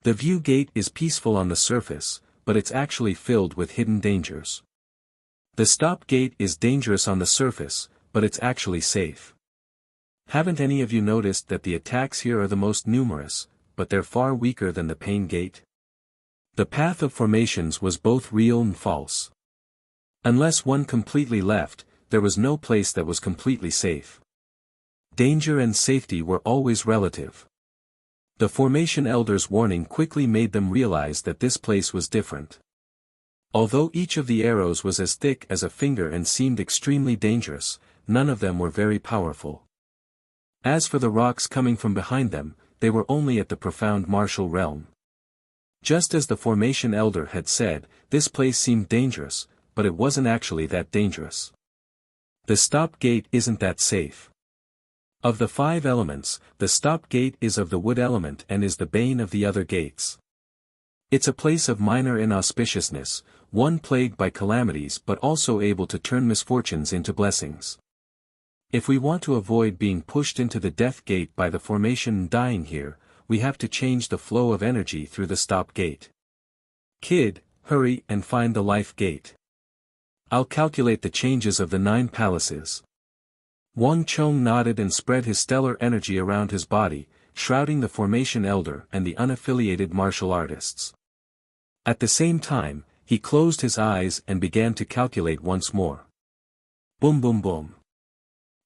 The view gate is peaceful on the surface, but it's actually filled with hidden dangers. The stop gate is dangerous on the surface, but it's actually safe. Haven't any of you noticed that the attacks here are the most numerous, but they're far weaker than the pain gate? The path of formations was both real and false. Unless one completely left, there was no place that was completely safe. Danger and safety were always relative. The formation elder's warning quickly made them realize that this place was different. Although each of the arrows was as thick as a finger and seemed extremely dangerous, none of them were very powerful. As for the rocks coming from behind them, they were only at the profound martial realm. Just as the formation elder had said, this place seemed dangerous, but it wasn't actually that dangerous. The stop gate isn't that safe. Of the 5 elements, the stop gate is of the wood element and is the bane of the other gates. It's a place of minor inauspiciousness, one plagued by calamities but also able to turn misfortunes into blessings. If we want to avoid being pushed into the death gate by the formation and dying here, we have to change the flow of energy through the stop gate. Kid, hurry and find the life gate. I'll calculate the changes of the 9 palaces. Wang Chong nodded and spread his stellar energy around his body, shrouding the formation elder and the unaffiliated martial artists. At the same time, he closed his eyes and began to calculate once more. Boom boom boom.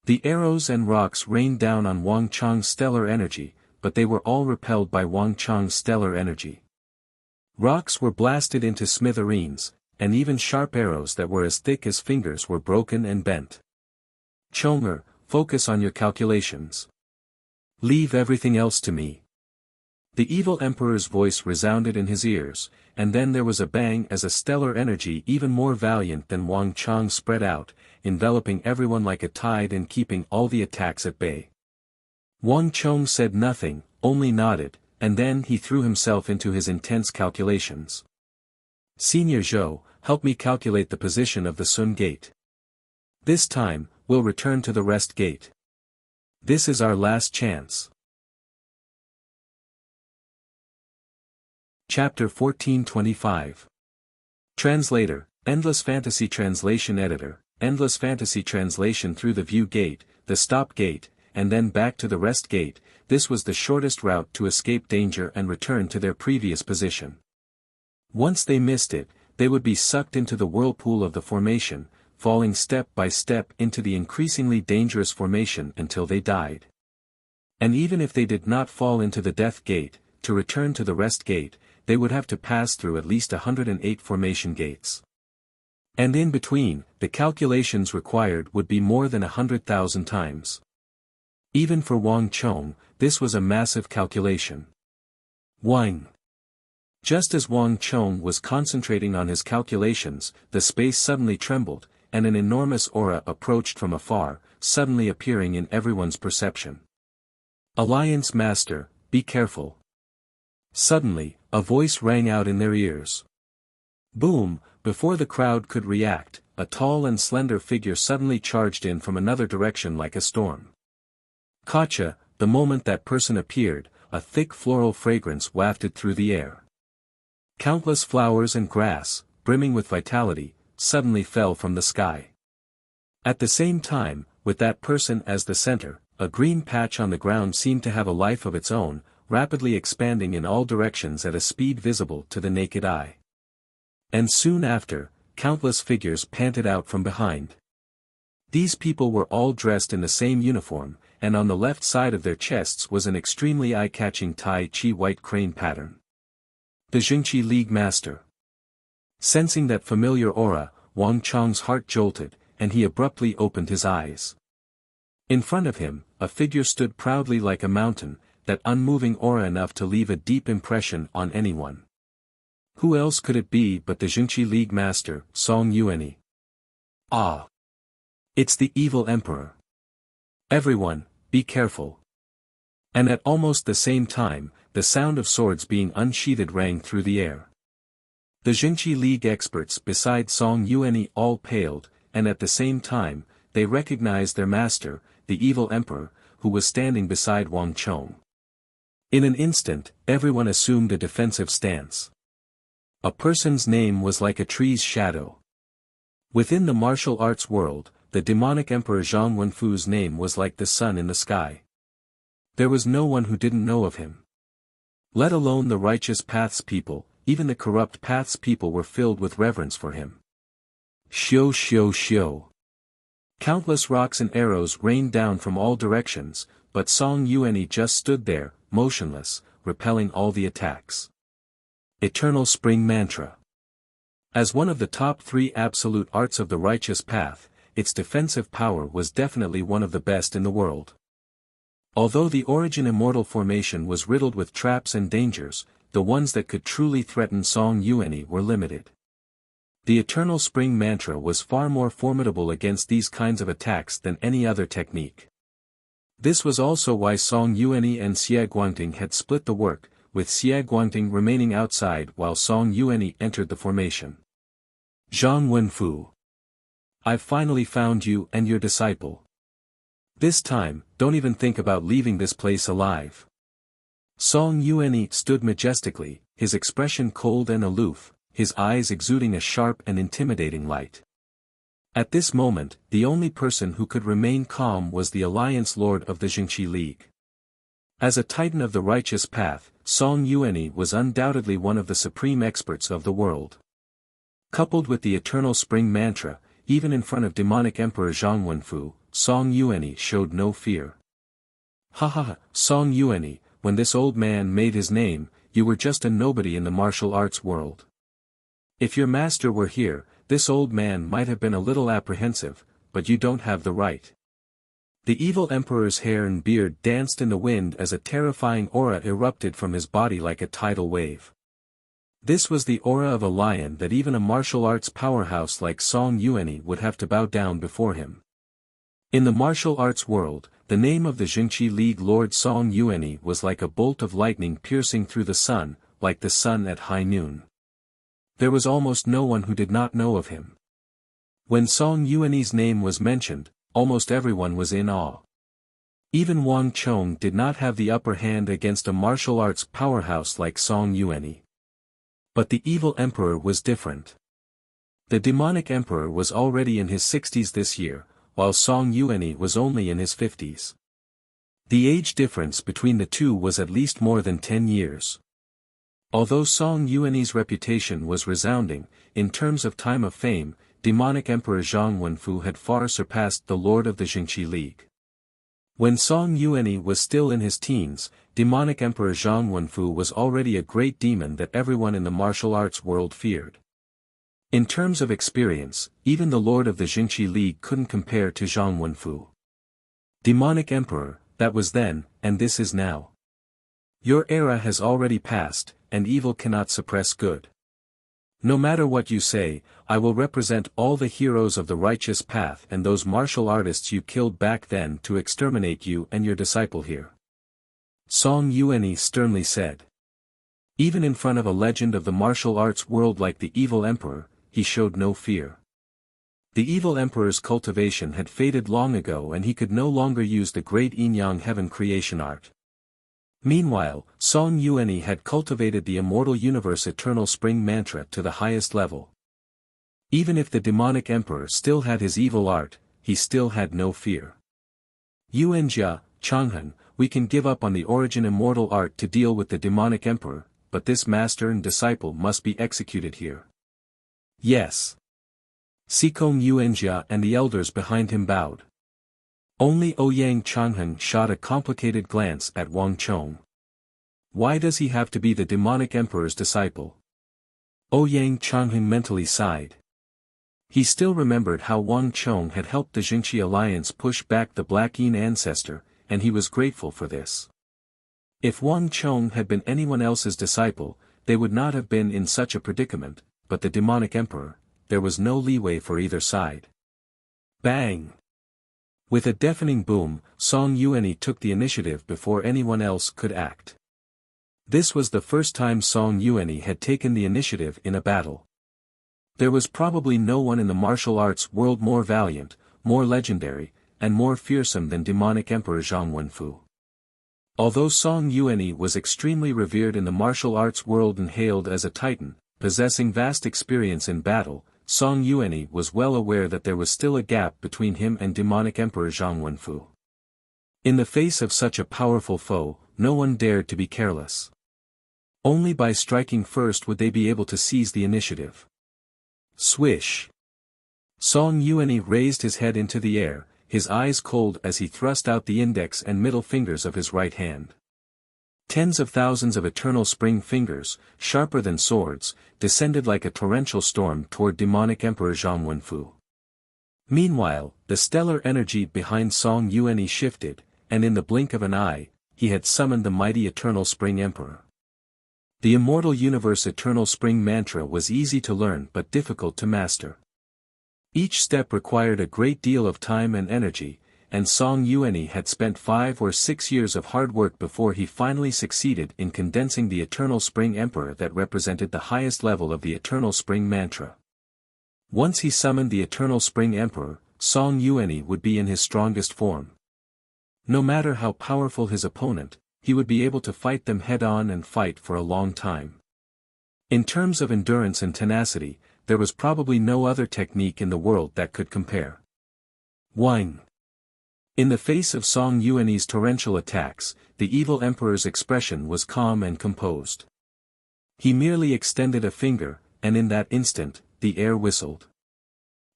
The arrows and rocks rained down on Wang Chang's stellar energy, but they were all repelled by Wang Chang's stellar energy. Rocks were blasted into smithereens, and even sharp arrows that were as thick as fingers were broken and bent. Chonger, focus on your calculations. Leave everything else to me. The evil emperor's voice resounded in his ears, and then there was a bang as a stellar energy even more valiant than Wang Chang spread out, enveloping everyone like a tide and keeping all the attacks at bay. Wang Chong said nothing, only nodded, and then he threw himself into his intense calculations. Senior Zhou, help me calculate the position of the Sun Gate. This time, we'll return to the Rest Gate. This is our last chance. Chapter 1425. Translator, Endless Fantasy Translation Editor, Endless Fantasy Translation through the View Gate, the Stop Gate, and then back to the Rest Gate. This was the shortest route to escape danger and return to their previous position. Once they missed it, they would be sucked into the whirlpool of the formation, falling step by step into the increasingly dangerous formation until they died. And even if they did not fall into the Death Gate, to return to the Rest Gate, they would have to pass through at least 108 formation gates. And in between, the calculations required would be more than 100,000 times. Even for Wang Chong, this was a massive calculation. Wang. Just as Wang Chong was concentrating on his calculations, the space suddenly trembled, and an enormous aura approached from afar, suddenly appearing in everyone's perception. Alliance Master, be careful. Suddenly, a voice rang out in their ears. Boom! Before the crowd could react, a tall and slender figure suddenly charged in from another direction like a storm. Gotcha! The moment that person appeared, a thick floral fragrance wafted through the air. Countless flowers and grass, brimming with vitality, suddenly fell from the sky. At the same time, with that person as the center, a green patch on the ground seemed to have a life of its own, rapidly expanding in all directions at a speed visible to the naked eye. And soon after, countless figures panted out from behind. These people were all dressed in the same uniform, and on the left side of their chests was an extremely eye-catching Tai Chi white crane pattern. The Jingqi League Master. Sensing that familiar aura, Wang Chong's heart jolted, and he abruptly opened his eyes. In front of him, a figure stood proudly like a mountain, that unmoving aura enough to leave a deep impression on anyone. Who else could it be but the Jingqi League Master, Song Yuanyi? Ah! It's the evil emperor. Everyone, be careful. And at almost the same time, the sound of swords being unsheathed rang through the air. The Jingqi League experts beside Song Yuanyi all paled, and at the same time, they recognized their master, the evil emperor, who was standing beside Wang Chong. In an instant, everyone assumed a defensive stance. A person's name was like a tree's shadow. Within the martial arts world, the demonic emperor Zhang Wenfu's name was like the sun in the sky. There was no one who didn't know of him. Let alone the righteous path's people, even the corrupt path's people were filled with reverence for him. Xiu xiu xiu. Countless rocks and arrows rained down from all directions, but Song Yuanyi just stood there, motionless, repelling all the attacks. Eternal Spring Mantra. As one of the top 3 absolute arts of the righteous path, its defensive power was definitely one of the best in the world. Although the origin immortal formation was riddled with traps and dangers, the ones that could truly threaten Song Yuanyi were limited. The Eternal Spring Mantra was far more formidable against these kinds of attacks than any other technique. This was also why Song Yuanyi and Xie Guangting had split the work, with Xie Guangting remaining outside while Song Yuanyi entered the formation. Zhang Wenfu. I've finally found you and your disciple. This time, don't even think about leaving this place alive. Song Yuanyi stood majestically, his expression cold and aloof, his eyes exuding a sharp and intimidating light. At this moment, the only person who could remain calm was the Alliance Lord of the Jingqi League. As a titan of the righteous path, Song Yuanyi was undoubtedly one of the supreme experts of the world. Coupled with the Eternal Spring Mantra, even in front of demonic Emperor Zhang Wenfu, Song Yuanyi showed no fear. Ha ha ha, Song Yuanyi, when this old man made his name, you were just a nobody in the martial arts world. If your master were here, this old man might have been a little apprehensive, but you don't have the right. The evil emperor's hair and beard danced in the wind as a terrifying aura erupted from his body like a tidal wave. This was the aura of a lion that even a martial arts powerhouse like Song Yuanyi would have to bow down before him. In the martial arts world, the name of the Jingqi League Lord Song Yuanyi was like a bolt of lightning piercing through the sun, like the sun at high noon. There was almost no one who did not know of him. When Song Yuanyi's name was mentioned, almost everyone was in awe. Even Wang Chong did not have the upper hand against a martial arts powerhouse like Song Yuanyi. But the evil emperor was different. The demonic emperor was already in his 60s this year, while Song Yuanyi was only in his 50s. The age difference between the two was at least more than 10 years. Although Song Yuanyi's reputation was resounding, in terms of time of fame, demonic Emperor Zhang Wenfu had far surpassed the Lord of the Jingqi League. When Song Yuanyi was still in his teens, demonic Emperor Zhang Wenfu was already a great demon that everyone in the martial arts world feared. In terms of experience, even the lord of the Jingqi League couldn't compare to Zhang Wenfu. Demonic Emperor, that was then, and this is now. Your era has already passed, and evil cannot suppress good. No matter what you say, I will represent all the heroes of the righteous path and those martial artists you killed back then to exterminate you and your disciple here. Song Yuanyi sternly said. Even in front of a legend of the martial arts world like the evil emperor, he showed no fear. The evil emperor's cultivation had faded long ago and he could no longer use the great yin-yang heaven creation art. Meanwhile, Song Yuanyi had cultivated the immortal universe eternal spring mantra to the highest level. Even if the demonic emperor still had his evil art, he still had no fear. Yuanjia, Changhan, we can give up on the origin immortal art to deal with the demonic emperor, but this master and disciple must be executed here. Yes. Sikong Yuanjia and the elders behind him bowed. Only Ouyang Changhan shot a complicated glance at Wang Chong. Why does he have to be the demonic emperor's disciple? Ouyang Changhan mentally sighed. He still remembered how Wang Chong had helped the Jingqi alliance push back the Black Yin ancestor, and he was grateful for this. If Wang Chong had been anyone else's disciple, they would not have been in such a predicament, but the demonic emperor, there was no leeway for either side. Bang! With a deafening boom, Song Yuanyi took the initiative before anyone else could act. This was the first time Song Yuanyi had taken the initiative in a battle. There was probably no one in the martial arts world more valiant, more legendary, and more fearsome than demonic Emperor Zhang Wenfu. Although Song Yuanyi was extremely revered in the martial arts world and hailed as a titan, possessing vast experience in battle, Song Yuanyi was well aware that there was still a gap between him and demonic Emperor Zhang Wenfu. In the face of such a powerful foe, no one dared to be careless. Only by striking first would they be able to seize the initiative. Swish! Song Yuanyi raised his head into the air, his eyes cold as he thrust out the index and middle fingers of his right hand. Tens of thousands of eternal spring fingers, sharper than swords, descended like a torrential storm toward demonic Emperor Zhang Wenfu. Meanwhile, the stellar energy behind Song Yuanyi shifted, and in the blink of an eye, he had summoned the mighty Eternal Spring Emperor. The immortal universe Eternal Spring mantra was easy to learn but difficult to master. Each step required a great deal of time and energy, and Song Yuanyi had spent 5 or 6 years of hard work before he finally succeeded in condensing the Eternal Spring Emperor that represented the highest level of the Eternal Spring mantra. Once he summoned the Eternal Spring Emperor, Song Yuanyi would be in his strongest form. No matter how powerful his opponent, he would be able to fight them head-on and fight for a long time. In terms of endurance and tenacity, there was probably no other technique in the world that could compare. Wang. In the face of Song Yuanyi's torrential attacks, the evil emperor's expression was calm and composed. He merely extended a finger, and in that instant, the air whistled.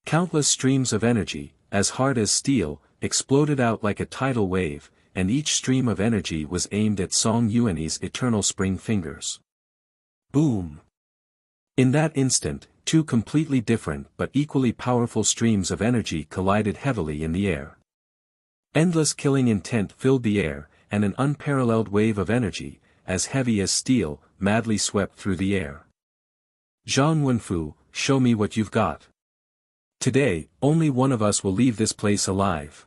Countless streams of energy, as hard as steel, exploded out like a tidal wave, and each stream of energy was aimed at Song Yuanyi's eternal spring fingers. Boom! In that instant, 2 completely different but equally powerful streams of energy collided heavily in the air. Endless killing intent filled the air, and an unparalleled wave of energy, as heavy as steel, madly swept through the air. Zhang Wenfu, show me what you've got. Today, only one of us will leave this place alive.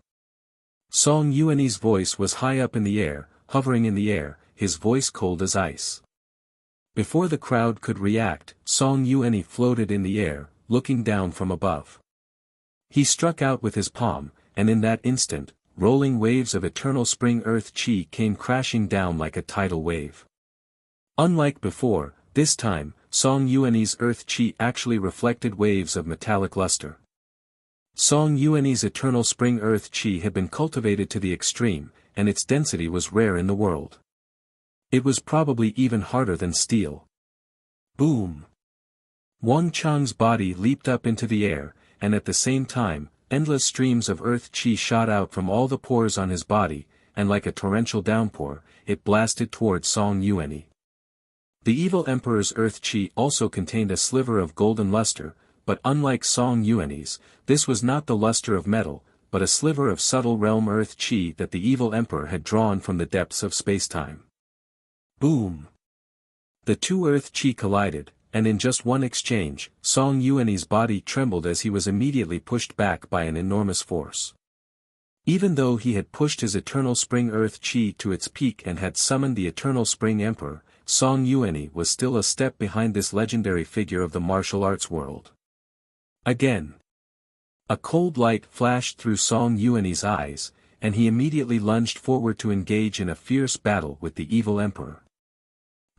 Song Yuanyi's voice was high up in the air, hovering in the air, his voice cold as ice. Before the crowd could react, Song Yuanyi floated in the air, looking down from above. He struck out with his palm, and in that instant, rolling waves of eternal spring earth chi came crashing down like a tidal wave. Unlike before, this time, Song Yuanyi's earth chi actually reflected waves of metallic luster. Song Yuanyi's eternal spring earth chi had been cultivated to the extreme, and its density was rare in the world. It was probably even harder than steel. Boom! Wang Chang's body leaped up into the air, and at the same time, endless streams of earth chi shot out from all the pores on his body, and like a torrential downpour, it blasted towards Song Yuanyi. The evil emperor's earth chi also contained a sliver of golden luster, but unlike Song Yuanyi's, this was not the luster of metal, but a sliver of subtle realm earth chi that the evil emperor had drawn from the depths of spacetime. Boom! The two earth chi collided, and in just one exchange, Song Yuanyi's body trembled as he was immediately pushed back by an enormous force. Even though he had pushed his eternal spring earth chi to its peak and had summoned the eternal spring emperor, Song Yuanyi was still a step behind this legendary figure of the martial arts world. Again. A cold light flashed through Song Yuanyi's eyes, and he immediately lunged forward to engage in a fierce battle with the evil emperor.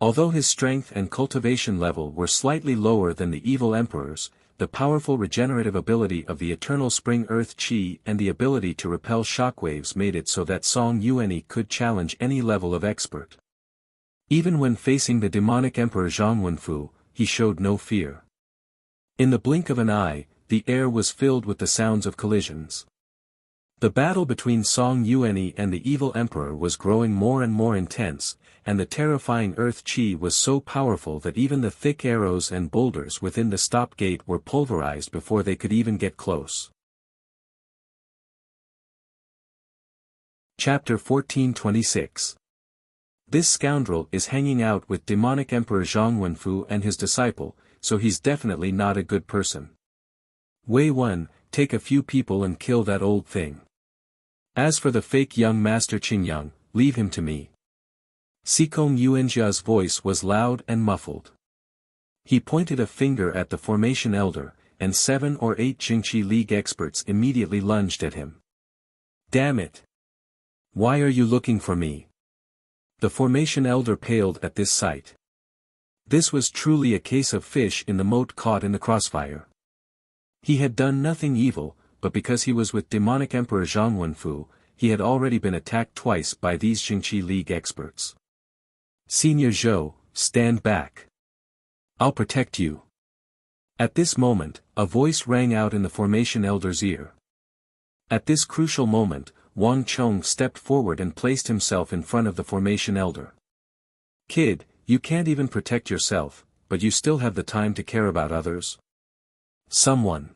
Although his strength and cultivation level were slightly lower than the evil emperor's, the powerful regenerative ability of the eternal spring earth chi and the ability to repel shockwaves made it so that Song Yuanyi could challenge any level of expert. Even when facing the demonic emperor Zhang Wenfu, he showed no fear. In the blink of an eye, the air was filled with the sounds of collisions. The battle between Song Yuanyi and the evil emperor was growing more and more intense, and the terrifying earth chi was so powerful that even the thick arrows and boulders within the stop gate were pulverized before they could even get close. Chapter 1426. This scoundrel is hanging out with demonic Emperor Zhang Wenfu and his disciple, so he's definitely not a good person. Wei Wen, take a few people and kill that old thing. As for the fake young master Qingyang, leave him to me. Sikong Yuanjia's voice was loud and muffled. He pointed a finger at the formation elder, and 7 or 8 Jingqi League experts immediately lunged at him. Damn it! Why are you looking for me? The formation elder paled at this sight. This was truly a case of fish in the moat caught in the crossfire. He had done nothing evil, but because he was with demonic Emperor Zhang Wenfu, he had already been attacked twice by these Jingqi League experts. Senior Zhou, stand back. I'll protect you. At this moment, a voice rang out in the formation elder's ear. At this crucial moment, Wang Chong stepped forward and placed himself in front of the formation elder. Kid, you can't even protect yourself, but you still have the time to care about others? Someone.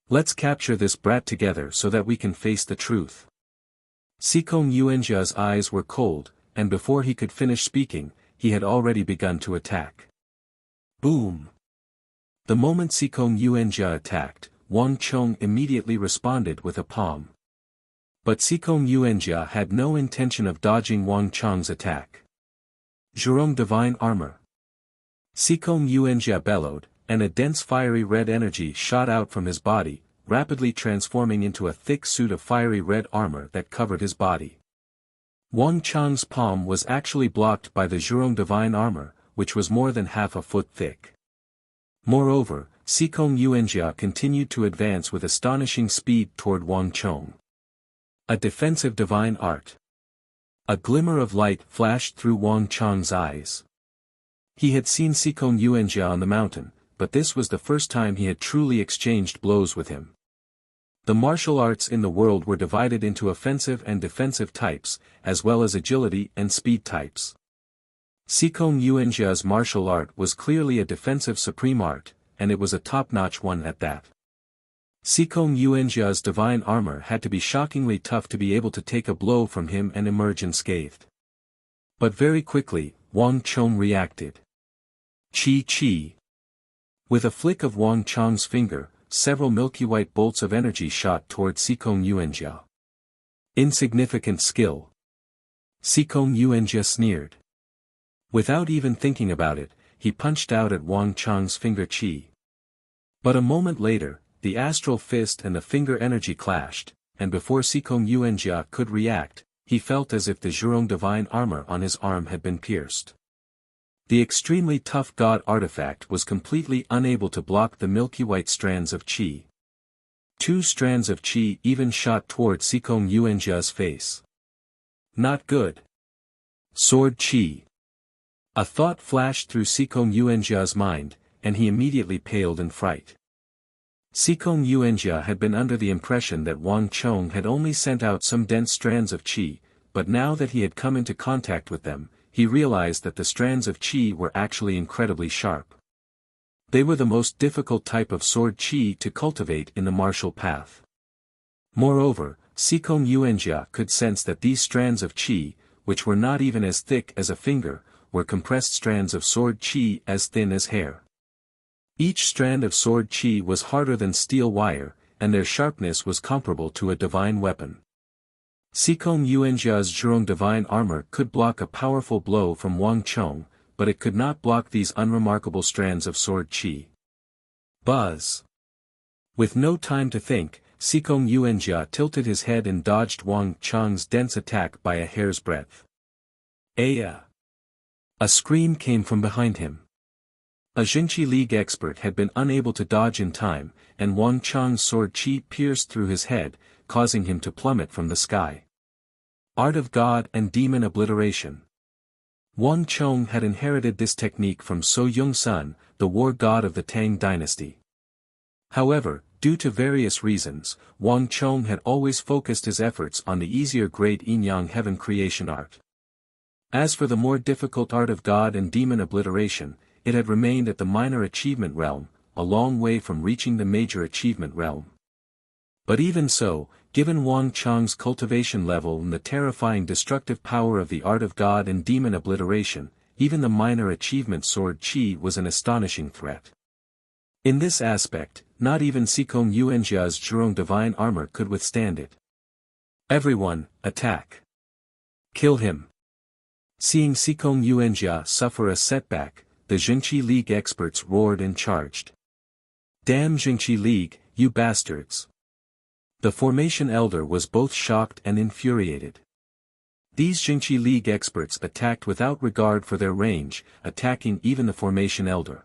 Let's capture this brat together so that we can face the truth. Sikong Yuanjia's eyes were cold, and before he could finish speaking, he had already begun to attack. Boom! The moment Sikong Yuanjia attacked, Wang Chong immediately responded with a palm. But Sikong Yuanjia had no intention of dodging Wang Chong's attack. Zhurong Divine Armor. Sikong Yuanjia bellowed, and a dense fiery red energy shot out from his body, rapidly transforming into a thick suit of fiery red armor that covered his body. Wang Chong's palm was actually blocked by the Zhurong Divine Armor, which was more than half a foot thick. Moreover, Sikong Yuanjia continued to advance with astonishing speed toward Wang Chong. A defensive divine art. A glimmer of light flashed through Wang Chong's eyes. He had seen Sikong Yuanjia on the mountain, but this was the first time he had truly exchanged blows with him. The martial arts in the world were divided into offensive and defensive types, as well as agility and speed types. Sikong Yuanjia's martial art was clearly a defensive supreme art, and it was a top-notch one at that. Sikong Yuanjia's divine armor had to be shockingly tough to be able to take a blow from him and emerge unscathed. But very quickly, Wang Chong reacted. Chi. With a flick of Wang Chong's finger, several milky white bolts of energy shot toward Sikong Yuanjia. Insignificant skill. Sikong Yuanjia sneered. Without even thinking about it, he punched out at Wang Chong's finger chi. But a moment later, the astral fist and the finger energy clashed, and before Sikong Yuanjia could react, he felt as if the Zhurong divine armor on his arm had been pierced. The extremely tough god artifact was completely unable to block the milky white strands of chi. 2 strands of chi even shot toward Sikong Yuanjia's face. Not good. Sword chi. A thought flashed through Sikong Yuanjia's mind, and he immediately paled in fright. Sikong Yuanjia had been under the impression that Wang Chong had only sent out some dense strands of qi, but now that he had come into contact with them, he realized that the strands of qi were actually incredibly sharp. They were the most difficult type of sword qi to cultivate in the martial path. Moreover, Sikong Yuanjia could sense that these strands of qi, which were not even as thick as a finger, were compressed strands of sword qi as thin as hair. Each strand of sword qi was harder than steel wire, and their sharpness was comparable to a divine weapon. Sikong Yuanjia's Zhurong divine armor could block a powerful blow from Wang Chong, but it could not block these unremarkable strands of sword qi. Buzz! With no time to think, Sikong Yuanjia tilted his head and dodged Wang Chong's dense attack by a hair's breadth. Aya! A scream came from behind him. A Jingqi League expert had been unable to dodge in time, and Wang Chong's sword qi pierced through his head, causing him to plummet from the sky. Art of God and Demon Obliteration. Wang Chong had inherited this technique from So Yung-sun, the war god of the Tang dynasty. However, due to various reasons, Wang Chong had always focused his efforts on the easier Great Yin-Yang Heaven creation art. As for the more difficult art of God and Demon Obliteration, it had remained at the minor achievement realm, a long way from reaching the major achievement realm. But even so, given Wang Chong's cultivation level and the terrifying destructive power of the art of God and Demon Obliteration, even the minor achievement sword qi was an astonishing threat. In this aspect, not even Sikong Yuanjia's Zhurong divine armor could withstand it. Everyone, attack! Kill him! Seeing Sikong Yuanjia suffer a setback, the Jingqi League experts roared and charged. Damn Jingqi League, you bastards! The Formation Elder was both shocked and infuriated. These Jingqi League experts attacked without regard for their range, attacking even the Formation Elder.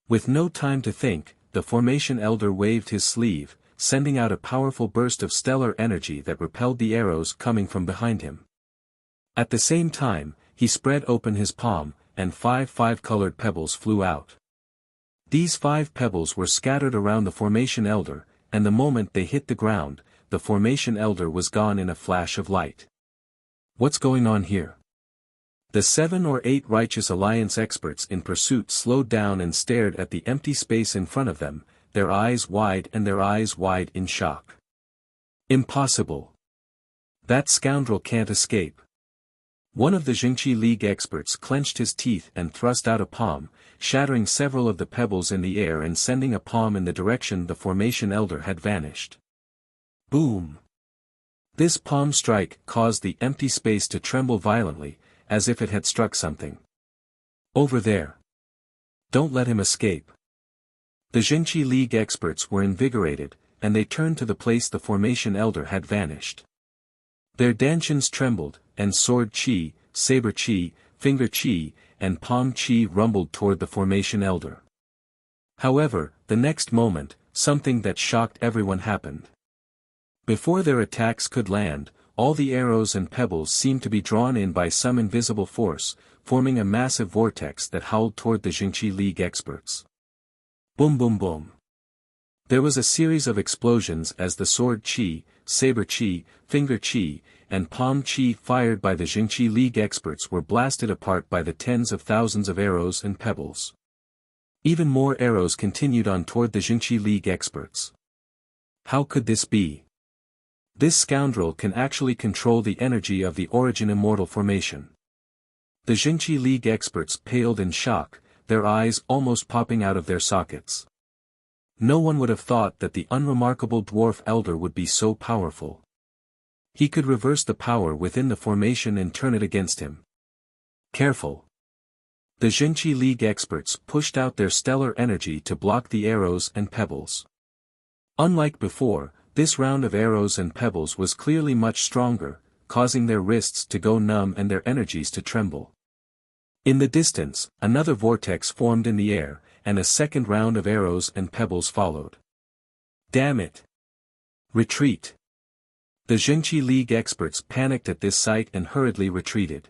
With no time to think, the Formation Elder waved his sleeve, sending out a powerful burst of stellar energy that repelled the arrows coming from behind him. At the same time, he spread open his palm, and 5 colored pebbles flew out. These 5 pebbles were scattered around the Formation Elder, and the moment they hit the ground, the Formation Elder was gone in a flash of light. What's going on here? The 7 or 8 Righteous Alliance experts in pursuit slowed down and stared at the empty space in front of them, their eyes wide in shock. Impossible! That scoundrel can't escape. One of the Jingqi League experts clenched his teeth and thrust out a palm, shattering several of the pebbles in the air and sending a palm in the direction the Formation Elder had vanished. Boom! This palm strike caused the empty space to tremble violently, as if it had struck something. Over there! Don't let him escape! The Jingqi League experts were invigorated, and they turned to the place the Formation Elder had vanished. Their dantians trembled, and sword qi, saber qi, finger qi, and palm qi rumbled toward the Formation Elder. However, the next moment, something that shocked everyone happened. Before their attacks could land, all the arrows and pebbles seemed to be drawn in by some invisible force, forming a massive vortex that howled toward the Jingqi League experts. Boom boom boom. There was a series of explosions as the sword qi, saber qi, finger qi, and palm qi fired by the Jingqi League experts were blasted apart by the tens of thousands of arrows and pebbles. Even more arrows continued on toward the Jingqi League experts. How could this be? This scoundrel can actually control the energy of the Origin Immortal Formation. The Jingqi League experts paled in shock, their eyes almost popping out of their sockets. No one would have thought that the unremarkable dwarf elder would be so powerful. He could reverse the power within the formation and turn it against him. Careful! The Jingqi League experts pushed out their stellar energy to block the arrows and pebbles. Unlike before, this round of arrows and pebbles was clearly much stronger, causing their wrists to go numb and their energies to tremble. In the distance, another vortex formed in the air, and a second round of arrows and pebbles followed. Damn it! Retreat! The Jingqi League experts panicked at this sight and hurriedly retreated.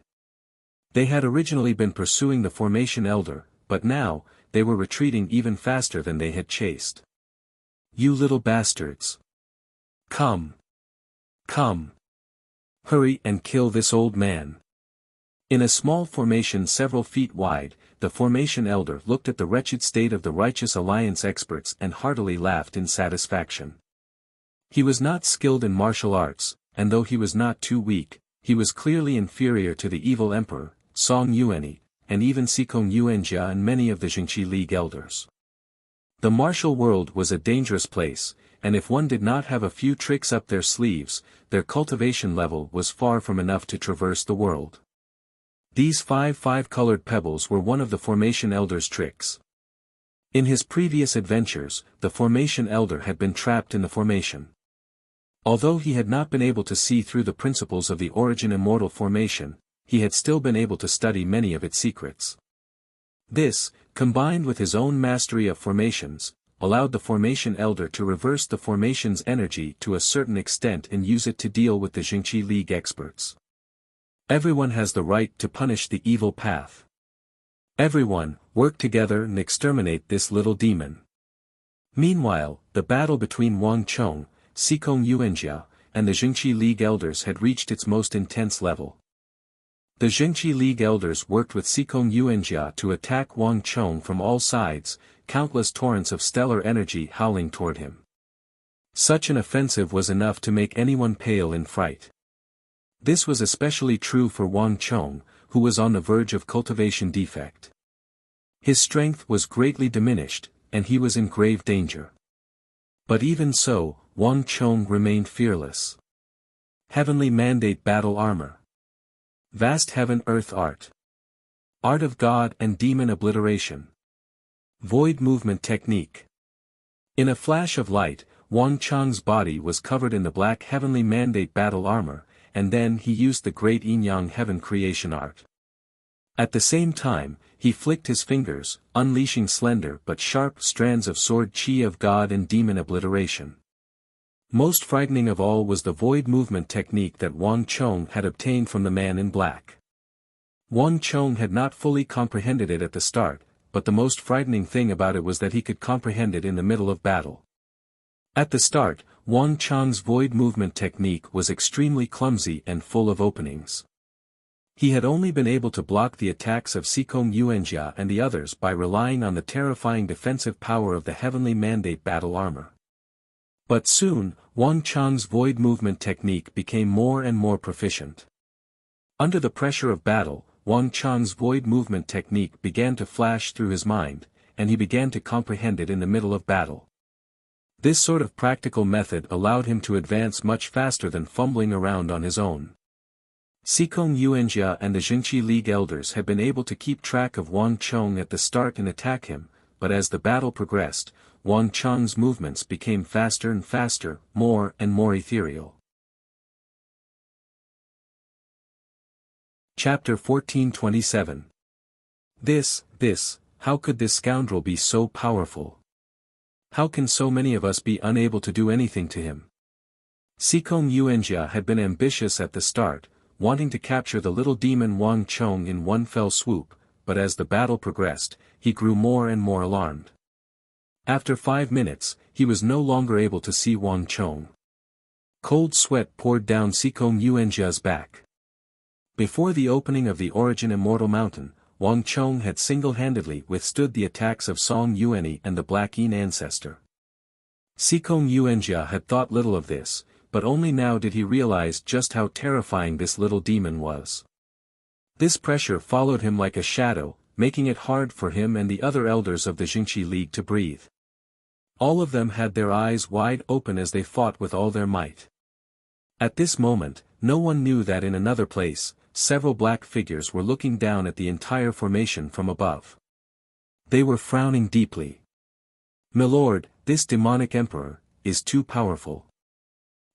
They had originally been pursuing the Formation Elder, but now, they were retreating even faster than they had chased. You little bastards. Come. Come. Hurry and kill this old man. In a small formation several feet wide, the formation elder looked at the wretched state of the Righteous Alliance experts and heartily laughed in satisfaction. He was not skilled in martial arts, and though he was not too weak, he was clearly inferior to the evil emperor, Song Yuanyi, and even Sikong Yuanjia and many of the Jingqi League elders. The martial world was a dangerous place, and if one did not have a few tricks up their sleeves, their cultivation level was far from enough to traverse the world. These five-colored pebbles were one of the formation elder's tricks. In his previous adventures, the formation elder had been trapped in the formation. Although he had not been able to see through the principles of the origin immortal formation, he had still been able to study many of its secrets. This, combined with his own mastery of formations, allowed the formation elder to reverse the formation's energy to a certain extent and use it to deal with the Jingqi League experts. Everyone has the right to punish the evil path. Everyone, work together and exterminate this little demon. Meanwhile, the battle between Wang Chong, Sikong Yuanjia, and the Jingqi League elders had reached its most intense level. The Jingqi League elders worked with Sikong Yuanjia to attack Wang Chong from all sides, countless torrents of stellar energy howling toward him. Such an offensive was enough to make anyone pale in fright. This was especially true for Wang Chong, who was on the verge of cultivation defect. His strength was greatly diminished, and he was in grave danger. But even so, Wang Chong remained fearless. Heavenly Mandate Battle Armor. Vast Heaven-Earth Art. Art of God and Demon Obliteration. Void Movement Technique. In a flash of light, Wang Chong's body was covered in the black Heavenly Mandate Battle Armor, and then he used the great Yin-Yang Heaven Creation Art. At the same time, he flicked his fingers, unleashing slender but sharp strands of sword chi of God and demon obliteration. Most frightening of all was the void movement technique that Wang Chong had obtained from the man in black. Wang Chong had not fully comprehended it at the start, but the most frightening thing about it was that he could comprehend it in the middle of battle. At the start, Wang Chong's void movement technique was extremely clumsy and full of openings. He had only been able to block the attacks of Sikong Yuanjia and the others by relying on the terrifying defensive power of the Heavenly Mandate Battle Armor. But soon, Wang Chong's void movement technique became more and more proficient. Under the pressure of battle, Wang Chong's void movement technique began to flash through his mind, and he began to comprehend it in the middle of battle. This sort of practical method allowed him to advance much faster than fumbling around on his own. Sikong Yuanjia and the Jingqi League elders had been able to keep track of Wang Chong at the start and attack him, but as the battle progressed, Wang Chong's movements became faster and faster, more and more ethereal. Chapter 1427. How could this scoundrel be so powerful? How can so many of us be unable to do anything to him? Sikong Yuanjia had been ambitious at the start, wanting to capture the little demon Wang Chong in one fell swoop, but as the battle progressed, he grew more and more alarmed. After 5 minutes, he was no longer able to see Wang Chong. Cold sweat poured down Sikong Yuanjia's back. Before the opening of the Origin Immortal Mountain, Wang Chong had single-handedly withstood the attacks of Song Yuanyi and the Black Yin ancestor. Sikong Yuanjia had thought little of this, but only now did he realize just how terrifying this little demon was. This pressure followed him like a shadow, making it hard for him and the other elders of the Jingqi League to breathe. All of them had their eyes wide open as they fought with all their might. At this moment, no one knew that in another place, several black figures were looking down at the entire formation from above. They were frowning deeply. "Milord, this demonic emperor is too powerful.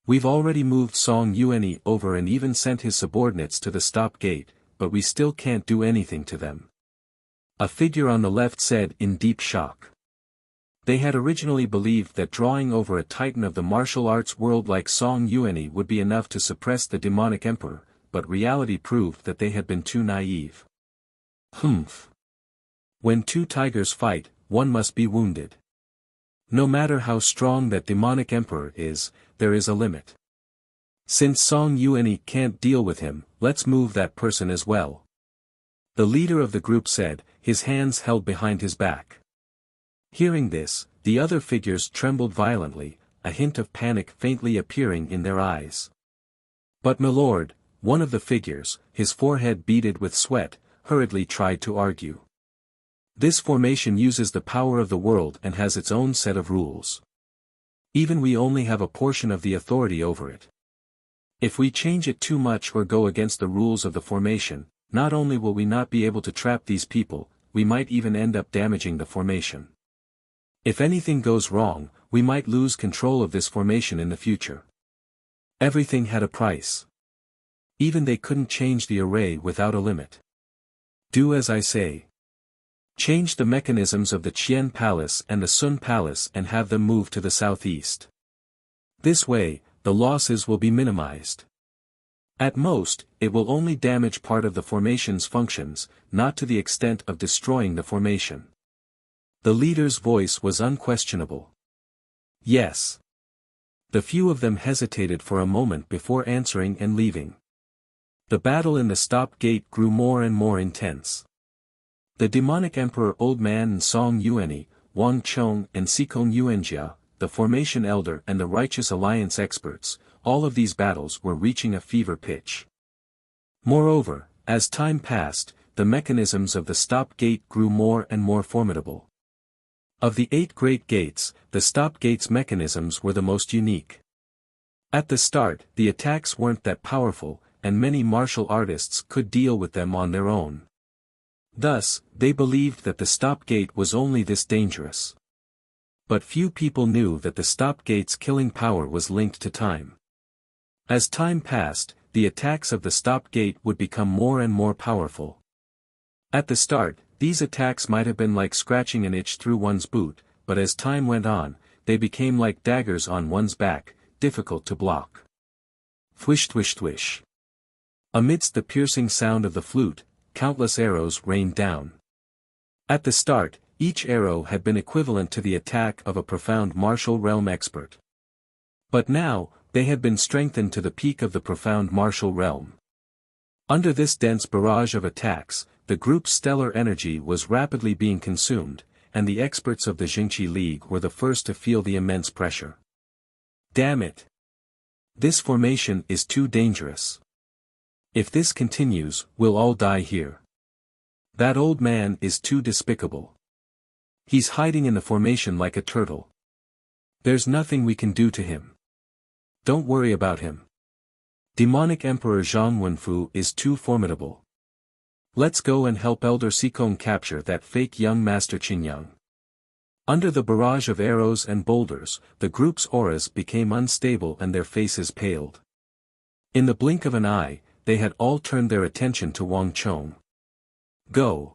We've already moved Song Yuanyi over and even sent his subordinates to the stop gate, but we still can't do anything to them," a figure on the left said in deep shock. They had originally believed that drawing over a titan of the martial arts world like Song Yuanyi would be enough to suppress the demonic emperor, but reality proved that they had been too naive. Humph. When two tigers fight, one must be wounded. No matter how strong that demonic emperor is, there is a limit. Since Song Yuanyi can't deal with him, let's move that person as well. The leader of the group said, his hands held behind his back. Hearing this, the other figures trembled violently, a hint of panic faintly appearing in their eyes. But my lord, one of the figures, his forehead beaded with sweat, hurriedly tried to argue. This formation uses the power of the world and has its own set of rules. Even we only have a portion of the authority over it. If we change it too much or go against the rules of the formation, not only will we not be able to trap these people, we might even end up damaging the formation. If anything goes wrong, we might lose control of this formation in the future. Everything had a price. Even they couldn't change the array without a limit. Do as I say. Change the mechanisms of the Qian Palace and the Sun Palace and have them move to the southeast. This way, the losses will be minimized. At most, it will only damage part of the formation's functions, not to the extent of destroying the formation. The leader's voice was unquestionable. Yes. The few of them hesitated for a moment before answering and leaving. The battle in the stop gate grew more and more intense. The demonic emperor Old Man and Song Yuanyi, Wang Chong and Sikong Yuanjia, the formation elder and the righteous alliance experts, all of these battles were reaching a fever pitch. Moreover, as time passed, the mechanisms of the stop gate grew more and more formidable. Of the 8 great gates, the stop gate's mechanisms were the most unique. At the start, the attacks weren't that powerful, and many martial artists could deal with them on their own. Thus, they believed that the stop gate was only this dangerous. But few people knew that the stop gate's killing power was linked to time. As time passed, the attacks of the stop gate would become more and more powerful. At the start, these attacks might have been like scratching an itch through one's boot, but as time went on, they became like daggers on one's back, difficult to block. Thwish thwish thwish. Amidst the piercing sound of the flute, countless arrows rained down. At the start, each arrow had been equivalent to the attack of a profound martial realm expert. But now, they had been strengthened to the peak of the profound martial realm. Under this dense barrage of attacks, the group's stellar energy was rapidly being consumed, and the experts of the Jingqi League were the first to feel the immense pressure. Damn it! This formation is too dangerous. If this continues, we'll all die here. That old man is too despicable. He's hiding in the formation like a turtle. There's nothing we can do to him. Don't worry about him. Demonic Emperor Zhang Wenfu is too formidable. Let's go and help Elder Sikong capture that fake young Master Qingyang. Under the barrage of arrows and boulders, the group's auras became unstable and their faces paled. In the blink of an eye, they had all turned their attention to Wang Chong. Go!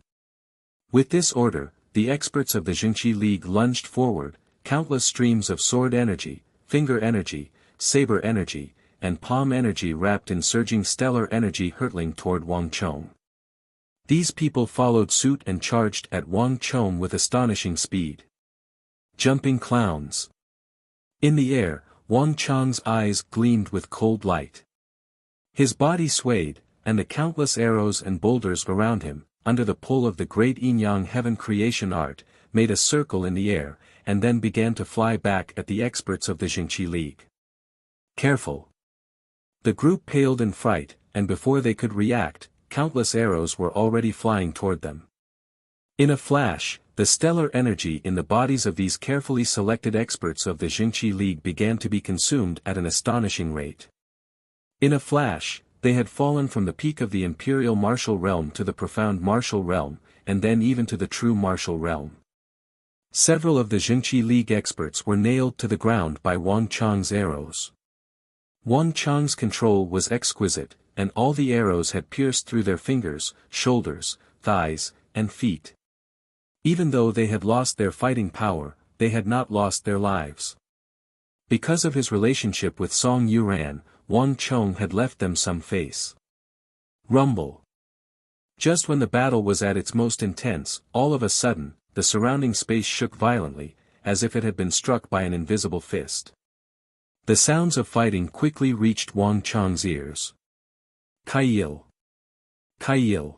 With this order, the experts of the Jingqi League lunged forward, countless streams of sword energy, finger energy, saber energy, and palm energy wrapped in surging stellar energy hurtling toward Wang Chong. These people followed suit and charged at Wang Chong with astonishing speed. Jumping clowns. In the air, Wang Chong's eyes gleamed with cold light. His body swayed, and the countless arrows and boulders around him, under the pull of the great yin-yang heaven creation art, made a circle in the air, and then began to fly back at the experts of the Jingqi League. Careful! The group paled in fright, and before they could react, countless arrows were already flying toward them. In a flash, the stellar energy in the bodies of these carefully selected experts of the Jingqi League began to be consumed at an astonishing rate. In a flash, they had fallen from the peak of the imperial martial realm to the profound martial realm, and then even to the true martial realm. Several of the Jingqi League experts were nailed to the ground by Wang Chong's arrows. Wang Chong's control was exquisite, and all the arrows had pierced through their fingers, shoulders, thighs, and feet. Even though they had lost their fighting power, they had not lost their lives. Because of his relationship with Song Yuan, Wang Chong had left them some face. Rumble. Just when the battle was at its most intense, all of a sudden, the surrounding space shook violently, as if it had been struck by an invisible fist. The sounds of fighting quickly reached Wang Chong's ears. Kaiyil! Kaiyil!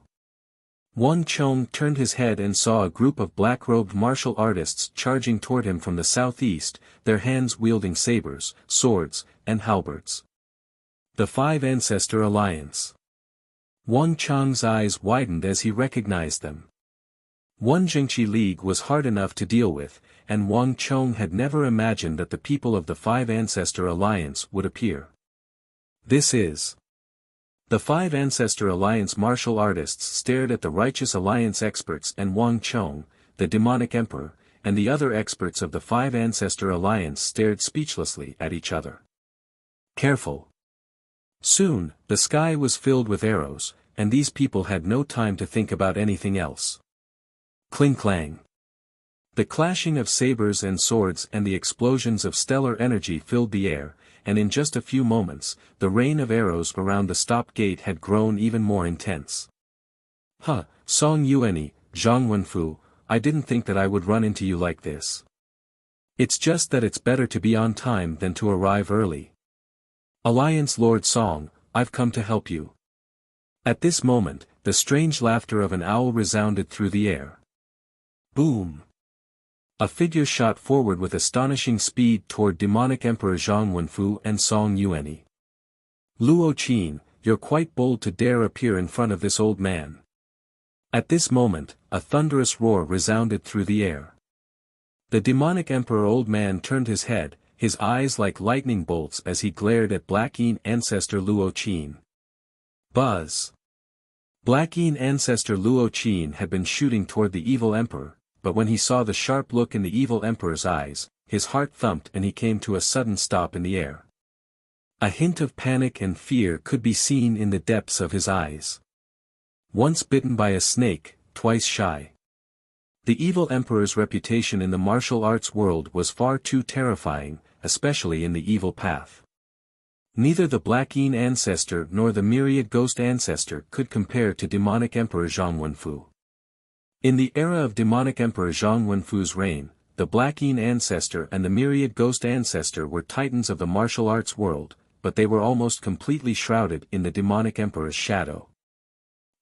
Wang Chong turned his head and saw a group of black-robed martial artists charging toward him from the southeast, their hands wielding sabers, swords, and halberds. The Five Ancestor Alliance. Wang Chong's eyes widened as he recognized them. One Jingqi League was hard enough to deal with, and Wang Chong had never imagined that the people of the Five Ancestor Alliance would appear. This is. The Five Ancestor Alliance martial artists stared at the Righteous Alliance experts and Wang Chong, the demonic emperor, and the other experts of the Five Ancestor Alliance stared speechlessly at each other. Careful! Soon, the sky was filled with arrows, and these people had no time to think about anything else. Cling-clang. The clashing of sabers and swords and the explosions of stellar energy filled the air, and in just a few moments, the rain of arrows around the stop gate had grown even more intense. Song Yuanyi, Zhang Wenfu, I didn't think that I would run into you like this. It's just that it's better to be on time than to arrive early. Alliance Lord Song, I've come to help you. At this moment, the strange laughter of an owl resounded through the air. Boom! A figure shot forward with astonishing speed toward demonic Emperor Zhang Wenfu and Song Yuanyi. Luo Qin, you're quite bold to dare appear in front of this old man. At this moment, a thunderous roar resounded through the air. The demonic Emperor old man turned his head, his eyes like lightning bolts as he glared at Black Yin ancestor Luo Qin. Buzz! Black Yin ancestor Luo Qin had been shooting toward the evil emperor, but when he saw the sharp look in the evil emperor's eyes, his heart thumped and he came to a sudden stop in the air. A hint of panic and fear could be seen in the depths of his eyes. Once bitten by a snake, twice shy. The evil emperor's reputation in the martial arts world was far too terrifying, especially in the evil path. Neither the Black Yin ancestor nor the myriad ghost ancestor could compare to demonic Emperor Zhang Wenfu. In the era of demonic Emperor Zhang Wenfu's reign, the Black Yin ancestor and the myriad ghost ancestor were titans of the martial arts world, but they were almost completely shrouded in the demonic emperor's shadow.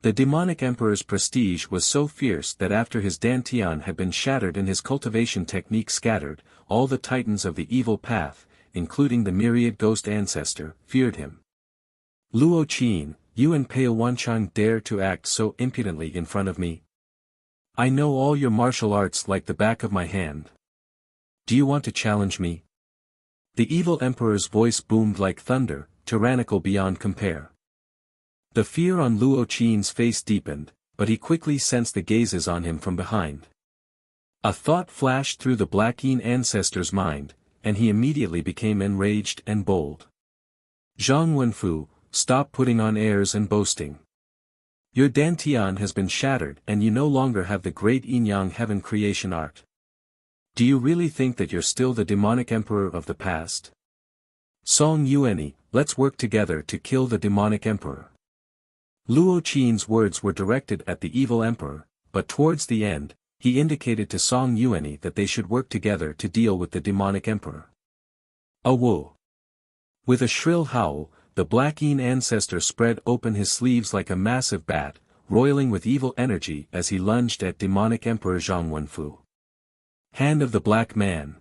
The demonic emperor's prestige was so fierce that after his dantian had been shattered and his cultivation technique scattered, all the titans of the evil path, including the myriad ghost ancestor, feared him. Luo Qin, you and Pale Wanchang dare to act so impudently in front of me? I know all your martial arts like the back of my hand. Do you want to challenge me? The evil emperor's voice boomed like thunder, tyrannical beyond compare. The fear on Luo Qin's face deepened, but he quickly sensed the gazes on him from behind. A thought flashed through the Black Yin ancestor's mind, and he immediately became enraged and bold. Zhang Wenfu, stop putting on airs and boasting. Your dantian has been shattered and you no longer have the great yin-yang heaven creation art. Do you really think that you're still the demonic emperor of the past? Song Yuanyi, let's work together to kill the demonic emperor. Luo Qin's words were directed at the evil emperor, but towards the end, he indicated to Song Yuanyi that they should work together to deal with the demonic emperor. Awo! With a shrill howl, the Black Yin ancestor spread open his sleeves like a massive bat, roiling with evil energy as he lunged at demonic Emperor Zhang Wenfu. Hand of the Black Man.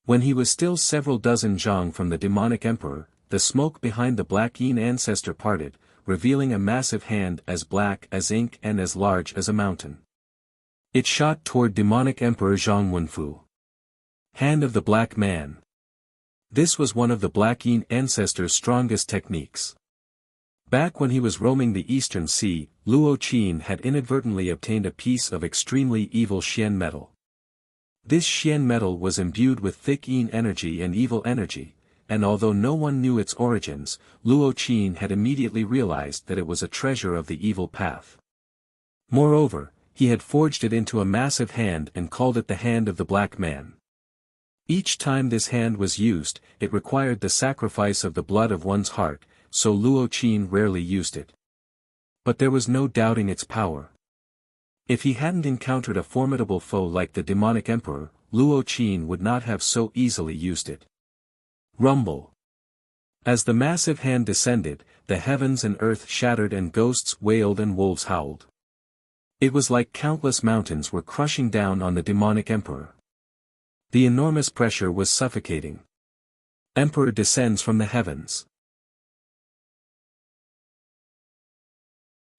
When he was still several dozen zhang from the demonic emperor, the smoke behind the Black Yin ancestor parted, revealing a massive hand as black as ink and as large as a mountain. It shot toward demonic Emperor Zhang Wenfu. Hand of the Black Man. This was one of the Black Yin ancestor's strongest techniques. Back when he was roaming the Eastern Sea, Luo Qin had inadvertently obtained a piece of extremely evil Xian metal. This Xian metal was imbued with thick Yin energy and evil energy, and although no one knew its origins, Luo Qin had immediately realized that it was a treasure of the evil path. Moreover, he had forged it into a massive hand and called it the Hand of the Black Man. Each time this hand was used, it required the sacrifice of the blood of one's heart, so Luo Qin rarely used it. But there was no doubting its power. If he hadn't encountered a formidable foe like the demonic emperor, Luo Qin would not have so easily used it. Rumble. As the massive hand descended, the heavens and earth shattered and ghosts wailed and wolves howled. It was like countless mountains were crushing down on the demonic emperor. The enormous pressure was suffocating. Emperor descends from the heavens.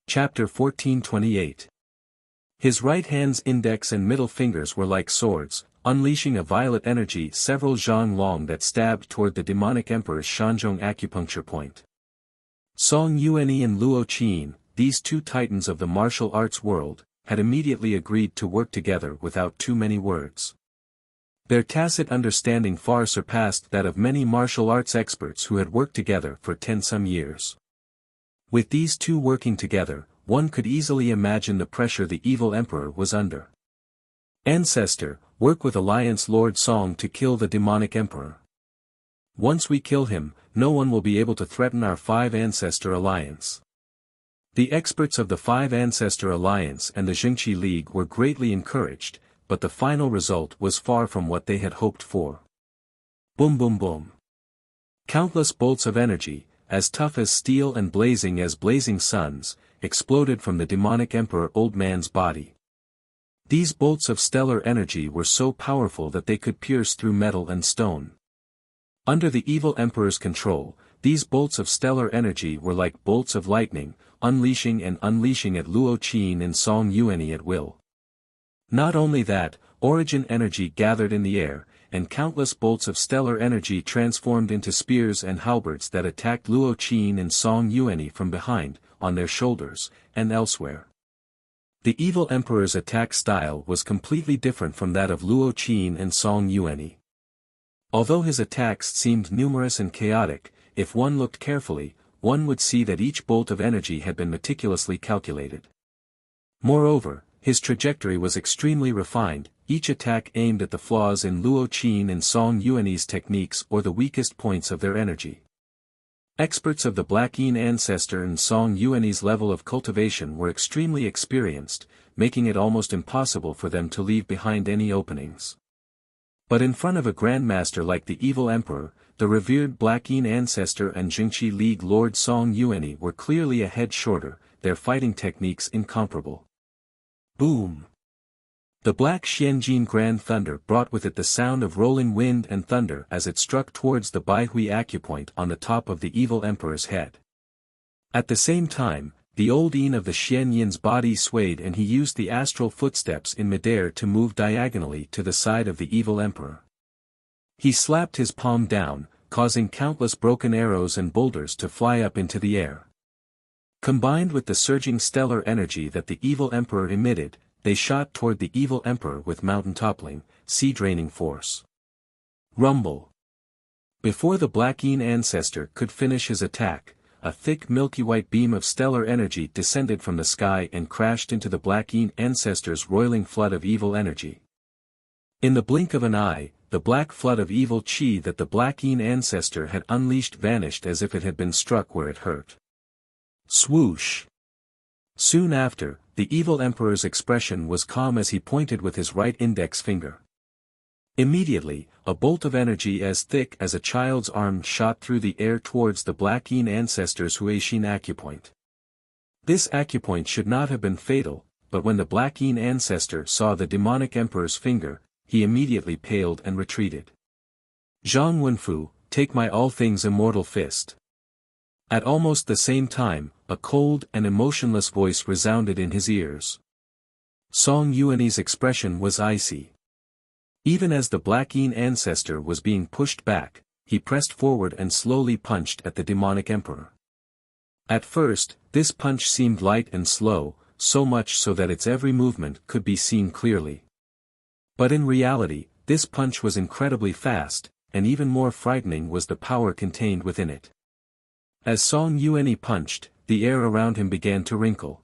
Chapter 1428. His right hand's index and middle fingers were like swords, unleashing a violet energy several zhang long that stabbed toward the demonic emperor's Shanzhong acupuncture point. Song Yuanyi and Luo Qin, these two titans of the martial arts world, had immediately agreed to work together without too many words. Their tacit understanding far surpassed that of many martial arts experts who had worked together for 10-some years. With these two working together, one could easily imagine the pressure the evil emperor was under. Ancestor, work with Alliance Lord Song to kill the demonic emperor. Once we kill him, no one will be able to threaten our 5 Ancestor Alliance. The experts of the 5 Ancestor Alliance and the Jingqi League were greatly encouraged, but the final result was far from what they had hoped for. Boom boom boom. Countless bolts of energy, as tough as steel and blazing as blazing suns, exploded from the demonic emperor old man's body. These bolts of stellar energy were so powerful that they could pierce through metal and stone. Under the evil emperor's control, these bolts of stellar energy were like bolts of lightning, unleashing and unleashing at Luo Qin and Song Yuanyi at will. Not only that, origin energy gathered in the air, and countless bolts of stellar energy transformed into spears and halberds that attacked Luo Qin and Song Yuanyi from behind, on their shoulders, and elsewhere. The evil emperor's attack style was completely different from that of Luo Qin and Song Yuanyi. Although his attacks seemed numerous and chaotic, if one looked carefully, one would see that each bolt of energy had been meticulously calculated. Moreover, his trajectory was extremely refined, each attack aimed at the flaws in Luo Qin and Song Yuanyi's techniques or the weakest points of their energy. Experts of the Black Yin ancestor and Song Yuanyi's level of cultivation were extremely experienced, making it almost impossible for them to leave behind any openings. But in front of a grandmaster like the evil emperor, the revered Black Yin ancestor and Jingqi League Lord Song Yuanyi were clearly a head shorter, their fighting techniques incomparable. Boom! The black Xianjin Grand Thunder brought with it the sound of rolling wind and thunder as it struck towards the Baihui acupoint on the top of the evil emperor's head. At the same time, the old yin of the Xianyin's body swayed and he used the astral footsteps in midair to move diagonally to the side of the evil emperor. He slapped his palm down, causing countless broken arrows and boulders to fly up into the air. Combined with the surging stellar energy that the evil emperor emitted, they shot toward the evil emperor with mountain-toppling, sea-draining force. Rumble. Before the Black Yin ancestor could finish his attack, a thick milky-white beam of stellar energy descended from the sky and crashed into the Black Yin ancestor's roiling flood of evil energy. In the blink of an eye, the black flood of evil qi that the Black Yin ancestor had unleashed vanished as if it had been struck where it hurt. Swoosh! Soon after, the evil emperor's expression was calm as he pointed with his right index finger. Immediately, a bolt of energy as thick as a child's arm shot through the air towards the Black Yin ancestor's Huixin acupoint. This acupoint should not have been fatal, but when the Black Yin ancestor saw the demonic emperor's finger, he immediately paled and retreated. Zhang Wenfu, take my all things immortal fist. At almost the same time, a cold and emotionless voice resounded in his ears. Song Yuanyi's expression was icy. Even as the Black Yin ancestor was being pushed back, he pressed forward and slowly punched at the demonic emperor. At first, this punch seemed light and slow, so much so that its every movement could be seen clearly. But in reality, this punch was incredibly fast, and even more frightening was the power contained within it. As Song Yuanyi punched, the air around him began to wrinkle.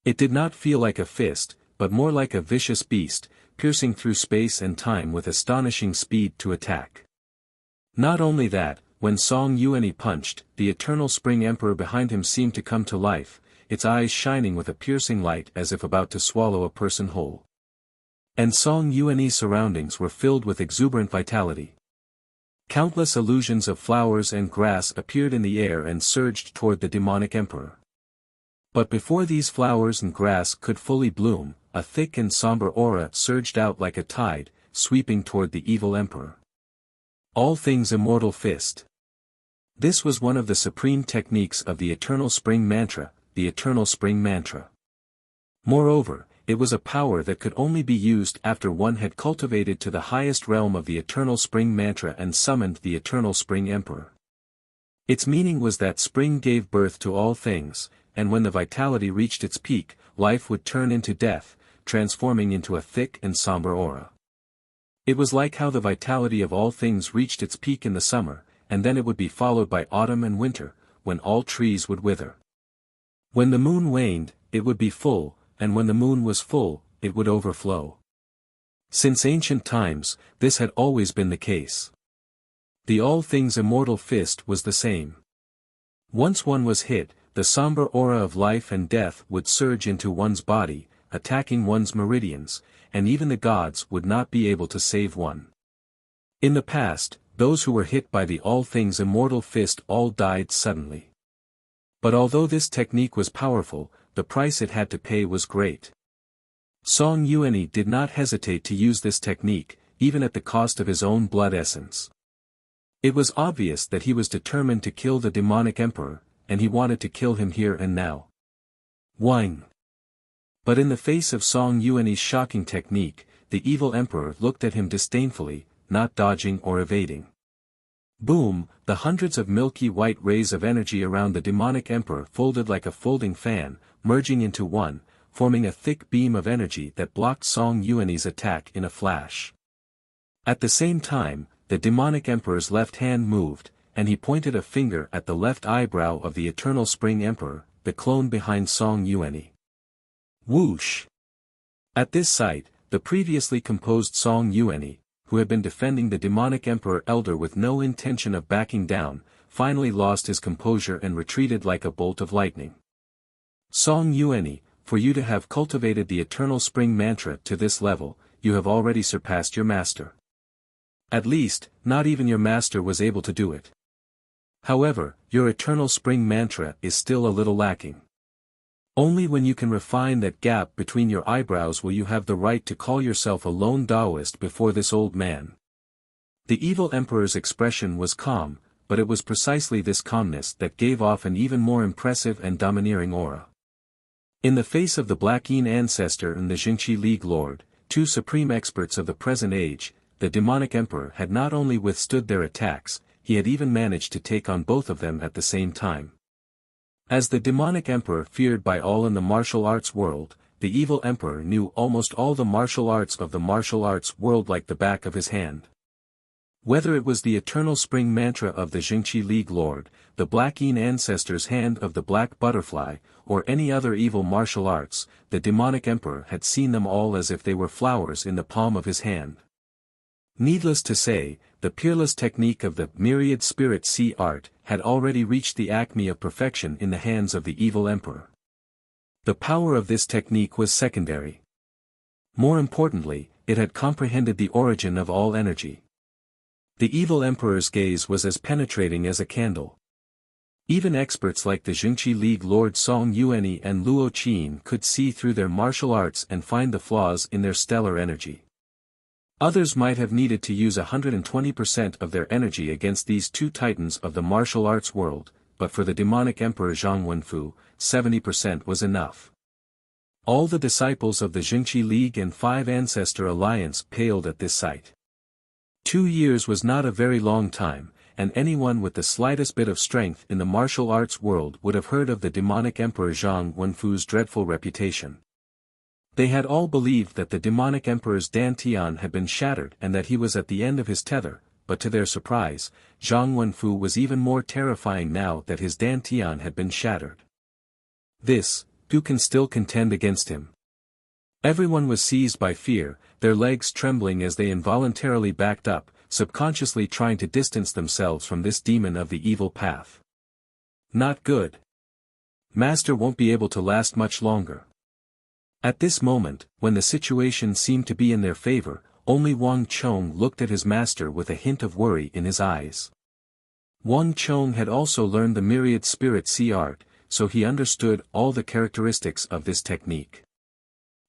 It did not feel like a fist, but more like a vicious beast, piercing through space and time with astonishing speed to attack. Not only that, when Song Yuanyi punched, the eternal spring emperor behind him seemed to come to life, its eyes shining with a piercing light as if about to swallow a person whole. And Song Yuan's surroundings were filled with exuberant vitality. Countless illusions of flowers and grass appeared in the air and surged toward the demonic emperor. But before these flowers and grass could fully bloom, a thick and somber aura surged out like a tide, sweeping toward the evil emperor. All things immortal fist. This was one of the supreme techniques of the Eternal Spring Mantra, the Eternal Spring Mantra. Moreover, it was a power that could only be used after one had cultivated to the highest realm of the Eternal Spring Mantra and summoned the Eternal Spring Emperor. Its meaning was that spring gave birth to all things, and when the vitality reached its peak, life would turn into death, transforming into a thick and somber aura. It was like how the vitality of all things reached its peak in the summer, and then it would be followed by autumn and winter, when all trees would wither. When the moon waned, it would be full, and when the moon was full, it would overflow. Since ancient times, this had always been the case. The all things immortal fist was the same. Once one was hit, the somber aura of life and death would surge into one's body, attacking one's meridians, and even the gods would not be able to save one. In the past, those who were hit by the all things immortal fist all died suddenly. But although this technique was powerful, the price it had to pay was great. Song Yuan did not hesitate to use this technique, even at the cost of his own blood essence. It was obvious that he was determined to kill the demonic emperor, and he wanted to kill him here and now. Whine. But in the face of Song Yuan's shocking technique, the evil emperor looked at him disdainfully, not dodging or evading. Boom, the hundreds of milky white rays of energy around the demonic emperor folded like a folding fan, merging into one, forming a thick beam of energy that blocked Song Yuan's attack in a flash. At the same time, the demonic emperor's left hand moved, and he pointed a finger at the left eyebrow of the Eternal Spring Emperor, the clone behind Song Yuan. Whoosh! At this sight, the previously composed Song Yuan, who had been defending the demonic emperor elder with no intention of backing down, finally lost his composure and retreated like a bolt of lightning. Song Yuan, for you to have cultivated the Eternal Spring Mantra to this level, you have already surpassed your master. At least, not even your master was able to do it. However, your Eternal Spring Mantra is still a little lacking. Only when you can refine that gap between your eyebrows will you have the right to call yourself a lone Taoist before this old man. The evil emperor's expression was calm, but it was precisely this calmness that gave off an even more impressive and domineering aura. In the face of the Black Yin ancestor and the Jingqi League Lord, two supreme experts of the present age, the demonic emperor had not only withstood their attacks, he had even managed to take on both of them at the same time. As the demonic emperor feared by all in the martial arts world, the evil emperor knew almost all the martial arts of the martial arts world like the back of his hand. Whether it was the Eternal Spring Mantra of the Jingqi League Lord, the Black Yin ancestor's hand of the Black Butterfly, or any other evil martial arts, the demonic emperor had seen them all as if they were flowers in the palm of his hand. Needless to say, the peerless technique of the myriad spirit sea art had already reached the acme of perfection in the hands of the evil emperor. The power of this technique was secondary. More importantly, it had comprehended the origin of all energy. The evil emperor's gaze was as penetrating as a candle. Even experts like the Jingqi League Lord Song Yuan and Luo Qin could see through their martial arts and find the flaws in their stellar energy. Others might have needed to use 120% of their energy against these two titans of the martial arts world, but for the demonic emperor Zhang Wenfu, 70% was enough. All the disciples of the Jingqi League and Five Ancestor Alliance paled at this sight. 2 years was not a very long time, and anyone with the slightest bit of strength in the martial arts world would have heard of the demonic emperor Zhang Wenfu's dreadful reputation. They had all believed that the demonic emperor's dantian had been shattered and that he was at the end of his tether, but to their surprise, Zhang Wenfu was even more terrifying now that his dantian had been shattered. Who can still contend against him? Everyone was seized by fear, their legs trembling as they involuntarily backed up, subconsciously trying to distance themselves from this demon of the evil path. Not good. Master won't be able to last much longer. At this moment, when the situation seemed to be in their favor, only Wang Chong looked at his master with a hint of worry in his eyes. Wang Chong had also learned the myriad spirit sea art, so he understood all the characteristics of this technique.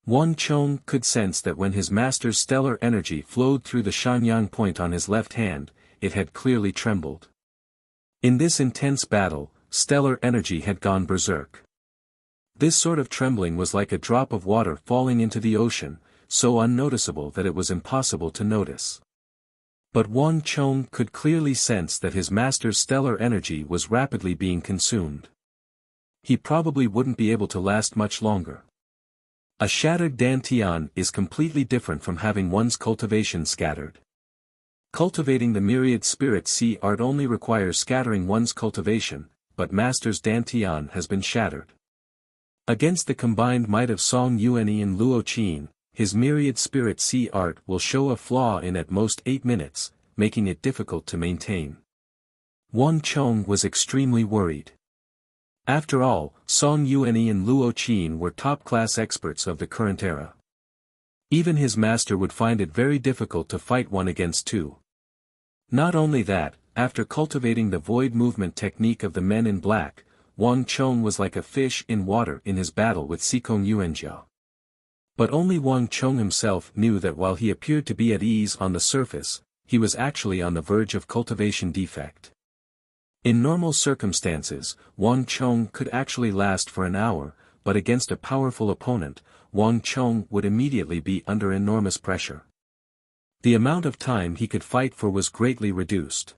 Wang Chong could sense that when his master's stellar energy flowed through the Shanyang point on his left hand, it had clearly trembled. In this intense battle, stellar energy had gone berserk. This sort of trembling was like a drop of water falling into the ocean, so unnoticeable that it was impossible to notice. But Wang Chong could clearly sense that his master's stellar energy was rapidly being consumed. He probably wouldn't be able to last much longer. A shattered dantian is completely different from having one's cultivation scattered. Cultivating the myriad spirit sea art only requires scattering one's cultivation, but master's dantian has been shattered. Against the combined might of Song Yuanyi and Luo Qin, his myriad spirit sea art will show a flaw in at most 8 minutes, making it difficult to maintain. Wang Chong was extremely worried. After all, Song Yuanyi and Luo Qin were top-class experts of the current era. Even his master would find it very difficult to fight 1 against 2. Not only that, after cultivating the void movement technique of the men in black, Wang Chong was like a fish in water in his battle with Sikong Yuanjia. But only Wang Chong himself knew that while he appeared to be at ease on the surface, he was actually on the verge of cultivation defect. In normal circumstances, Wang Chong could actually last for an hour, but against a powerful opponent, Wang Chong would immediately be under enormous pressure. The amount of time he could fight for was greatly reduced.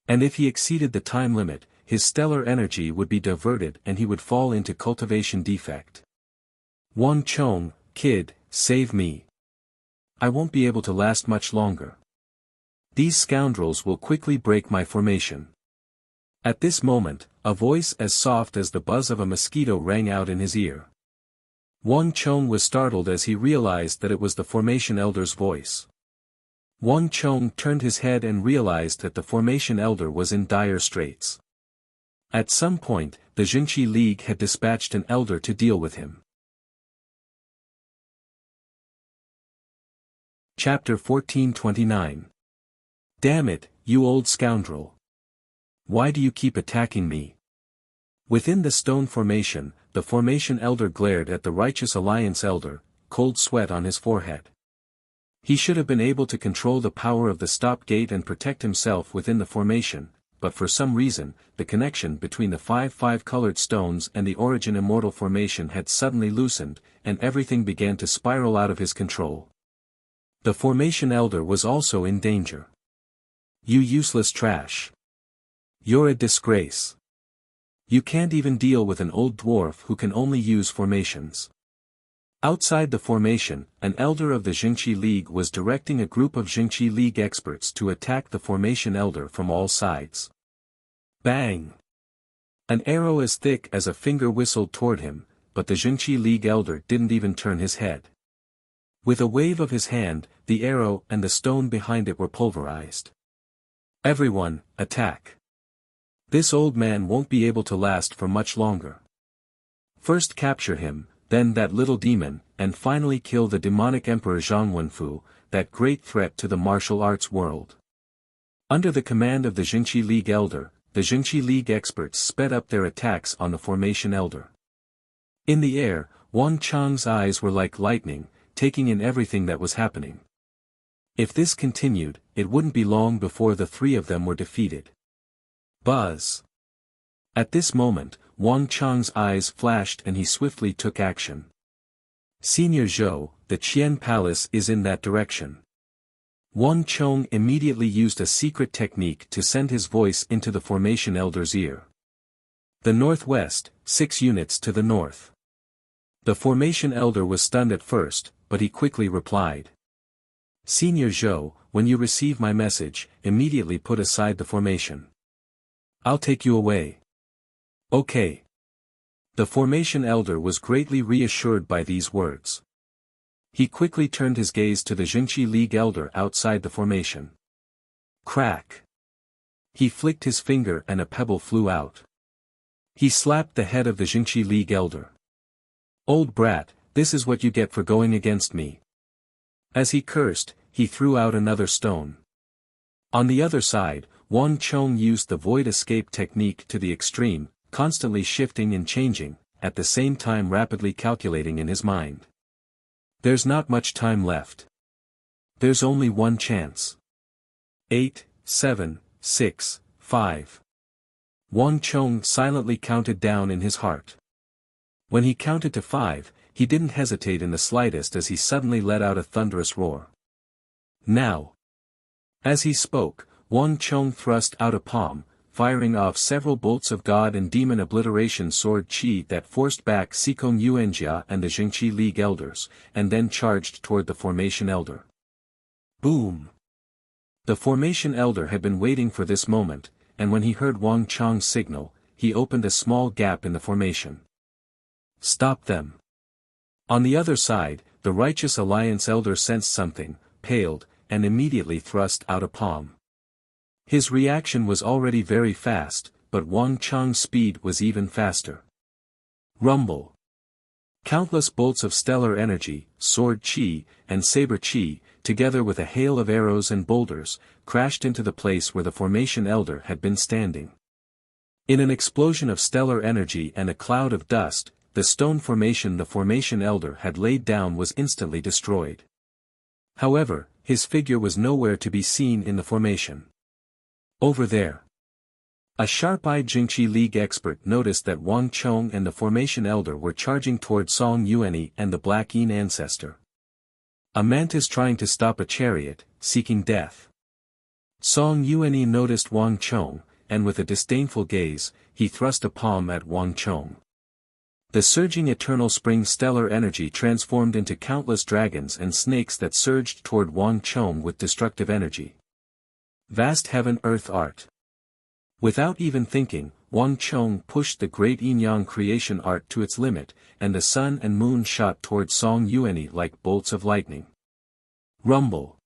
And if he exceeded the time limit, his stellar energy would be diverted and he would fall into cultivation defect. Wang Chong, kid, save me. I won't be able to last much longer. These scoundrels will quickly break my formation. At this moment, a voice as soft as the buzz of a mosquito rang out in his ear. Wang Chong was startled as he realized that it was the formation elder's voice. Wang Chong turned his head and realized that the formation elder was in dire straits. At some point, the Jinqi League had dispatched an elder to deal with him. Chapter 1429. Damn it, you old scoundrel. Why do you keep attacking me? Within the stone formation, the formation elder glared at the Righteous Alliance elder, cold sweat on his forehead. He should have been able to control the power of the stop gate and protect himself within the formation, but for some reason, the connection between the 5 colored stones and the origin immortal formation had suddenly loosened, and everything began to spiral out of his control. The formation elder was also in danger. You useless trash. You're a disgrace. You can't even deal with an old dwarf who can only use formations. Outside the formation, an elder of the Jinqi League was directing a group of Jinqi League experts to attack the formation elder from all sides. Bang! An arrow as thick as a finger whistled toward him, but the Jinqi League elder didn't even turn his head. With a wave of his hand, the arrow and the stone behind it were pulverized. Everyone, attack! This old man won't be able to last for much longer. First capture him, then that little demon, and finally kill the demonic emperor Zhang Wenfu, that great threat to the martial arts world. Under the command of the Jinqi League elder, the Jinqi League experts sped up their attacks on the formation elder. In the air, Wang Chong's eyes were like lightning, taking in everything that was happening. If this continued, it wouldn't be long before the 3 of them were defeated. Buzz! At this moment, Wang Chong's eyes flashed and he swiftly took action. Senior Zhou, the Qian Palace is in that direction. Wang Chong immediately used a secret technique to send his voice into the formation elder's ear. The northwest, 6 units to the north. The formation elder was stunned at first, but he quickly replied. Senior Zhou, when you receive my message, immediately put aside the formation. I'll take you away. Okay. The formation elder was greatly reassured by these words. He quickly turned his gaze to the Jinqi League elder outside the formation. Crack! He flicked his finger and a pebble flew out. He slapped the head of the Jinqi League elder. Old brat, This is what you get for going against me." As he cursed, he threw out another stone. On the other side, Wang Chong used the void escape technique to the extreme, constantly shifting and changing, at the same time rapidly calculating in his mind. There's not much time left. There's only one chance. 8, 7, 6, 5. Wang Chong silently counted down in his heart. When he counted to 5, he didn't hesitate in the slightest as he suddenly let out a thunderous roar. Now! As he spoke, Wang Chong thrust out a palm, firing off several bolts of God and Demon Obliteration Sword Qi that forced back Sikong Yuanjia and the Jingqi League elders, and then charged toward the Formation Elder. Boom! The Formation Elder had been waiting for this moment, and when he heard Wang Chong's signal, he opened a small gap in the formation. Stop them! On the other side, the Righteous Alliance Elder sensed something, paled, and immediately thrust out a palm. His reaction was already very fast, but Wang Chong's speed was even faster. Rumble! Countless bolts of stellar energy, sword chi, and saber chi, together with a hail of arrows and boulders, crashed into the place where the Formation Elder had been standing. In an explosion of stellar energy and a cloud of dust, the stone formation the Formation Elder had laid down was instantly destroyed. However, his figure was nowhere to be seen in the formation. Over there. A sharp-eyed Jingqi League expert noticed that Wang Chong and the Formation Elder were charging toward Song Yuanyi and the Black Yin ancestor. A mantis trying to stop a chariot, seeking death. Song Yuanyi noticed Wang Chong, and with a disdainful gaze, he thrust a palm at Wang Chong. The surging eternal spring stellar energy transformed into countless dragons and snakes that surged toward Wang Chong with destructive energy. Vast heaven-earth art. Without even thinking, Wang Chong pushed the great yin-yang creation art to its limit, and the sun and moon shot toward Song Yuanyi like bolts of lightning. Rumble!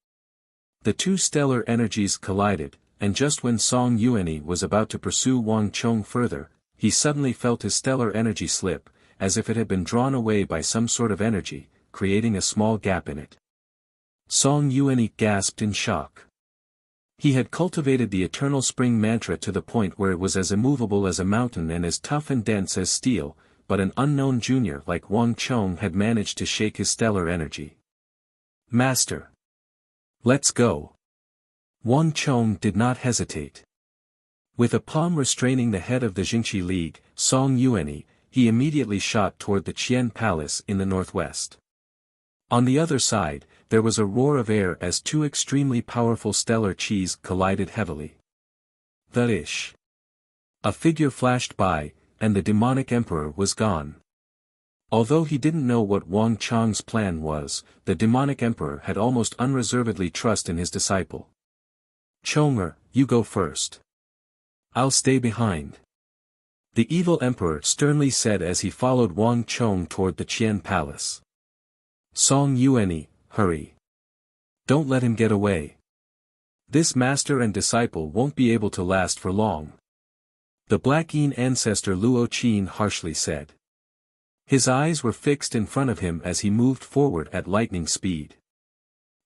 The two stellar energies collided, and just when Song Yuanyi was about to pursue Wang Chong further, he suddenly felt his stellar energy slip, as if it had been drawn away by some sort of energy, creating a small gap in it. Song Yuanyi gasped in shock. He had cultivated the eternal spring mantra to the point where it was as immovable as a mountain and as tough and dense as steel, but an unknown junior like Wang Chong had managed to shake his stellar energy. Master! Let's go! Wang Chong did not hesitate. With a palm restraining the head of the Jingqi League, Song Yuanyi, he immediately shot toward the Qian Palace in the northwest. On the other side, there was a roar of air as two extremely powerful stellar qis collided heavily. Thud-ish. A figure flashed by, and the demonic emperor was gone. Although he didn't know what Wang Chong's plan was, the demonic emperor had almost unreservedly trust in his disciple. Chonger, you go first. I'll stay behind. The evil emperor sternly said as he followed Wang Chong toward the Qian Palace. Song Yuanyi, hurry. Don't let him get away. This master and disciple won't be able to last for long. The Black Yin ancestor Luo Qin harshly said. His eyes were fixed in front of him as he moved forward at lightning speed.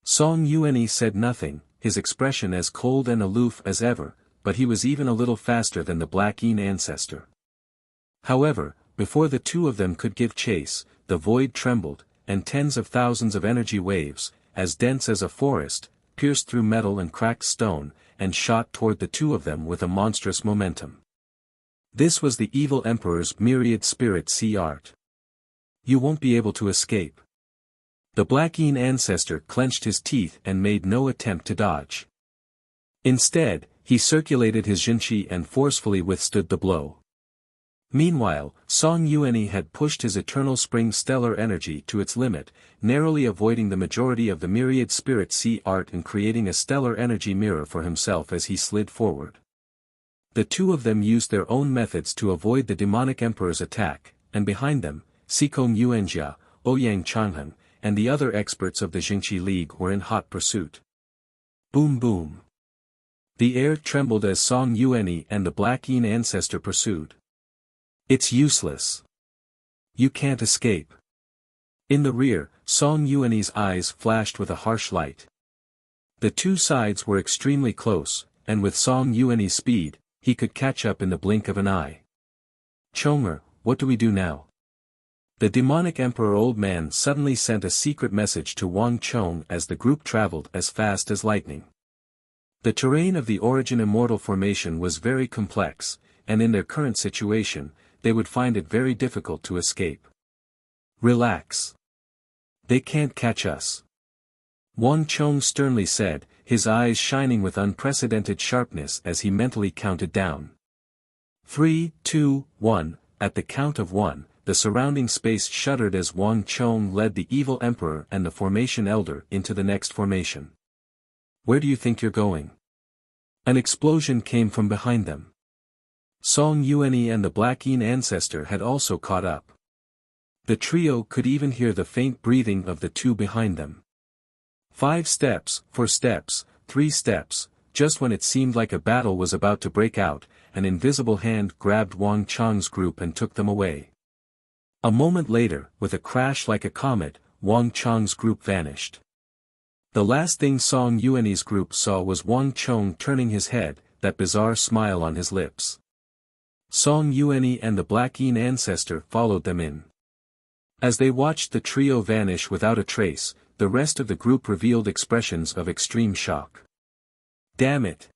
Song Yuanyi said nothing, his expression as cold and aloof as ever, but he was even a little faster than the Black Yin ancestor. However, before the two of them could give chase, the void trembled, and tens of thousands of energy waves, as dense as a forest, pierced through metal and cracked stone, and shot toward the two of them with a monstrous momentum. This was the evil emperor's myriad spirit sea art. You won't be able to escape. The Black Yin ancestor clenched his teeth and made no attempt to dodge. Instead, he circulated his Jinqi and forcefully withstood the blow. Meanwhile, Song Yuanyi had pushed his eternal spring stellar energy to its limit, narrowly avoiding the majority of the myriad spirit sea art and creating a stellar energy mirror for himself as he slid forward. The two of them used their own methods to avoid the demonic emperor's attack, and behind them, Sikong Yuanjia, Ouyang Changheng, and the other experts of the Jingqi League were in hot pursuit. Boom boom. The air trembled as Song Yuanyi and the Black Yin ancestor pursued. It's useless. You can't escape. In the rear, Song Yuanyi's eyes flashed with a harsh light. The two sides were extremely close, and with Song Yuanyi's speed, he could catch up in the blink of an eye. Chong'er, what do we do now? The demonic emperor old man suddenly sent a secret message to Wang Chong as the group traveled as fast as lightning. The terrain of the Origin Immortal Formation was very complex, and in their current situation, they would find it very difficult to escape. Relax. They can't catch us. Wang Chong sternly said, his eyes shining with unprecedented sharpness as he mentally counted down. 3, 2, 1, at the count of 1, the surrounding space shuddered as Wang Chong led the evil emperor and the formation elder into the next formation. Where do you think you're going? An explosion came from behind them. Song Yuanyi and the Black Yin ancestor had also caught up. The trio could even hear the faint breathing of the two behind them. 5 steps, 4 steps, 3 steps, just when it seemed like a battle was about to break out, an invisible hand grabbed Wang Chong's group and took them away. A moment later, with a crash like a comet, Wang Chong's group vanished. The last thing Song Yuanyi's group saw was Wang Chong turning his head, that bizarre smile on his lips. Song Yuanyi and the Black Yin ancestor followed them in. As they watched the trio vanish without a trace, the rest of the group revealed expressions of extreme shock. Damn it!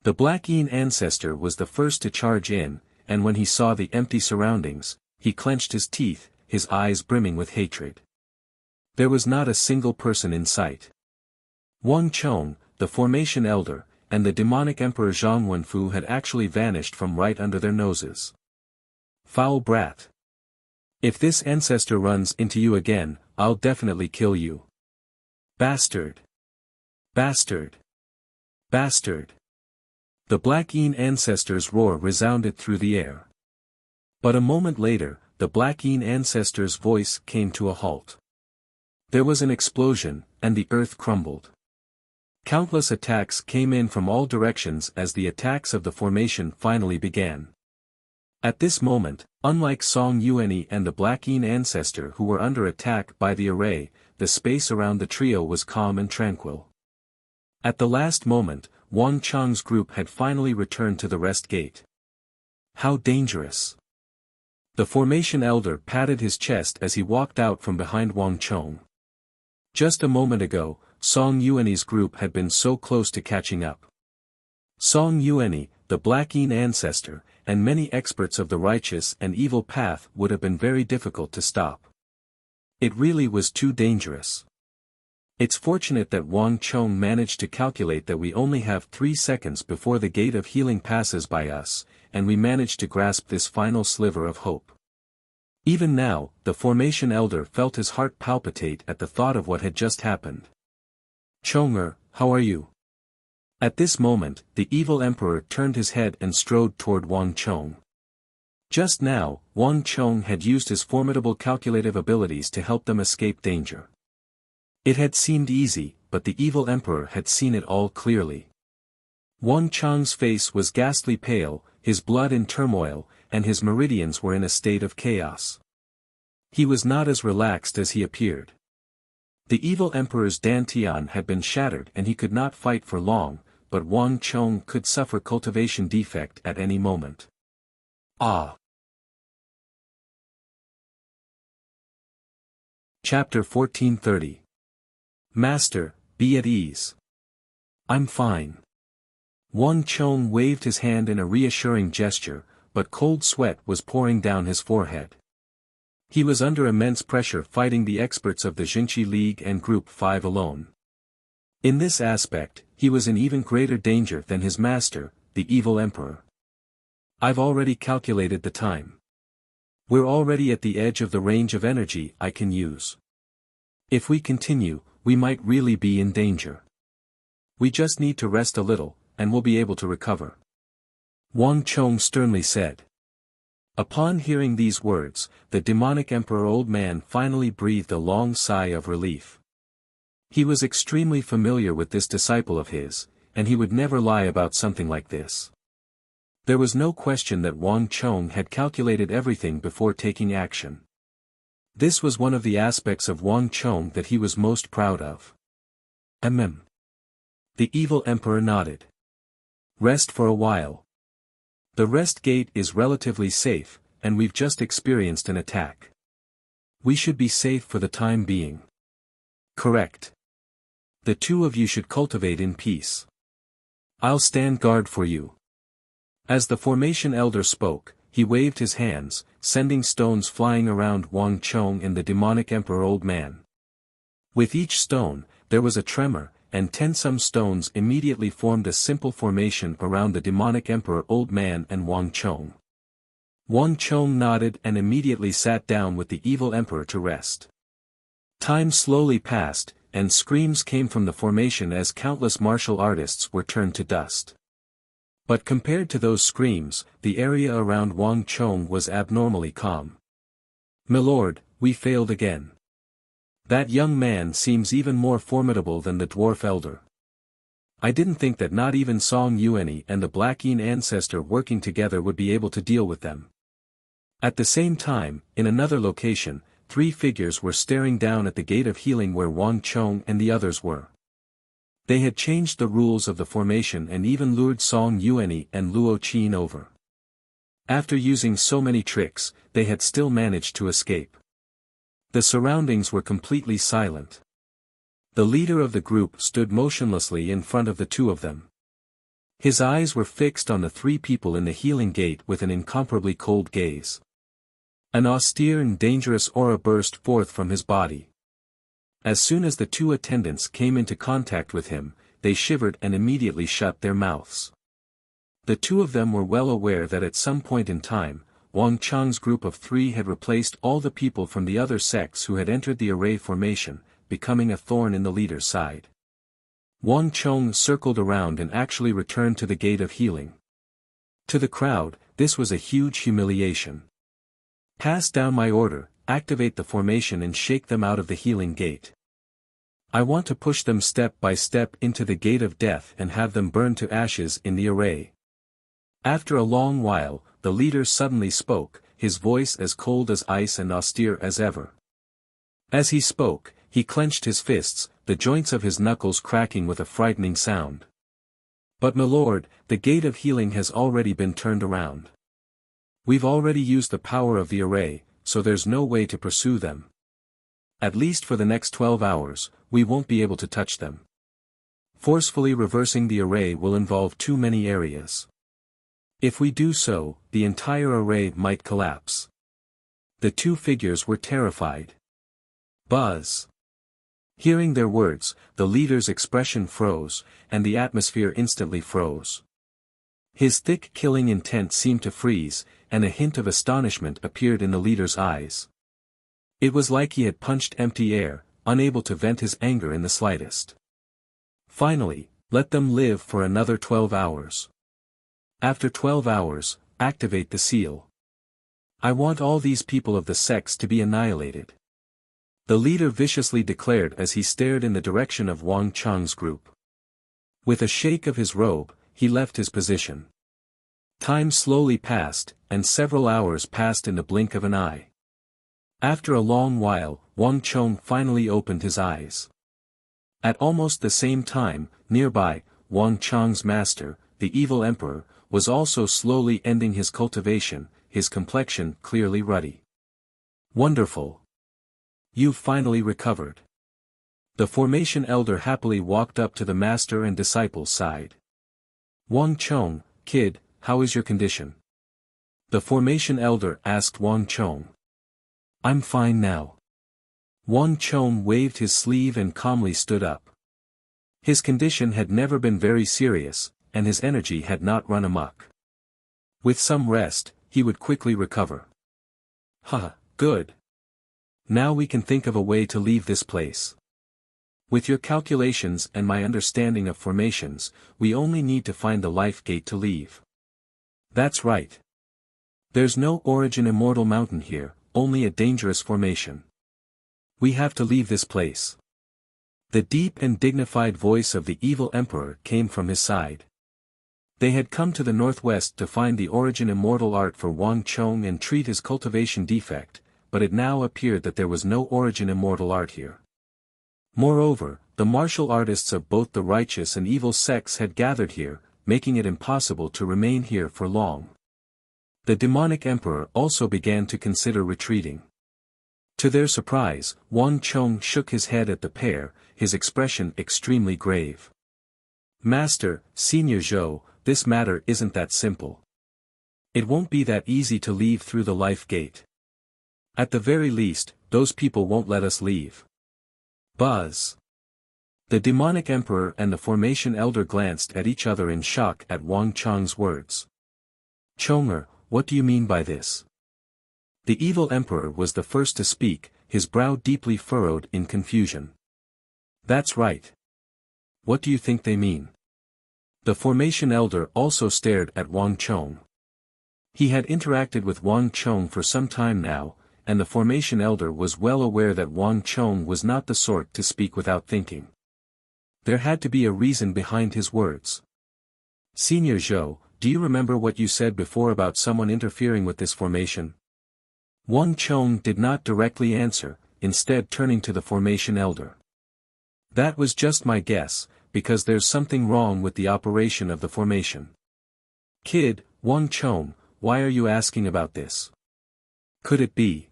The Black Yin ancestor was the first to charge in, and when he saw the empty surroundings, he clenched his teeth, his eyes brimming with hatred. There was not a single person in sight. Wang Chong, the formation elder, and the demonic emperor Zhang Wenfu had actually vanished from right under their noses. Foul brat! If this ancestor runs into you again, I'll definitely kill you. Bastard! Bastard! Bastard! The Black Yin ancestor's roar resounded through the air. But a moment later, the Black Yin ancestor's voice came to a halt. There was an explosion, and the earth crumbled. Countless attacks came in from all directions as the attacks of the formation finally began. At this moment, unlike Song Yuanyi and the Black Yin ancestor who were under attack by the array, the space around the trio was calm and tranquil. At the last moment, Wang Chong's group had finally returned to the rest gate. How dangerous! The formation elder patted his chest as he walked out from behind Wang Chong. Just a moment ago, Song Yuanyi's group had been so close to catching up. Song Yuanyi, the Black Yin ancestor, and many experts of the righteous and evil path would have been very difficult to stop. It really was too dangerous. It's fortunate that Wang Chong managed to calculate that we only have 3 seconds before the gate of healing passes by us, and we managed to grasp this final sliver of hope. Even now, the formation elder felt his heart palpitate at the thought of what had just happened. Chong'er, how are you? At this moment, the evil emperor turned his head and strode toward Wang Chong. Just now, Wang Chong had used his formidable calculative abilities to help them escape danger. It had seemed easy, but the evil emperor had seen it all clearly. Wang Chong's face was ghastly pale, his blood in turmoil, and his meridians were in a state of chaos. He was not as relaxed as he appeared. The evil emperor's dantian had been shattered and he could not fight for long, but Wang Chong could suffer cultivation defect at any moment. Ah! Chapter 1430. Master, be at ease. I'm fine. Wang Chong waved his hand in a reassuring gesture, but cold sweat was pouring down his forehead. He was under immense pressure fighting the experts of the Jinchi League and Group 5 alone. In this aspect, he was in even greater danger than his master, the evil emperor. I've already calculated the time. We're already at the edge of the range of energy I can use. If we continue, we might really be in danger. We just need to rest a little, and we'll be able to recover. Wang Chong sternly said. Upon hearing these words, the demonic emperor old man finally breathed a long sigh of relief. He was extremely familiar with this disciple of his, and he would never lie about something like this. There was no question that Wang Chong had calculated everything before taking action. This was one of the aspects of Wang Chong that he was most proud of. The evil emperor nodded. Rest for a while. The rest gate is relatively safe, and we've just experienced an attack. We should be safe for the time being. Correct. The two of you should cultivate in peace. I'll stand guard for you. As the formation elder spoke, he waved his hands, sending stones flying around Wang Chong and the demonic emperor old man. With each stone, there was a tremor, and 10 some stones immediately formed a simple formation around the demonic emperor old man and Wang Chong. Wang Chong nodded and immediately sat down with the evil emperor to rest. Time slowly passed, and screams came from the formation as countless martial artists were turned to dust. But compared to those screams, the area around Wang Chong was abnormally calm. "Milord, we failed again. That young man seems even more formidable than the dwarf elder. I didn't think that not even Song Yuani and the Black Yin ancestor working together would be able to deal with them." At the same time, in another location, 3 figures were staring down at the gate of healing where Wang Chong and the others were. They had changed the rules of the formation and even lured Song Yuani and Luo Qin over. After using so many tricks, they had still managed to escape. The surroundings were completely silent. The leader of the group stood motionlessly in front of the 2 of them. His eyes were fixed on the 3 people in the healing gate with an incomparably cold gaze. An austere and dangerous aura burst forth from his body. As soon as the 2 attendants came into contact with him, they shivered and immediately shut their mouths. The 2 of them were well aware that at some point in time, Wang Chong's group of 3 had replaced all the people from the other sects who had entered the array formation, becoming a thorn in the leader's side. Wang Chong circled around and actually returned to the gate of healing. To the crowd, this was a huge humiliation. "Pass down my order, activate the formation and shake them out of the healing gate. I want to push them step by step into the gate of death and have them burn to ashes in the array." After a long while, the leader suddenly spoke, his voice as cold as ice and austere as ever. As he spoke, he clenched his fists, the joints of his knuckles cracking with a frightening sound. "But milord, the gate of healing has already been turned around. We've already used the power of the array, so there's no way to pursue them. At least for the next 12 hours, we won't be able to touch them. Forcefully reversing the array will involve too many areas. If we do so, the entire array might collapse." The 2 figures were terrified. Buzz. Hearing their words, the leader's expression froze, and the atmosphere instantly froze. His thick killing intent seemed to freeze, and a hint of astonishment appeared in the leader's eyes. It was like he had punched empty air, unable to vent his anger in the slightest. "Finally, let them live for another 12 hours. After 12 hours, activate the seal. I want all these people of the sects to be annihilated," the leader viciously declared as he stared in the direction of Wang Chong's group. With a shake of his robe, he left his position. Time slowly passed, and several hours passed in the blink of an eye. After a long while, Wang Chong finally opened his eyes. At almost the same time, nearby, Wang Chong's master, the evil emperor, was also slowly ending his cultivation, his complexion clearly ruddy. "Wonderful. You've finally recovered." The formation elder happily walked up to the master and disciple's side. "Wang Chong, kid, how is your condition?" The formation elder asked Wang Chong. "I'm fine now." Wang Chong waved his sleeve and calmly stood up. His condition had never been very serious, and his energy had not run amok. With some rest, he would quickly recover. Good. Now we can think of a way to leave this place. With your calculations and my understanding of formations, we only need to find the life gate to leave." "That's right. There's no origin immortal mountain here, only a dangerous formation. We have to leave this place." The deep and dignified voice of the evil emperor came from his side. They had come to the northwest to find the origin immortal art for Wang Chong and treat his cultivation defect, but it now appeared that there was no origin immortal art here. Moreover, the martial artists of both the righteous and evil sects had gathered here, making it impossible to remain here for long. The demonic emperor also began to consider retreating. To their surprise, Wang Chong shook his head at the pair, his expression extremely grave. "Master, Senior Zhou, this matter isn't that simple. It won't be that easy to leave through the life gate. At the very least, those people won't let us leave." Buzz. The demonic emperor and the formation elder glanced at each other in shock at Wang Chong's words. "Chonger, what do you mean by this?" The evil emperor was the first to speak, his brow deeply furrowed in confusion. "That's right. What do you think they mean?" The formation elder also stared at Wang Chong. He had interacted with Wang Chong for some time now, and the formation elder was well aware that Wang Chong was not the sort to speak without thinking. There had to be a reason behind his words. "Senior Zhou, do you remember what you said before about someone interfering with this formation?" Wang Chong did not directly answer, instead turning to the formation elder. "That was just my guess, because there's something wrong with the operation of the formation." "Kid, Wang Chong, why are you asking about this? Could it be?"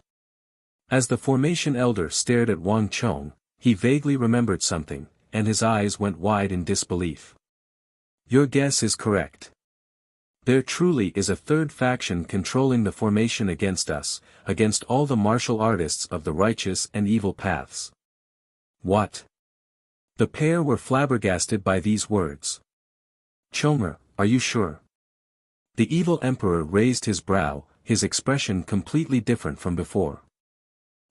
As the formation elder stared at Wang Chong, he vaguely remembered something, and his eyes went wide in disbelief. "Your guess is correct. There truly is a third faction controlling the formation against us, against all the martial artists of the righteous and evil paths." "What?" The pair were flabbergasted by these words. "Chonger, are you sure?" The evil emperor raised his brow, his expression completely different from before.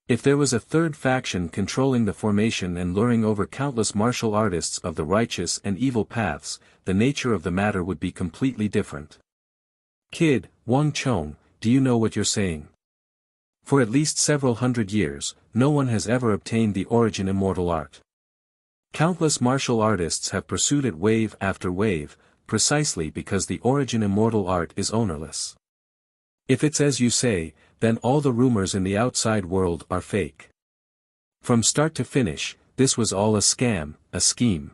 If there was a third faction controlling the formation and luring over countless martial artists of the righteous and evil paths, the nature of the matter would be completely different. "Kid, Wang Chong, do you know what you're saying? For at least several hundred years, no one has ever obtained the origin immortal art. Countless martial artists have pursued it wave after wave, precisely because the origin immortal art is ownerless. If it's as you say, then all the rumors in the outside world are fake. From start to finish, this was all a scam, a scheme."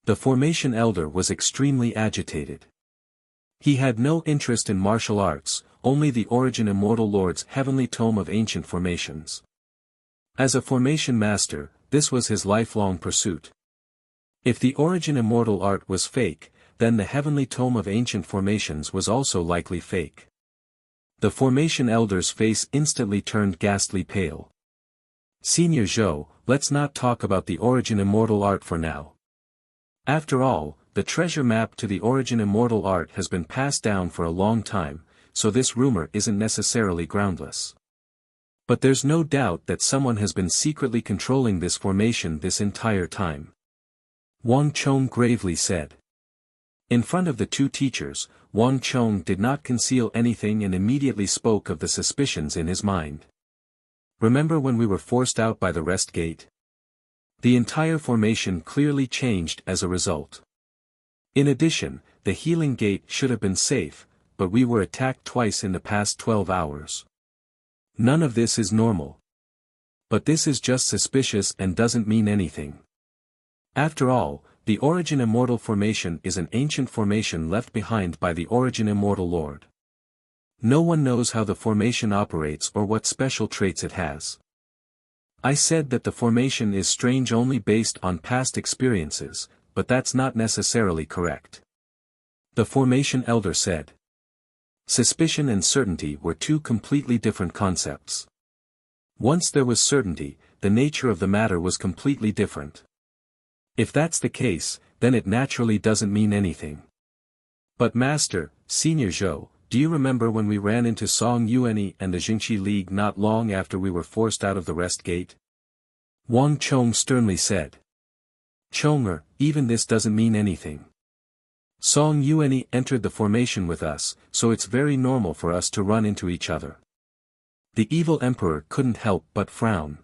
The formation elder was extremely agitated. He had no interest in martial arts, only the origin immortal lord's heavenly tome of ancient formations. As a formation master, this was his lifelong pursuit. If the origin immortal art was fake, then the heavenly tome of ancient formations was also likely fake. The formation elder's face instantly turned ghastly pale. "Senior Zhou, let's not talk about the origin immortal art for now. After all, the treasure map to the origin immortal art has been passed down for a long time, so this rumor isn't necessarily groundless. But there's no doubt that someone has been secretly controlling this formation this entire time," Wang Chong gravely said. In front of the two teachers, Wang Chong did not conceal anything and immediately spoke of the suspicions in his mind. "Remember when we were forced out by the rest gate? The entire formation clearly changed as a result. In addition, the healing gate should have been safe, but we were attacked twice in the past 12 hours. None of this is normal. But this is just suspicious and doesn't mean anything. After all, the origin immortal formation is an ancient formation left behind by the origin immortal lord. No one knows how the formation operates or what special traits it has. I said that the formation is strange only based on past experiences, but that's not necessarily correct," the formation elder said. Suspicion and certainty were two completely different concepts. Once there was certainty, the nature of the matter was completely different. If that's the case, then it naturally doesn't mean anything. "But Master, Senior Zhou, do you remember when we ran into Song Yuanyi and the Jingqi League not long after we were forced out of the rest gate?" Wang Chong sternly said. "Chonger, even this doesn't mean anything. Song Yuanyi entered the formation with us, so it's very normal for us to run into each other." The evil emperor couldn't help but frown.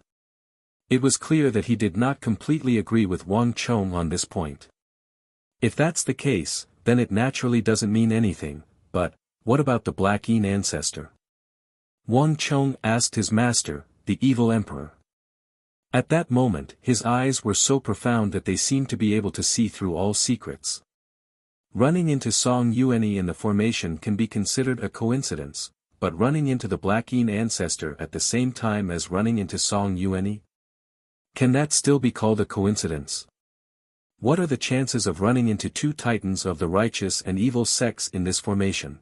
It was clear that he did not completely agree with Wang Chong on this point. If that's the case, then it naturally doesn't mean anything, but, what about the Black Yin ancestor? Wang Chong asked his master, the evil emperor. At that moment his eyes were so profound that they seemed to be able to see through all secrets. Running into Song Yuanyi in the formation can be considered a coincidence, but running into the Black Yin ancestor at the same time as running into Song Yuanyi? Can that still be called a coincidence? What are the chances of running into two titans of the righteous and evil sects in this formation?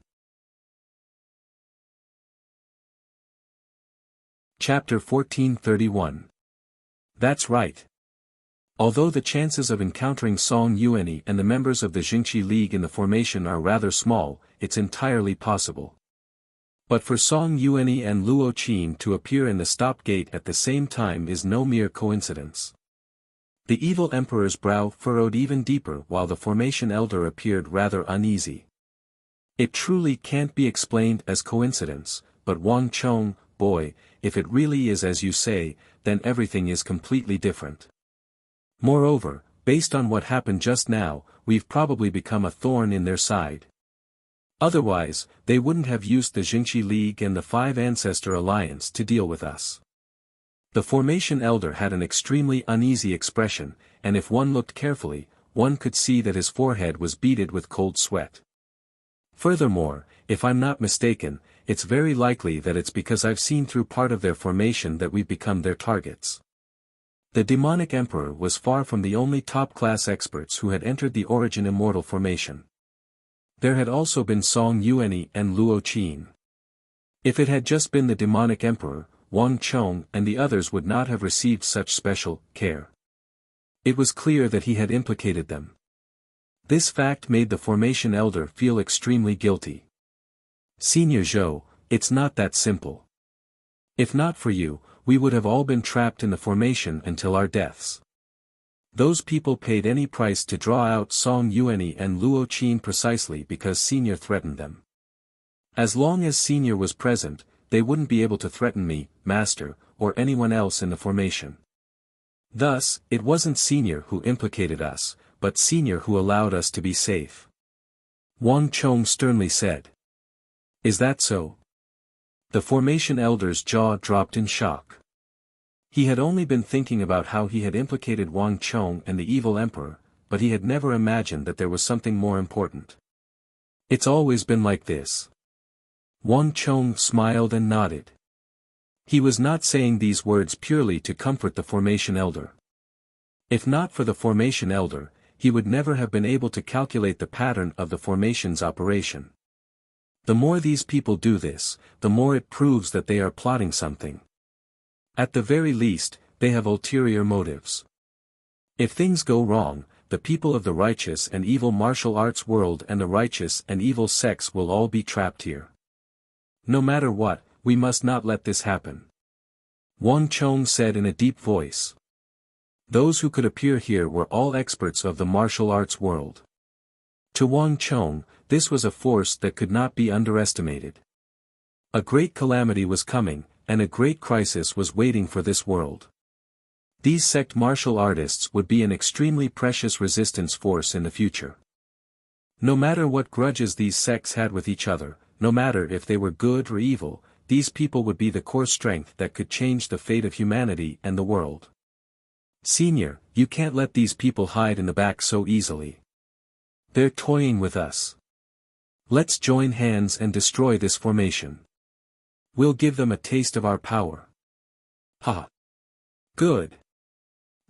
Chapter 1431. That's right. Although the chances of encountering Song Yuanyi and the members of the Jingqi League in the formation are rather small, it's entirely possible. But for Song Yuanyi and Luo Qin to appear in the stop gate at the same time is no mere coincidence. The evil emperor's brow furrowed even deeper while the formation elder appeared rather uneasy. It truly can't be explained as coincidence, but Wang Chong, boy, if it really is as you say, then everything is completely different. Moreover, based on what happened just now, we've probably become a thorn in their side. Otherwise, they wouldn't have used the Jingqi League and the Five Ancestor Alliance to deal with us. The formation elder had an extremely uneasy expression, and if one looked carefully, one could see that his forehead was beaded with cold sweat. Furthermore, if I'm not mistaken, it's very likely that it's because I've seen through part of their formation that we've become their targets. The demonic emperor was far from the only top-class experts who had entered the Origin Immortal formation. There had also been Song Yuanyi and Luo Qin. If it had just been the demonic emperor, Wang Chong and the others would not have received such special care. It was clear that he had implicated them. This fact made the formation elder feel extremely guilty. Senior Zhou, it's not that simple. If not for you, we would have all been trapped in the formation until our deaths. Those people paid any price to draw out Song Yuanyi and Luo Qin precisely because Senior threatened them. As long as Senior was present, they wouldn't be able to threaten me, Master, or anyone else in the formation. Thus, it wasn't Senior who implicated us, but Senior who allowed us to be safe. Wang Chong sternly said. Is that so? The formation elder's jaw dropped in shock. He had only been thinking about how he had implicated Wang Chong and the evil emperor, but he had never imagined that there was something more important. It's always been like this. Wang Chong smiled and nodded. He was not saying these words purely to comfort the formation elder. If not for the formation elder, he would never have been able to calculate the pattern of the formation's operation. The more these people do this, the more it proves that they are plotting something. At the very least, they have ulterior motives. If things go wrong, the people of the righteous and evil martial arts world and the righteous and evil sects will all be trapped here. No matter what, we must not let this happen. Wang Chong said in a deep voice. Those who could appear here were all experts of the martial arts world. To Wang Chong, this was a force that could not be underestimated. A great calamity was coming, and a great crisis was waiting for this world. These sect martial artists would be an extremely precious resistance force in the future. No matter what grudges these sects had with each other, no matter if they were good or evil, these people would be the core strength that could change the fate of humanity and the world. Senior, you can't let these people hide in the back so easily. They're toying with us. Let's join hands and destroy this formation. We'll give them a taste of our power. Ha! Good.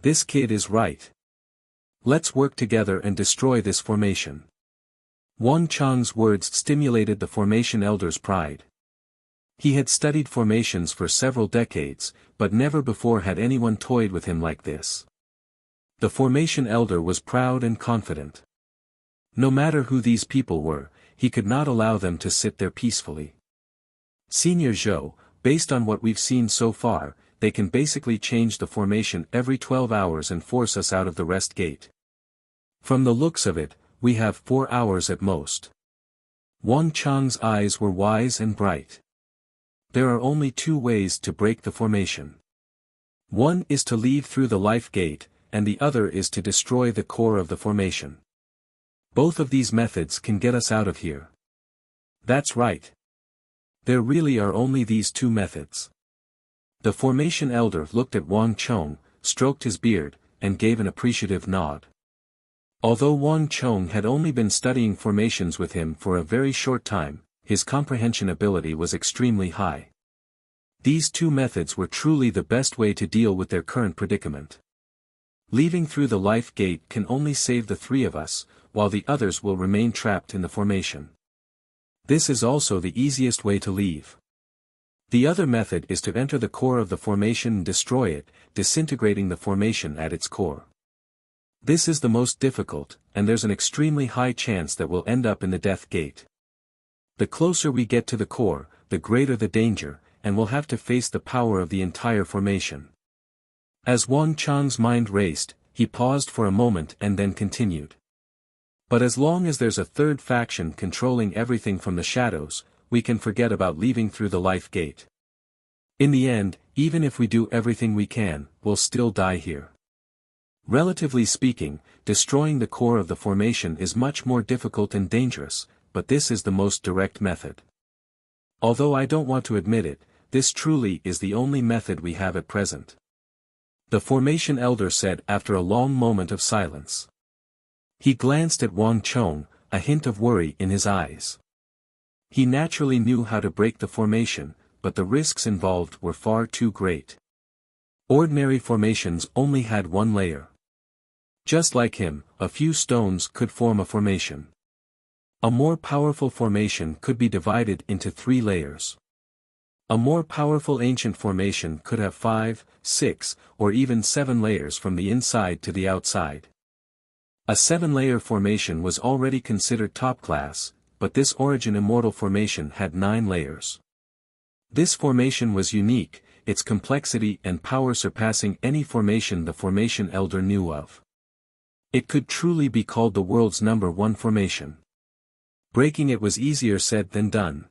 This kid is right. Let's work together and destroy this formation. Wang Chong's words stimulated the formation elder's pride. He had studied formations for several decades, but never before had anyone toyed with him like this. The formation elder was proud and confident. No matter who these people were, he could not allow them to sit there peacefully. Senior Zhou, based on what we've seen so far, they can basically change the formation every 12 hours and force us out of the rest gate. From the looks of it, we have 4 hours at most. Wang Chong's eyes were wise and bright. There are only 2 ways to break the formation. One is to leave through the life gate, and the other is to destroy the core of the formation. Both of these methods can get us out of here. That's right. There really are only these two methods. The formation elder looked at Wang Chong, stroked his beard, and gave an appreciative nod. Although Wang Chong had only been studying formations with him for a very short time, his comprehension ability was extremely high. These two methods were truly the best way to deal with their current predicament. Leaving through the life gate can only save the three of us, while the others will remain trapped in the formation. This is also the easiest way to leave. The other method is to enter the core of the formation and destroy it, disintegrating the formation at its core. This is the most difficult, and there's an extremely high chance that we'll end up in the death gate. The closer we get to the core, the greater the danger, and we'll have to face the power of the entire formation. As Wang Chong's mind raced, he paused for a moment and then continued. But as long as there's a third faction controlling everything from the shadows, we can forget about leaving through the life gate. In the end, even if we do everything we can, we'll still die here. Relatively speaking, destroying the core of the formation is much more difficult and dangerous, but this is the most direct method. Although I don't want to admit it, this truly is the only method we have at present. The formation elder said after a long moment of silence. He glanced at Wang Chong, a hint of worry in his eyes. He naturally knew how to break the formation, but the risks involved were far too great. Ordinary formations only had one layer. Just like him, a few stones could form a formation. A more powerful formation could be divided into 3 layers. A more powerful ancient formation could have 5, 6, or even 7 layers from the inside to the outside. A 7-layer formation was already considered top class, but this origin immortal formation had 9 layers. This formation was unique, its complexity and power surpassing any formation the formation elder knew of. It could truly be called the world's #1 formation. Breaking it was easier said than done.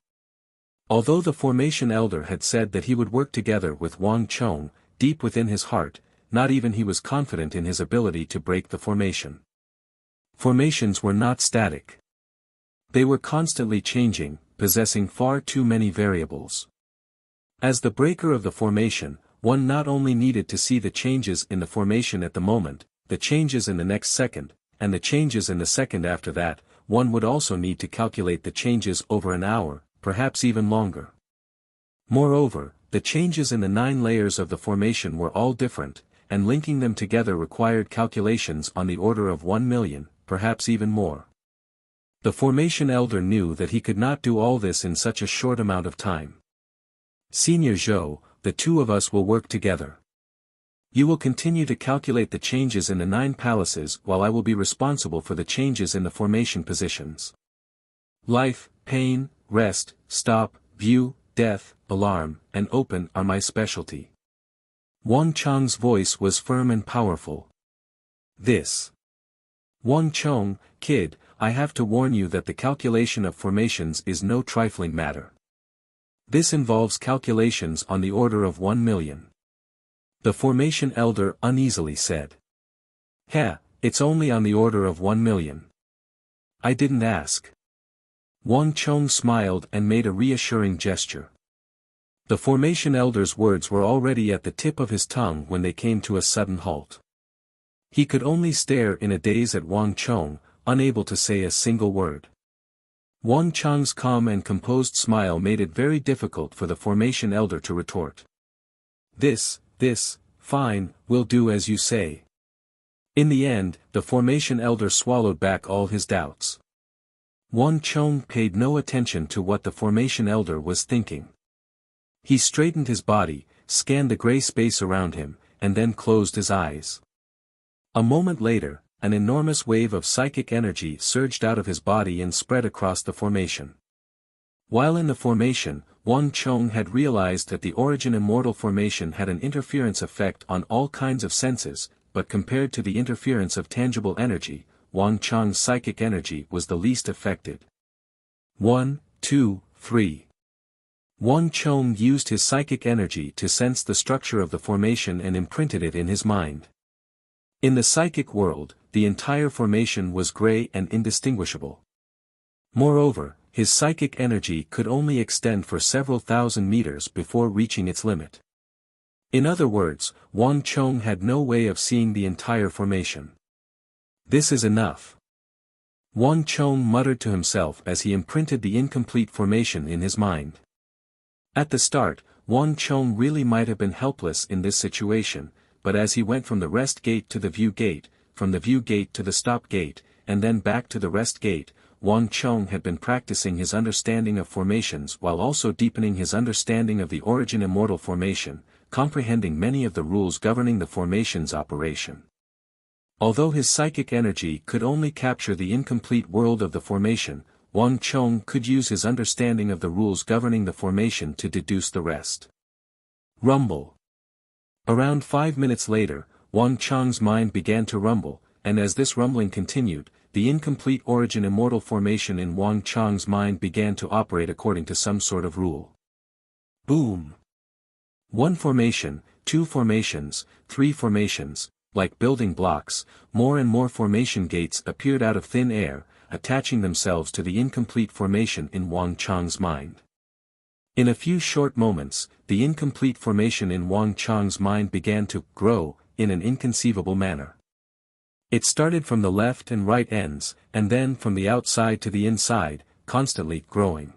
Although the formation elder had said that he would work together with Wang Chong, deep within his heart, not even he was confident in his ability to break the formation. Formations were not static. They were constantly changing, possessing far too many variables. As the breaker of the formation, one not only needed to see the changes in the formation at the moment, the changes in the next second, and the changes in the second after that, one would also need to calculate the changes over an hour, perhaps even longer. Moreover, the changes in the 9 layers of the formation were all different, and linking them together required calculations on the order of 1 million, perhaps even more. The formation elder knew that he could not do all this in such a short amount of time. Senior Zhou, the two of us will work together. You will continue to calculate the changes in the 9 palaces while I will be responsible for the changes in the formation positions. Life, pain, rest, stop, view, death, alarm, and open are my specialty. Wang Chong's voice was firm and powerful. This. Wang Chong, kid, I have to warn you that the calculation of formations is no trifling matter. This involves calculations on the order of 1 million. The formation elder uneasily said. Heh, it's only on the order of 1 million. I didn't ask. Wang Chong smiled and made a reassuring gesture. The formation elder's words were already at the tip of his tongue when they came to a sudden halt. He could only stare in a daze at Wang Chong, unable to say a single word. Wang Chong's calm and composed smile made it very difficult for the formation elder to retort. This, fine, will do as you say. In the end, the formation elder swallowed back all his doubts. Wang Chong paid no attention to what the formation elder was thinking. He straightened his body, scanned the gray space around him, and then closed his eyes. A moment later, an enormous wave of psychic energy surged out of his body and spread across the formation. While in the formation, Wang Chong had realized that the origin immortal formation had an interference effect on all kinds of senses, but compared to the interference of tangible energy, Wang Chong's psychic energy was the least affected. 1, 2, 3. Wang Chong used his psychic energy to sense the structure of the formation and imprinted it in his mind. In the psychic world, the entire formation was gray and indistinguishable. Moreover, his psychic energy could only extend for several thousand meters before reaching its limit. In other words, Wang Chong had no way of seeing the entire formation. This is enough. Wang Chong muttered to himself as he imprinted the incomplete formation in his mind. At the start, Wang Chong really might have been helpless in this situation, but as he went from the rest gate to the view gate, from the view gate to the stop gate, and then back to the rest gate, Wang Chong had been practicing his understanding of formations while also deepening his understanding of the origin immortal formation, comprehending many of the rules governing the formation's operation. Although his psychic energy could only capture the incomplete world of the formation, Wang Chong could use his understanding of the rules governing the formation to deduce the rest. Rumble. Around 5 minutes later, Wang Chong's mind began to rumble, and as this rumbling continued, the incomplete origin immortal formation in Wang Chong's mind began to operate according to some sort of rule. Boom! 1 formation, 2 formations, 3 formations, like building blocks, more and more formation gates appeared out of thin air, attaching themselves to the incomplete formation in Wang Chong's mind. In a few short moments, the incomplete formation in Wang Chong's mind began to grow, in an inconceivable manner. It started from the left and right ends, and then from the outside to the inside, constantly growing.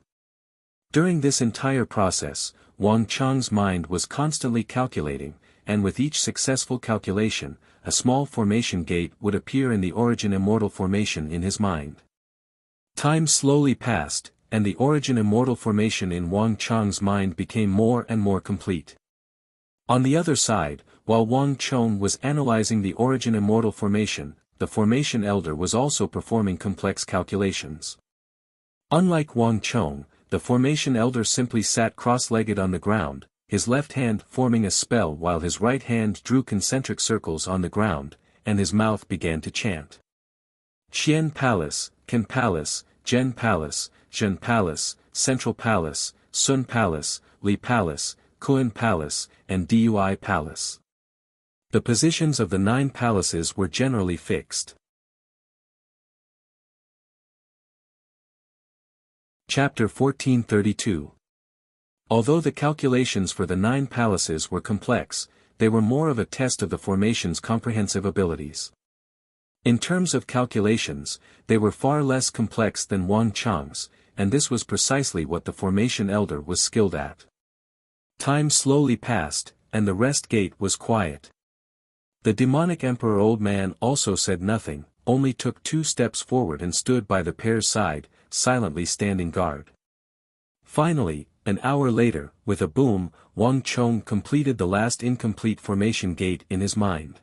During this entire process, Wang Chong's mind was constantly calculating, and with each successful calculation, a small formation gate would appear in the origin immortal formation in his mind. Time slowly passed, and the origin immortal formation in Wang Chong's mind became more and more complete. On the other side, while Wang Chong was analyzing the origin immortal formation, the formation elder was also performing complex calculations. Unlike Wang Chong, the formation elder simply sat cross-legged on the ground, his left hand forming a spell while his right hand drew concentric circles on the ground, and his mouth began to chant. Qian Palace, Ken Palace, Zhen Palace, Zhen Palace, Central Palace, Sun Palace, Li Palace, Kuan Palace, and Dui Palace. The positions of the 9 palaces were generally fixed. Chapter 1432. Although the calculations for the 9 palaces were complex, they were more of a test of the formation's comprehensive abilities. In terms of calculations, they were far less complex than Wang Chong's, and this was precisely what the formation elder was skilled at. Time slowly passed, and the rest gate was quiet. The demonic emperor old man also said nothing, only took 2 steps forward and stood by the pair's side, silently standing guard. Finally, an hour later, with a boom, Wang Chong completed the last incomplete formation gate in his mind.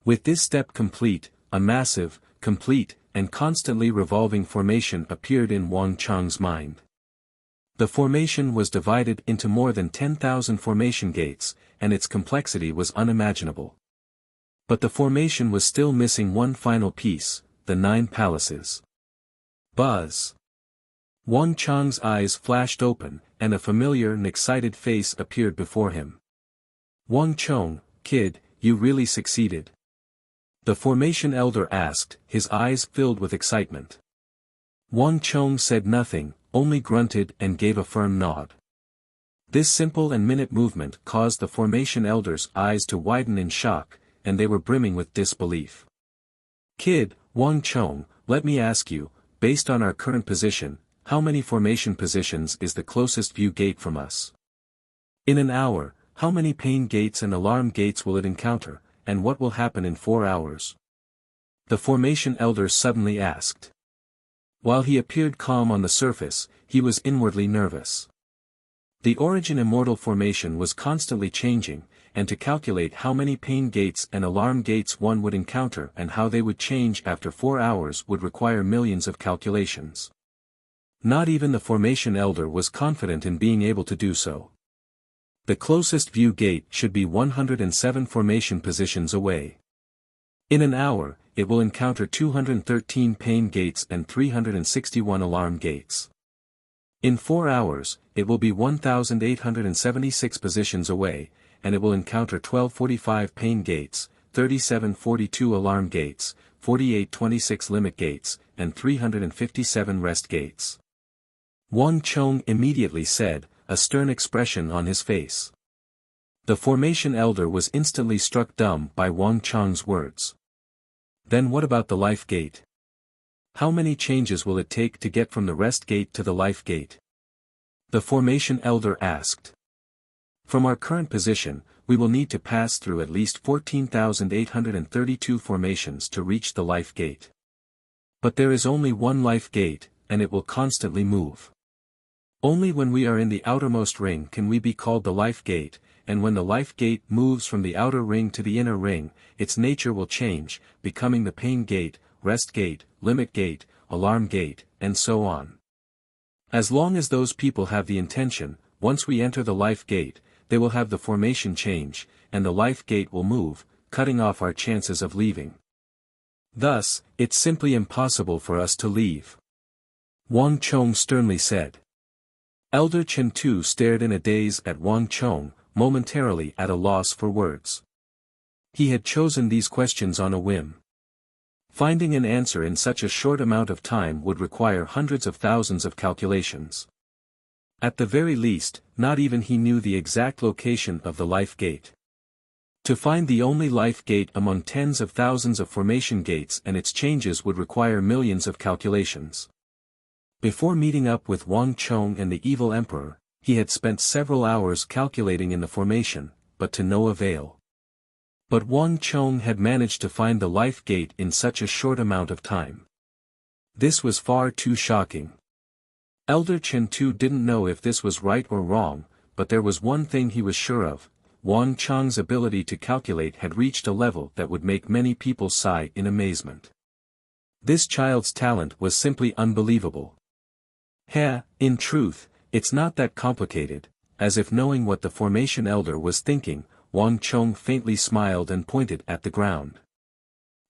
With this step complete, a massive, complete, and constantly revolving formation appeared in Wang Chong's mind. The formation was divided into more than 10,000 formation gates, and its complexity was unimaginable. But the formation was still missing one final piece, the 9 palaces. Buzz! Wang Chong's eyes flashed open, and a familiar and excited face appeared before him. Wang Chong, kid, you really succeeded. The formation elder asked, his eyes filled with excitement. Wang Chong said nothing, only grunted and gave a firm nod. This simple and minute movement caused the formation elder's eyes to widen in shock, and they were brimming with disbelief. Kid, Wang Chong, let me ask you, based on our current position, how many formation positions is the closest view gate from us? In an hour, how many pain gates and alarm gates will it encounter, and what will happen in 4 hours? The formation elder suddenly asked. While he appeared calm on the surface, he was inwardly nervous. The origin immortal formation was constantly changing, and to calculate how many pain gates and alarm gates one would encounter and how they would change after 4 hours would require millions of calculations. Not even the formation elder was confident in being able to do so. The closest view gate should be 107 formation positions away. In an hour, it will encounter 213 pain gates and 361 alarm gates. In 4 hours, it will be 1,876 positions away, and it will encounter 1245 pain gates, 3742 alarm gates, 4826 limit gates, and 357 rest gates. Wang Chong immediately said, a stern expression on his face. The formation elder was instantly struck dumb by Wang Chong's words. Then what about the life gate? How many changes will it take to get from the rest gate to the life gate? The formation elder asked. From our current position, we will need to pass through at least 14,832 formations to reach the life gate. But there is only one life gate, and it will constantly move. Only when we are in the outermost ring can we be called the life gate, and when the life gate moves from the outer ring to the inner ring, its nature will change, becoming the pain gate, rest gate, limit gate, alarm gate, and so on. As long as those people have the intention, once we enter the life gate, they will have the formation change, and the life gate will move, cutting off our chances of leaving. Thus, it's simply impossible for us to leave. Wang Chong sternly said. Elder Chen Tu stared in a daze at Wang Chong, momentarily at a loss for words. He had chosen these questions on a whim. Finding an answer in such a short amount of time would require hundreds of thousands of calculations. At the very least, not even he knew the exact location of the life gate. To find the only life gate among tens of thousands of formation gates and its changes would require millions of calculations. Before meeting up with Wang Chong and the evil emperor, he had spent several hours calculating in the formation, but to no avail. But Wang Chong had managed to find the life gate in such a short amount of time. This was far too shocking. Elder Chen Tu didn't know if this was right or wrong, but there was one thing he was sure of: Wang Chong's ability to calculate had reached a level that would make many people sigh in amazement. This child's talent was simply unbelievable. In truth, it's not that complicated. As if knowing what the formation elder was thinking, Wang Chong faintly smiled and pointed at the ground.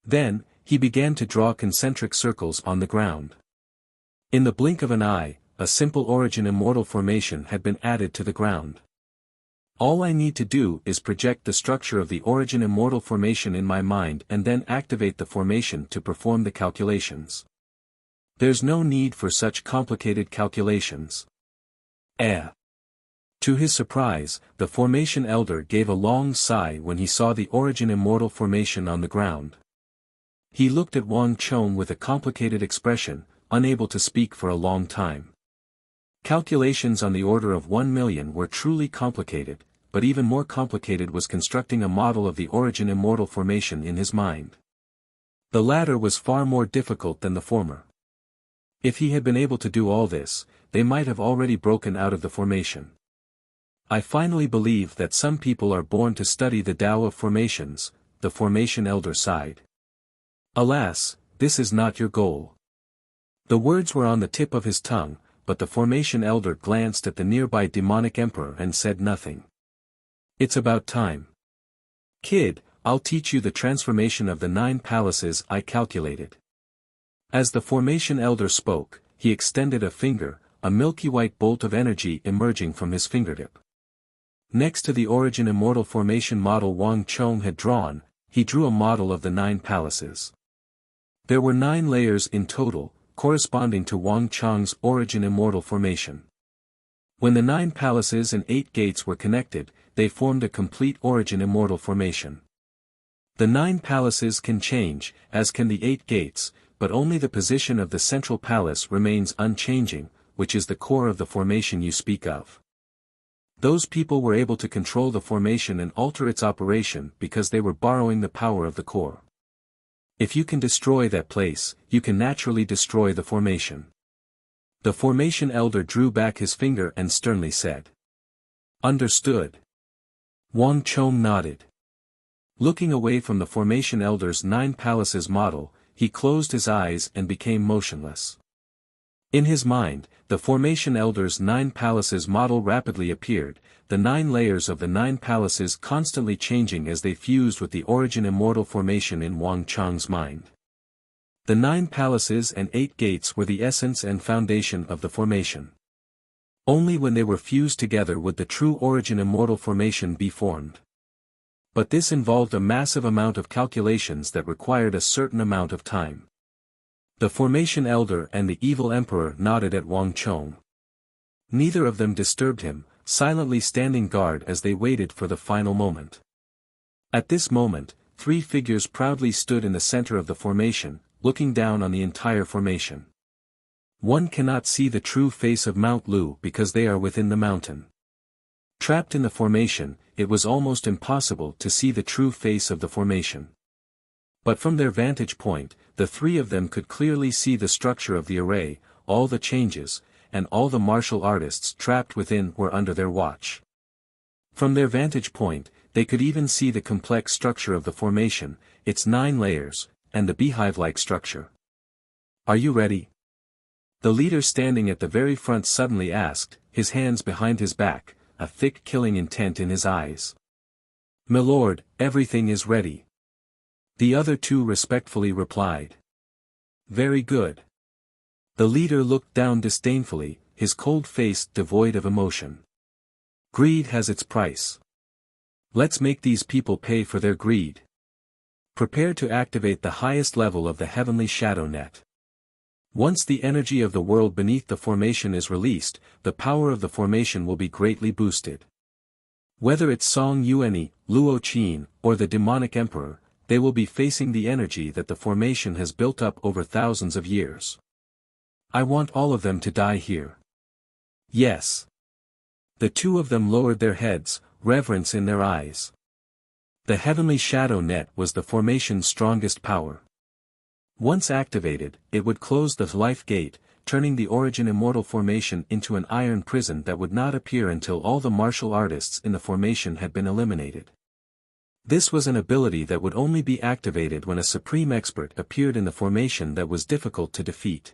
Then, he began to draw concentric circles on the ground. In the blink of an eye, a simple origin immortal formation had been added to the ground. All I need to do is project the structure of the origin immortal formation in my mind and then activate the formation to perform the calculations. There's no need for such complicated calculations. To his surprise, the formation elder gave a long sigh when he saw the origin immortal formation on the ground. He looked at Wang Chong with a complicated expression, unable to speak for a long time. Calculations on the order of 1 million were truly complicated, but even more complicated was constructing a model of the origin immortal formation in his mind. The latter was far more difficult than the former. If he had been able to do all this, they might have already broken out of the formation. I finally believe that some people are born to study the Tao of formations, the formation elder sighed. Alas, this is not your goal. The words were on the tip of his tongue, but the formation elder glanced at the nearby demonic emperor and said nothing. It's about time. Kid, I'll teach you the transformation of the 9 palaces I calculated. As the formation elder spoke, he extended a finger, a milky white bolt of energy emerging from his fingertip. Next to the origin immortal formation model Wang Chong had drawn, he drew a model of the 9 palaces. There were 9 layers in total, corresponding to Wang Chong's origin immortal formation. When the 9 palaces and 8 gates were connected, they formed a complete origin immortal formation. The 9 palaces can change, as can the 8 gates, but only the position of the central palace remains unchanging, which is the core of the formation you speak of. Those people were able to control the formation and alter its operation because they were borrowing the power of the core. If you can destroy that place, you can naturally destroy the formation. The formation elder drew back his finger and sternly said. Understood. Wang Chong nodded. Looking away from the formation elder's 9 palaces model, he closed his eyes and became motionless. In his mind, the formation elder's 9 palaces model rapidly appeared, the 9 layers of the 9 palaces constantly changing as they fused with the origin immortal formation in Wang Chong's mind. The 9 palaces and 8 gates were the essence and foundation of the formation. Only when they were fused together would the true origin immortal formation be formed. But this involved a massive amount of calculations that required a certain amount of time. The formation elder and the evil emperor nodded at Wang Chong. Neither of them disturbed him, silently standing guard as they waited for the final moment. At this moment, 3 figures proudly stood in the center of the formation, looking down on the entire formation. One cannot see the true face of Mount Lu because they are within the mountain. Trapped in the formation, it was almost impossible to see the true face of the formation. But from their vantage point, the 3 of them could clearly see the structure of the array, all the changes, and all the martial artists trapped within were under their watch. From their vantage point, they could even see the complex structure of the formation, its 9 layers, and the beehive-like structure. "Are you ready?" The leader standing at the very front suddenly asked, his hands behind his back, a thick killing intent in his eyes. "Milord, everything is ready." The other 2 respectfully replied. "Very good." The leader looked down disdainfully, his cold face devoid of emotion. "Greed has its price. Let's make these people pay for their greed. Prepare to activate the highest level of the heavenly shadow net. Once the energy of the world beneath the formation is released, the power of the formation will be greatly boosted. Whether it's Song Yuanyi, Luo Qin, or the demonic emperor, they will be facing the energy that the formation has built up over thousands of years. I want all of them to die here." "Yes." The 2 of them lowered their heads, reverence in their eyes. The heavenly shadow net was the formation's strongest power. Once activated, it would close the life gate, turning the origin immortal formation into an iron prison that would not appear until all the martial artists in the formation had been eliminated. This was an ability that would only be activated when a supreme expert appeared in the formation that was difficult to defeat.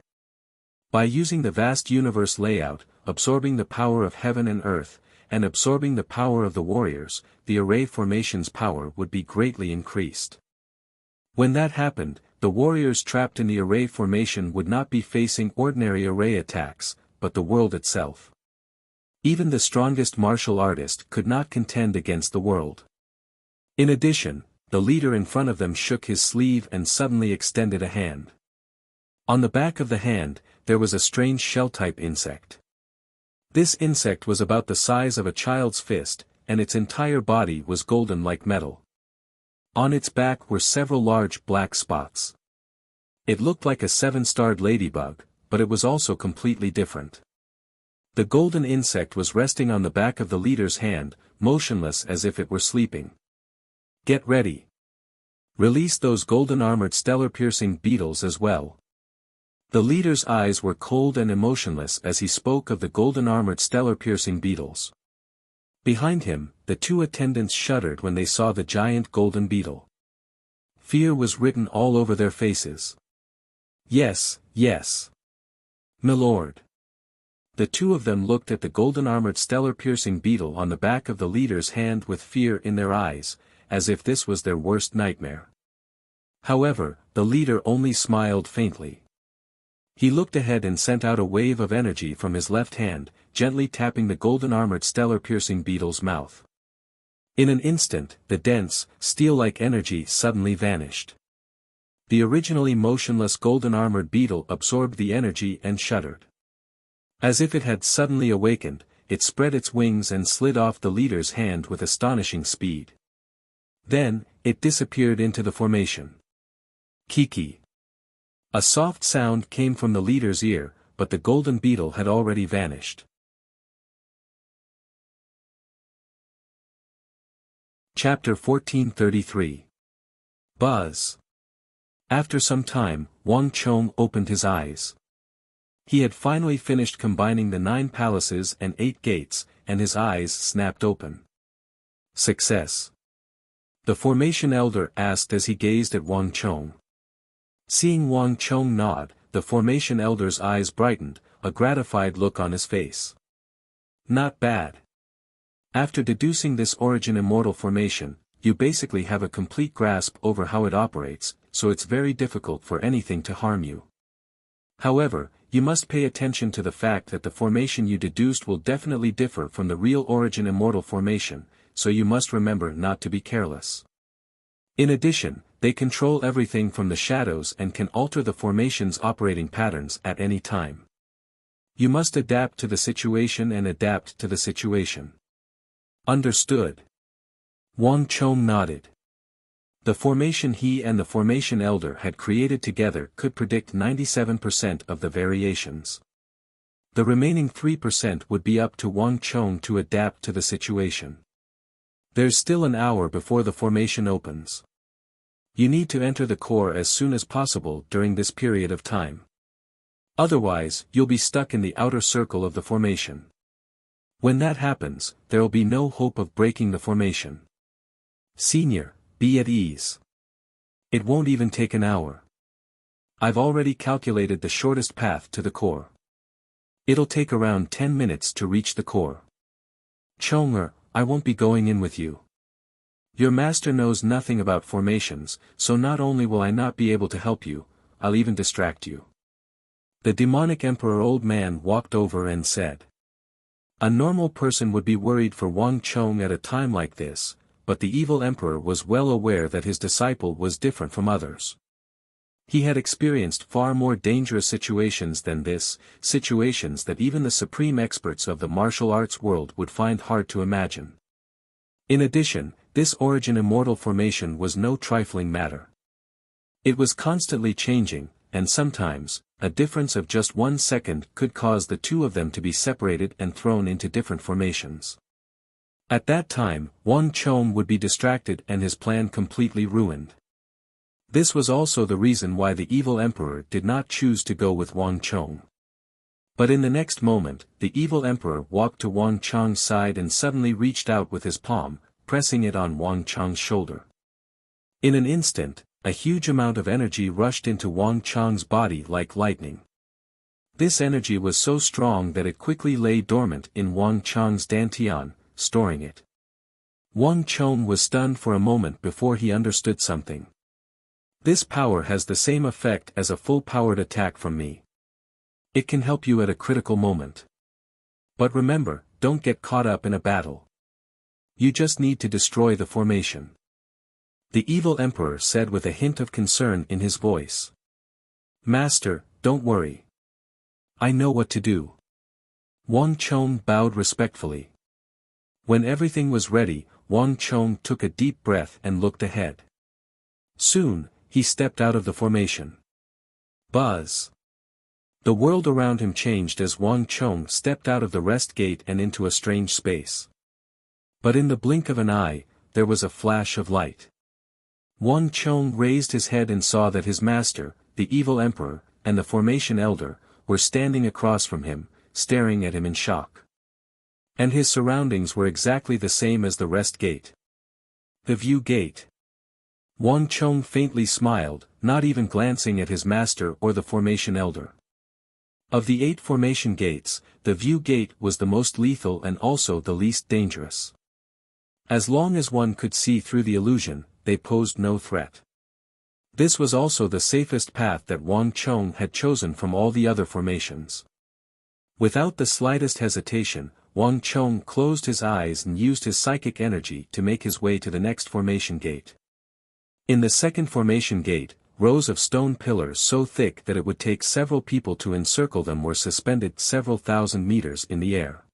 By using the vast universe layout, absorbing the power of heaven and earth, and absorbing the power of the warriors, the array formation's power would be greatly increased. When that happened, the warriors trapped in the array formation would not be facing ordinary array attacks, but the world itself. Even the strongest martial artist could not contend against the world. In addition, the leader in front of them shook his sleeve and suddenly extended a hand. On the back of the hand, there was a strange shell-type insect. This insect was about the size of a child's fist, and its entire body was golden like metal. On its back were several large black spots. It looked like a 7-starred ladybug, but it was also completely different. The golden insect was resting on the back of the leader's hand, motionless as if it were sleeping. "Get ready. Release those golden-armored stellar-piercing beetles as well." The leader's eyes were cold and emotionless as he spoke of the golden-armored stellar-piercing beetles. Behind him, the 2 attendants shuddered when they saw the giant golden beetle. Fear was written all over their faces. "Yes, yes. Milord." The 2 of them looked at the golden-armored stellar-piercing beetle on the back of the leader's hand with fear in their eyes, as if this was their worst nightmare. However, the leader only smiled faintly. He looked ahead and sent out a wave of energy from his left hand, gently tapping the golden-armored stellar-piercing beetle's mouth. In an instant, the dense, steel-like energy suddenly vanished. The originally motionless golden-armored beetle absorbed the energy and shuddered. As if it had suddenly awakened, it spread its wings and slid off the leader's hand with astonishing speed. Then, it disappeared into the formation. "Kiki." A soft sound came from the leader's ear, but the golden beetle had already vanished. Chapter 1433. Buzz. After some time, Wang Chong opened his eyes. He had finally finished combining the 9 palaces and 8 gates, and his eyes snapped open. "Success?" the formation elder asked as he gazed at Wang Chong. Seeing Wang Chong nod, the formation elder's eyes brightened, a gratified look on his face. "Not bad. After deducing this origin immortal formation, you basically have a complete grasp over how it operates, so it's very difficult for anything to harm you. However, you must pay attention to the fact that the formation you deduced will definitely differ from the real origin immortal formation, so you must remember not to be careless. In addition, they control everything from the shadows and can alter the formation's operating patterns at any time. You must adapt to the situation and adapt to the situation. Understood. Wang Chong nodded. The formation he and the formation elder had created together could predict 97% of the variations. The remaining 3% would be up to Wang Chong to adapt to the situation. There's still an hour before the formation opens. You need to enter the core as soon as possible during this period of time. Otherwise, you'll be stuck in the outer circle of the formation. When that happens, there'll be no hope of breaking the formation. Senior, be at ease. It won't even take an hour. I've already calculated the shortest path to the core. It'll take around 10 minutes to reach the core. Chonger, I won't be going in with you. Your master knows nothing about formations, so not only will I not be able to help you, I'll even distract you. The demonic emperor old man walked over and said. A normal person would be worried for Wang Chong at a time like this, but the evil emperor was well aware that his disciple was different from others. He had experienced far more dangerous situations than this, situations that even the supreme experts of the martial arts world would find hard to imagine. In addition, this origin immortal formation was no trifling matter. It was constantly changing, and sometimes, a difference of just 1 second could cause the two of them to be separated and thrown into different formations. At that time, Wang Chong would be distracted and his plan completely ruined. This was also the reason why the evil emperor did not choose to go with Wang Chong. But in the next moment, the evil emperor walked to Wang Chong's side and suddenly reached out with his palm, pressing it on Wang Chong's shoulder. In an instant, a huge amount of energy rushed into Wang Chong's body like lightning. This energy was so strong that it quickly lay dormant in Wang Chong's dantian, storing it. Wang Chong was stunned for a moment before he understood something. This power has the same effect as a full-powered attack from me. It can help you at a critical moment. But remember, don't get caught up in a battle. You just need to destroy the formation. The evil emperor said with a hint of concern in his voice. Master, don't worry. I know what to do. Wang Chong bowed respectfully. When everything was ready, Wang Chong took a deep breath and looked ahead. Soon, he stepped out of the formation. Buzz. The world around him changed as Wang Chong stepped out of the rest gate and into a strange space. But in the blink of an eye, there was a flash of light. Wang Chong raised his head and saw that his master, the evil emperor, and the formation elder, were standing across from him, staring at him in shock. And his surroundings were exactly the same as the rest gate. The view gate. Wang Chong faintly smiled, not even glancing at his master or the formation elder. Of the 8 formation gates, the view gate was the most lethal and also the least dangerous. As long as one could see through the illusion, they posed no threat. This was also the safest path that Wang Chong had chosen from all the other formations. Without the slightest hesitation, Wang Chong closed his eyes and used his psychic energy to make his way to the next formation gate. In the second formation gate, rows of stone pillars so thick that it would take several people to encircle them were suspended several thousand meters in the air.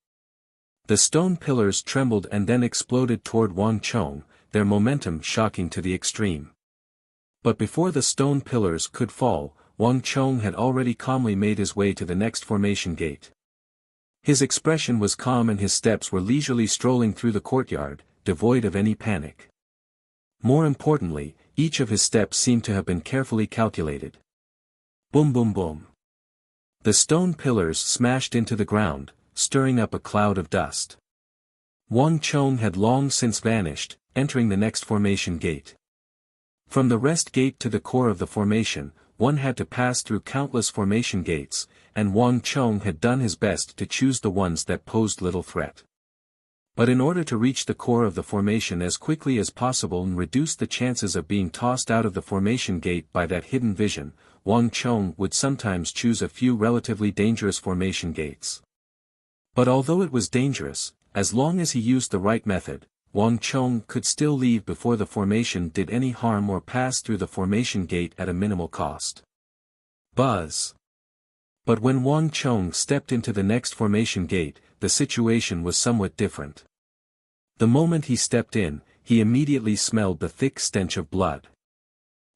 The stone pillars trembled and then exploded toward Wang Chong, their momentum shocking to the extreme. But before the stone pillars could fall, Wang Chong had already calmly made his way to the next formation gate. His expression was calm and his steps were leisurely strolling through the courtyard, devoid of any panic. More importantly, each of his steps seemed to have been carefully calculated. Boom boom boom. The stone pillars smashed into the ground, stirring up a cloud of dust. Wang Chong had long since vanished, entering the next formation gate. From the rest gate to the core of the formation, one had to pass through countless formation gates, and Wang Chong had done his best to choose the ones that posed little threat. But in order to reach the core of the formation as quickly as possible and reduce the chances of being tossed out of the formation gate by that hidden vision, Wang Chong would sometimes choose a few relatively dangerous formation gates. But although it was dangerous, as long as he used the right method, Wang Chong could still leave before the formation did any harm or pass through the formation gate at a minimal cost. Buzz. But when Wang Chong stepped into the next formation gate, the situation was somewhat different. The moment he stepped in, he immediately smelled the thick stench of blood.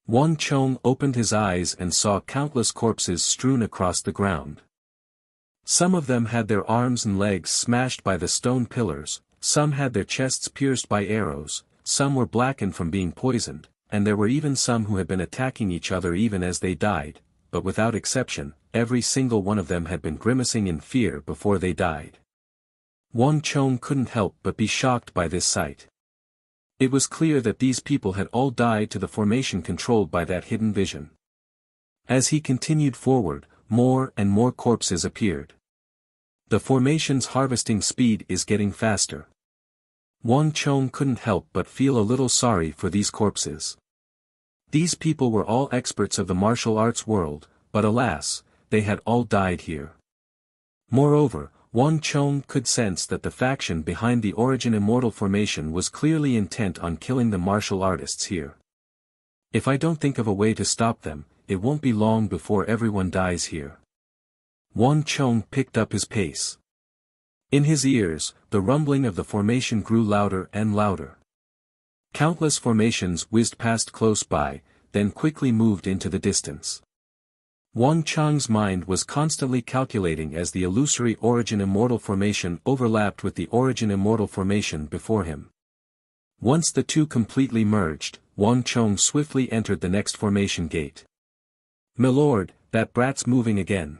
Wang Chong opened his eyes and saw countless corpses strewn across the ground. Some of them had their arms and legs smashed by the stone pillars, some had their chests pierced by arrows, some were blackened from being poisoned, and there were even some who had been attacking each other even as they died, but without exception, every single one of them had been grimacing in fear before they died. Wang Chong couldn't help but be shocked by this sight. It was clear that these people had all died to the formation controlled by that hidden vision. As he continued forward, more and more corpses appeared. The formation's harvesting speed is getting faster. Wang Chong couldn't help but feel a little sorry for these corpses. These people were all experts of the martial arts world, but alas, they had all died here. Moreover, Wang Chong could sense that the faction behind the Origin Immortal formation was clearly intent on killing the martial artists here. If I don't think of a way to stop them, it won't be long before everyone dies here. Wang Chong picked up his pace. In his ears, the rumbling of the formation grew louder and louder. Countless formations whizzed past close by, then quickly moved into the distance. Wang Chong's mind was constantly calculating as the illusory Origin Immortal formation overlapped with the Origin Immortal formation before him. Once the two completely merged, Wang Chong swiftly entered the next formation gate. "Milord, that brat's moving again."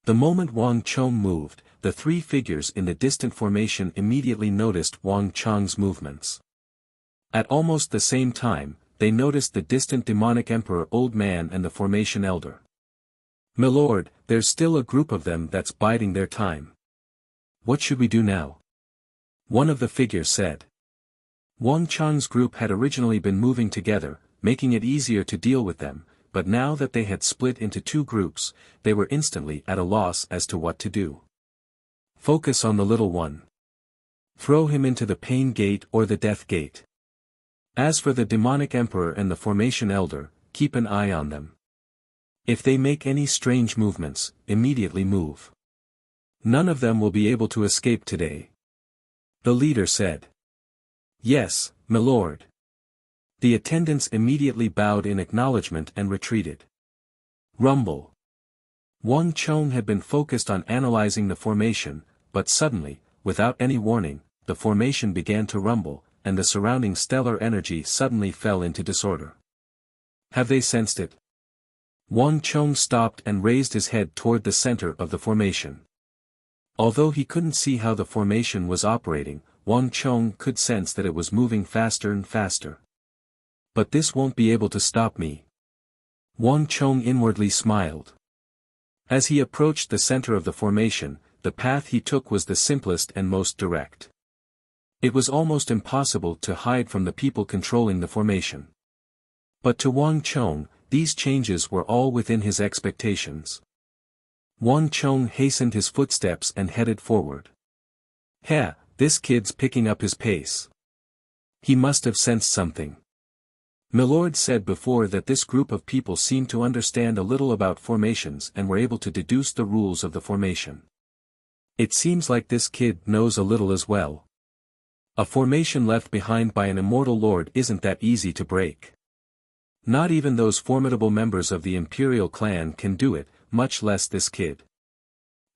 The moment Wang Chong moved, the three figures in the distant formation immediately noticed Wang Chong's movements. At almost the same time, they noticed the distant demonic emperor old man and the formation elder. "Milord, there's still a group of them that's biding their time. What should we do now?" one of the figures said. Wang Chong's group had originally been moving together, making it easier to deal with them, but now that they had split into two groups, they were instantly at a loss as to what to do. "Focus on the little one. Throw him into the pain gate or the death gate. As for the demonic emperor and the formation elder, keep an eye on them. If they make any strange movements, immediately move. None of them will be able to escape today," the leader said. "Yes, milord." The attendants immediately bowed in acknowledgement and retreated. Rumble. Wang Chong had been focused on analyzing the formation, but suddenly, without any warning, the formation began to rumble, and the surrounding stellar energy suddenly fell into disorder. Have they sensed it? Wang Chong stopped and raised his head toward the center of the formation. Although he couldn't see how the formation was operating, Wang Chong could sense that it was moving faster and faster. "But this won't be able to stop me." Wang Chong inwardly smiled. As he approached the center of the formation, the path he took was the simplest and most direct. It was almost impossible to hide from the people controlling the formation. But to Wang Chong, these changes were all within his expectations. Wang Chong hastened his footsteps and headed forward. "Heh, this kid's picking up his pace. He must have sensed something." Milord said before that this group of people seemed to understand a little about formations and were able to deduce the rules of the formation. It seems like this kid knows a little as well. A formation left behind by an immortal lord isn't that easy to break. Not even those formidable members of the imperial clan can do it, much less this kid.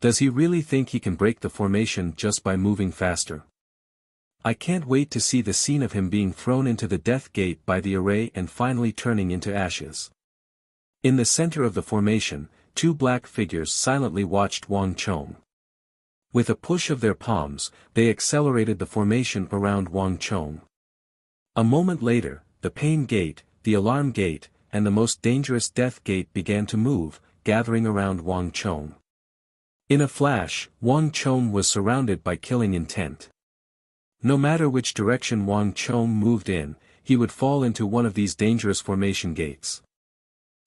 Does he really think he can break the formation just by moving faster? I can't wait to see the scene of him being thrown into the death gate by the array and finally turning into ashes. In the center of the formation, two black figures silently watched Wang Chong. With a push of their palms, they accelerated the formation around Wang Chong. A moment later, the pain gate, the alarm gate, and the most dangerous death gate began to move, gathering around Wang Chong. In a flash, Wang Chong was surrounded by killing intent. No matter which direction Wang Chong moved in, he would fall into one of these dangerous formation gates.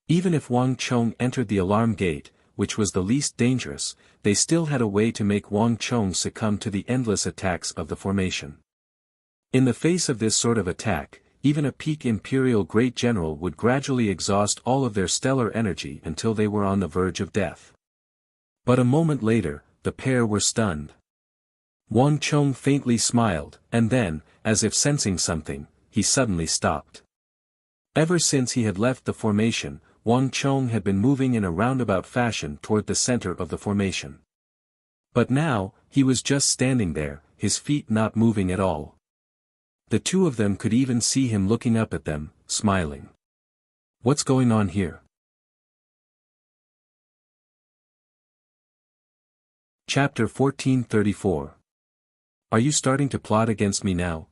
Even if Wang Chong entered the alarm gate, which was the least dangerous, they still had a way to make Wang Chong succumb to the endless attacks of the formation. In the face of this sort of attack, even a peak imperial great general would gradually exhaust all of their stellar energy until they were on the verge of death. But a moment later, the pair were stunned. Wang Chong faintly smiled, and then, as if sensing something, he suddenly stopped. Ever since he had left the formation, Wang Chong had been moving in a roundabout fashion toward the center of the formation. But now, he was just standing there, his feet not moving at all. The two of them could even see him looking up at them, smiling. What's going on here? Chapter 1434. Are you starting to plot against me now?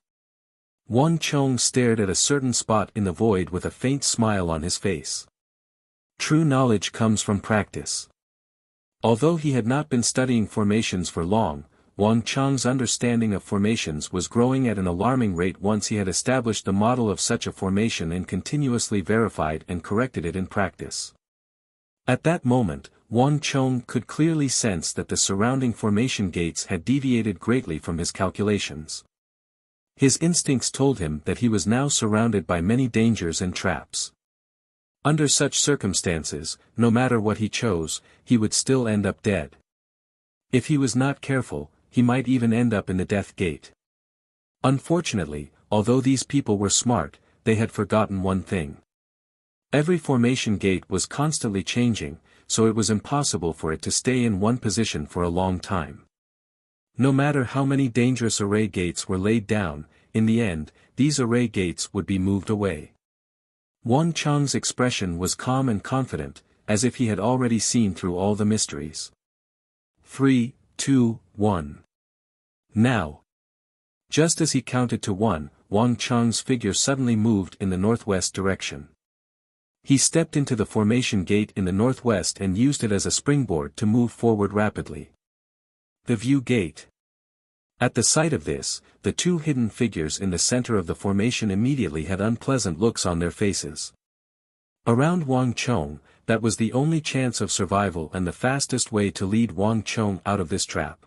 Wang Chong stared at a certain spot in the void with a faint smile on his face. True knowledge comes from practice. Although he had not been studying formations for long, Wang Chong's understanding of formations was growing at an alarming rate once he had established the model of such a formation and continuously verified and corrected it in practice. At that moment, Wang Chong could clearly sense that the surrounding formation gates had deviated greatly from his calculations. His instincts told him that he was now surrounded by many dangers and traps. Under such circumstances, no matter what he chose, he would still end up dead. If he was not careful, he might even end up in the death gate. Unfortunately, although these people were smart, they had forgotten one thing. Every formation gate was constantly changing, so it was impossible for it to stay in one position for a long time. No matter how many dangerous array gates were laid down, in the end, these array gates would be moved away. Wang Chong's expression was calm and confident, as if he had already seen through all the mysteries. 3, 2, 1. Now. Just as he counted to 1, Wang Chong's figure suddenly moved in the northwest direction. He stepped into the formation gate in the northwest and used it as a springboard to move forward rapidly. The view gate. At the sight of this, the two hidden figures in the center of the formation immediately had unpleasant looks on their faces. Around Wang Chong, that was the only chance of survival and the fastest way to lead Wang Chong out of this trap.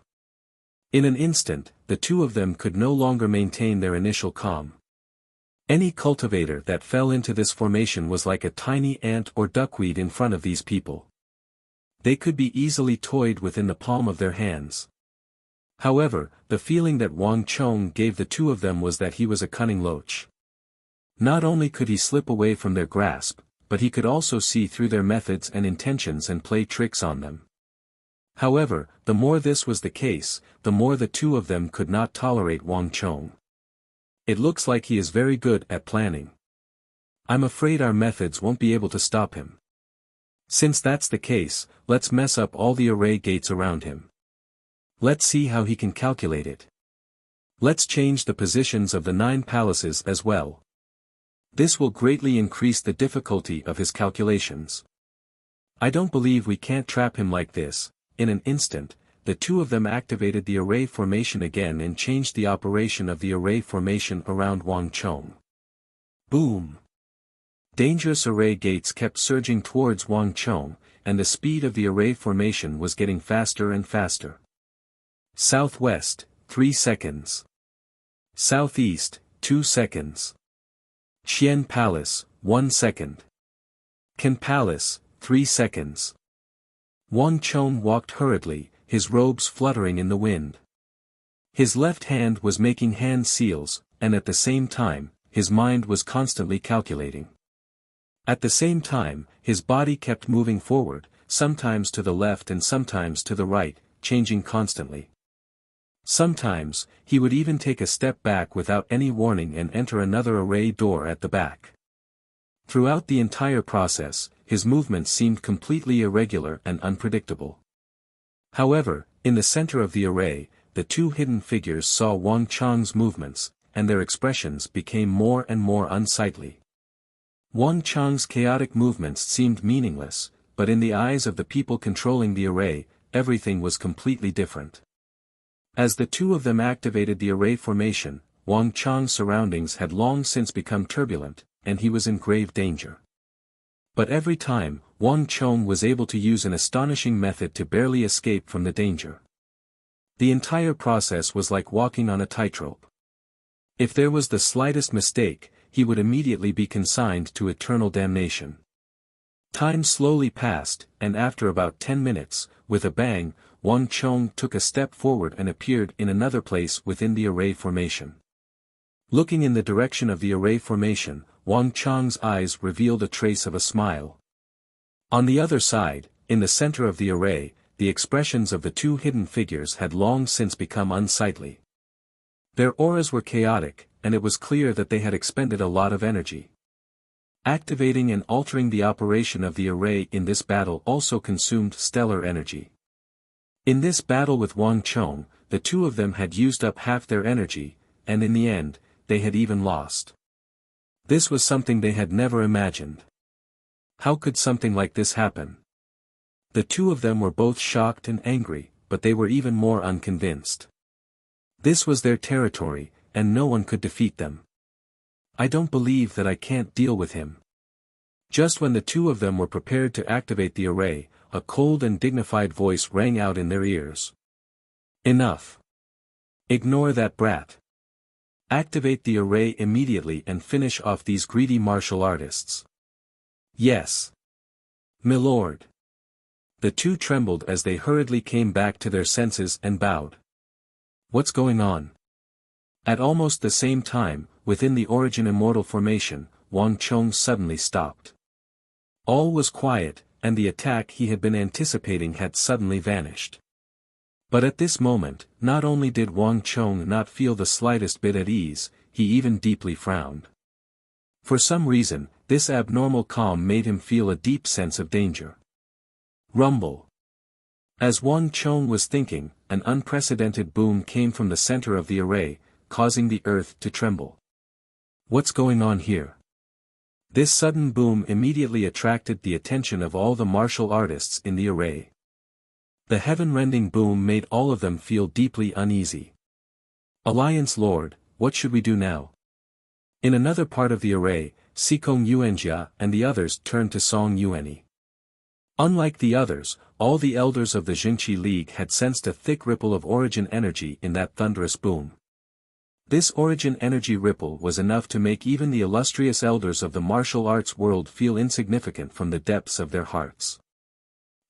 In an instant, the two of them could no longer maintain their initial calm. Any cultivator that fell into this formation was like a tiny ant or duckweed in front of these people. They could be easily toyed within the palm of their hands. However, the feeling that Wang Chong gave the two of them was that he was a cunning loach. Not only could he slip away from their grasp, but he could also see through their methods and intentions and play tricks on them. However, the more this was the case, the more the two of them could not tolerate Wang Chong. It looks like he is very good at planning. I'm afraid our methods won't be able to stop him. Since that's the case, let's mess up all the array gates around him. Let's see how he can calculate it. Let's change the positions of the 9 palaces as well. This will greatly increase the difficulty of his calculations. I don't believe we can't trap him like this. In an instant, the two of them activated the array formation again and changed the operation of the array formation around Wang Chong. Boom! Dangerous array gates kept surging towards Wang Chong, and the speed of the array formation was getting faster and faster. Southwest, 3 seconds. Southeast, 2 seconds. Qian Palace, 1 second. Qin Palace, 3 seconds. Wang Chong walked hurriedly, his robes fluttering in the wind. His left hand was making hand seals, and at the same time, his mind was constantly calculating. At the same time, his body kept moving forward, sometimes to the left and sometimes to the right, changing constantly. Sometimes, he would even take a step back without any warning and enter another array door at the back. Throughout the entire process, his movements seemed completely irregular and unpredictable. However, in the center of the array, the two hidden figures saw Wang Chong's movements, and their expressions became more and more unsightly. Wang Chong's chaotic movements seemed meaningless, but in the eyes of the people controlling the array, everything was completely different. As the two of them activated the array formation, Wang Chong's surroundings had long since become turbulent, and he was in grave danger. But every time, Wang Chong was able to use an astonishing method to barely escape from the danger. The entire process was like walking on a tightrope. If there was the slightest mistake, he would immediately be consigned to eternal damnation. Time slowly passed, and after about 10 minutes, with a bang, Wang Chong took a step forward and appeared in another place within the array formation. Looking in the direction of the array formation, Wang Chong's eyes revealed a trace of a smile. On the other side, in the center of the array, the expressions of the two hidden figures had long since become unsightly. Their auras were chaotic, and it was clear that they had expended a lot of energy. Activating and altering the operation of the array in this battle also consumed stellar energy. In this battle with Wang Chong, the two of them had used up half their energy, and in the end, they had even lost. This was something they had never imagined. How could something like this happen? The two of them were both shocked and angry, but they were even more unconvinced. This was their territory, and no one could defeat them. I don't believe that I can't deal with him. Just when the two of them were prepared to activate the array, a cold and dignified voice rang out in their ears. Enough. Ignore that brat. Activate the array immediately and finish off these greedy martial artists. Yes. Milord. The two trembled as they hurriedly came back to their senses and bowed. What's going on? At almost the same time, within the Origin Immortal formation, Wang Chong suddenly stopped. All was quiet, and the attack he had been anticipating had suddenly vanished. But at this moment, not only did Wang Chong not feel the slightest bit at ease, he even deeply frowned. For some reason, this abnormal calm made him feel a deep sense of danger. Rumble. As Wang Chong was thinking, an unprecedented boom came from the center of the array, causing the earth to tremble. What's going on here? This sudden boom immediately attracted the attention of all the martial artists in the array. The heaven-rending boom made all of them feel deeply uneasy. Alliance Lord, what should we do now? In another part of the array, Sikong Yuanjia and the others turned to Song Yuanyi. Unlike the others, all the elders of the Jingqi League had sensed a thick ripple of origin energy in that thunderous boom. This origin energy ripple was enough to make even the illustrious elders of the martial arts world feel insignificant from the depths of their hearts.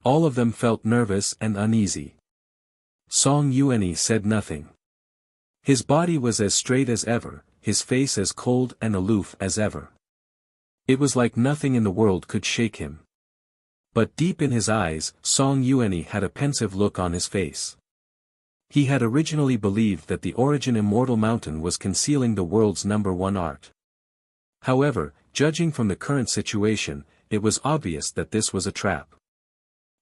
All of them felt nervous and uneasy. Song Yuanyi said nothing. His body was as straight as ever, his face as cold and aloof as ever. It was like nothing in the world could shake him. But deep in his eyes, Song Yuanyi had a pensive look on his face. He had originally believed that the Origin Immortal Mountain was concealing the world's #1 art. However, judging from the current situation, it was obvious that this was a trap.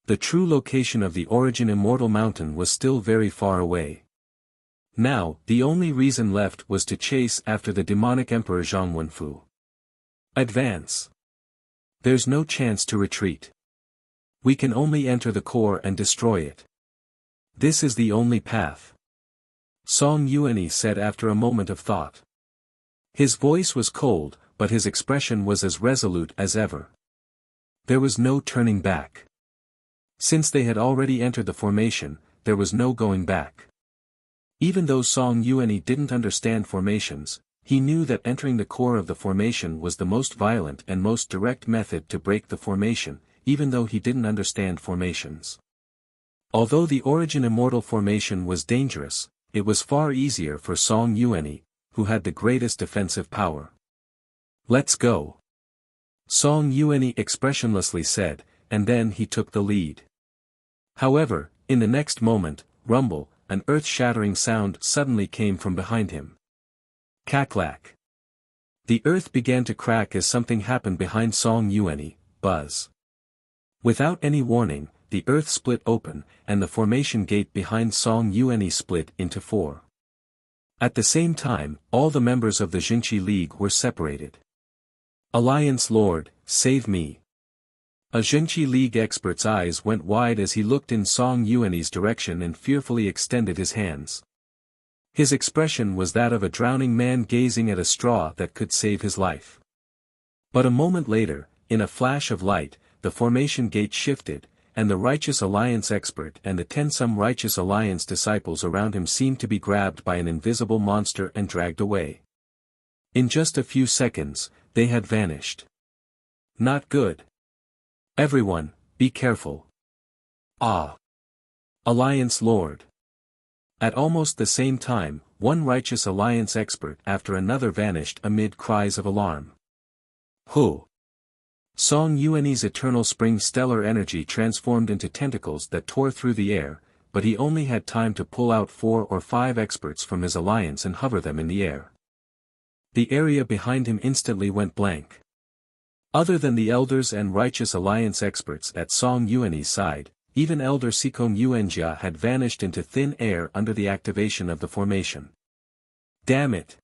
The true location of the Origin Immortal Mountain was still very far away. Now, the only reason left was to chase after the demonic Emperor Zhang Wenfu. Advance. There's no chance to retreat. We can only enter the core and destroy it. This is the only path. Song Yuanyi said after a moment of thought. His voice was cold, but his expression was as resolute as ever. There was no turning back. Since they had already entered the formation, there was no going back. Even though Song Yuanyi didn't understand formations, he knew that entering the core of the formation was the most violent and most direct method to break the formation, even though he didn't understand formations. Although the Origin Immortal formation was dangerous, it was far easier for Song Yuanyi, who had the greatest defensive power. Let's go. Song Yuanyi expressionlessly said, and then he took the lead. However, in the next moment, rumble, an earth-shattering sound suddenly came from behind him. Cack-lack. The earth began to crack as something happened behind Song Yuanyi, buzz. Without any warning, the earth split open, and the formation gate behind Song Yuanyi split into 4. At the same time, all the members of the Jingqi League were separated. Alliance Lord, save me. A Jingqi League expert's eyes went wide as he looked in Song Yuanyi's direction and fearfully extended his hands. His expression was that of a drowning man gazing at a straw that could save his life. But a moment later, in a flash of light, the formation gate shifted, and the Righteous Alliance expert and the 10 some Righteous Alliance disciples around him seemed to be grabbed by an invisible monster and dragged away. In just a few seconds, they had vanished. Not good. Everyone, be careful. Ah! Alliance Lord. At almost the same time, one righteous alliance expert after another vanished amid cries of alarm. Hu! Song Yuan's eternal spring stellar energy transformed into tentacles that tore through the air, but he only had time to pull out 4 or 5 experts from his alliance and hover them in the air. The area behind him instantly went blank. Other than the elders and righteous alliance experts at Song Yuan's side, even Elder Sikong Yuanjia had vanished into thin air under the activation of the formation. Damn it!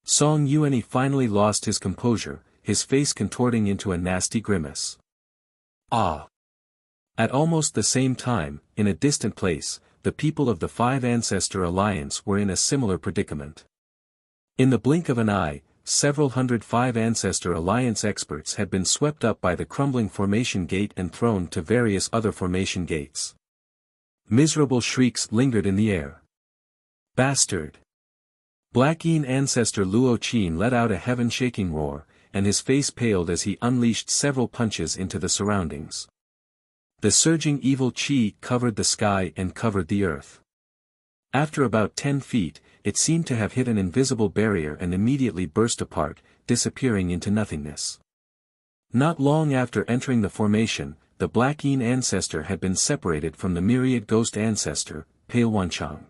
Song Yuan finally lost his composure, his face contorting into a nasty grimace. Ah! At almost the same time, in a distant place, the people of the Five Ancestor Alliance were in a similar predicament. In the blink of an eye, several hundred Five Ancestor Alliance experts had been swept up by the crumbling formation gate and thrown to various other formation gates. Miserable shrieks lingered in the air. Bastard! Black Yin Ancestor Luo Qin let out a heaven-shaking roar, and his face paled as he unleashed several punches into the surroundings. The surging evil qi covered the sky and covered the earth. After about 10 feet, it seemed to have hit an invisible barrier and immediately burst apart, disappearing into nothingness. Not long after entering the formation, the Black Yin Ancestor had been separated from the myriad ghost ancestor, Pale Wanchang.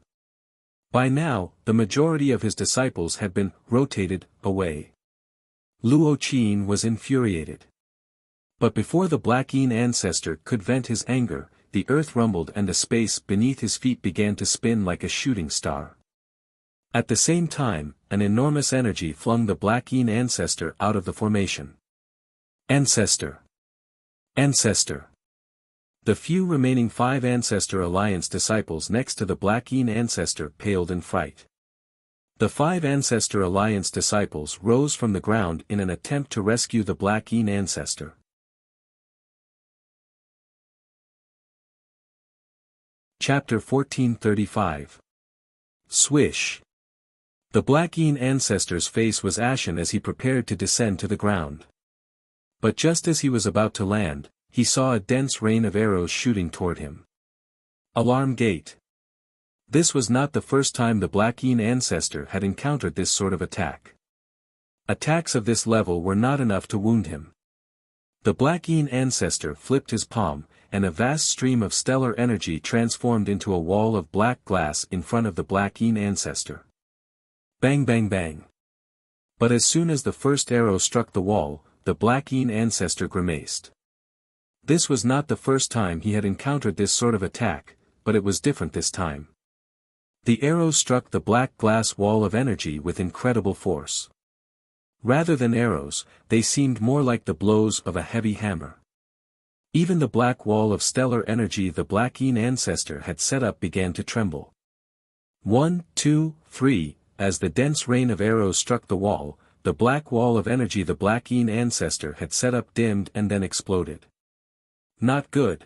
By now, the majority of his disciples had been rotated away. Luo Qin was infuriated. But before the Black Yin Ancestor could vent his anger, the earth rumbled and the space beneath his feet began to spin like a shooting star. At the same time, an enormous energy flung the Black Yin Ancestor out of the formation. Ancestor! Ancestor! The few remaining Five Ancestor Alliance disciples next to the Black Yin Ancestor paled in fright. The Five Ancestor Alliance disciples rose from the ground in an attempt to rescue the Black Yin Ancestor. Chapter 1435. Swish! The Black Yin Ancestor's face was ashen as he prepared to descend to the ground. But just as he was about to land, he saw a dense rain of arrows shooting toward him. Alarm gate. This was not the first time the Black Yin Ancestor had encountered this sort of attack. Attacks of this level were not enough to wound him. The Black Yin Ancestor flipped his palm, and a vast stream of stellar energy transformed into a wall of black glass in front of the Black Yin Ancestor. Bang bang bang. But as soon as the first arrow struck the wall, the Black Yin Ancestor grimaced. This was not the first time he had encountered this sort of attack, but it was different this time. The arrows struck the black glass wall of energy with incredible force. Rather than arrows, they seemed more like the blows of a heavy hammer. Even the black wall of stellar energy the Black Yin Ancestor had set up began to tremble. 1, 2, 3, as the dense rain of arrows struck the wall, the black wall of energy the Black Yin Ancestor had set up dimmed and then exploded. Not good.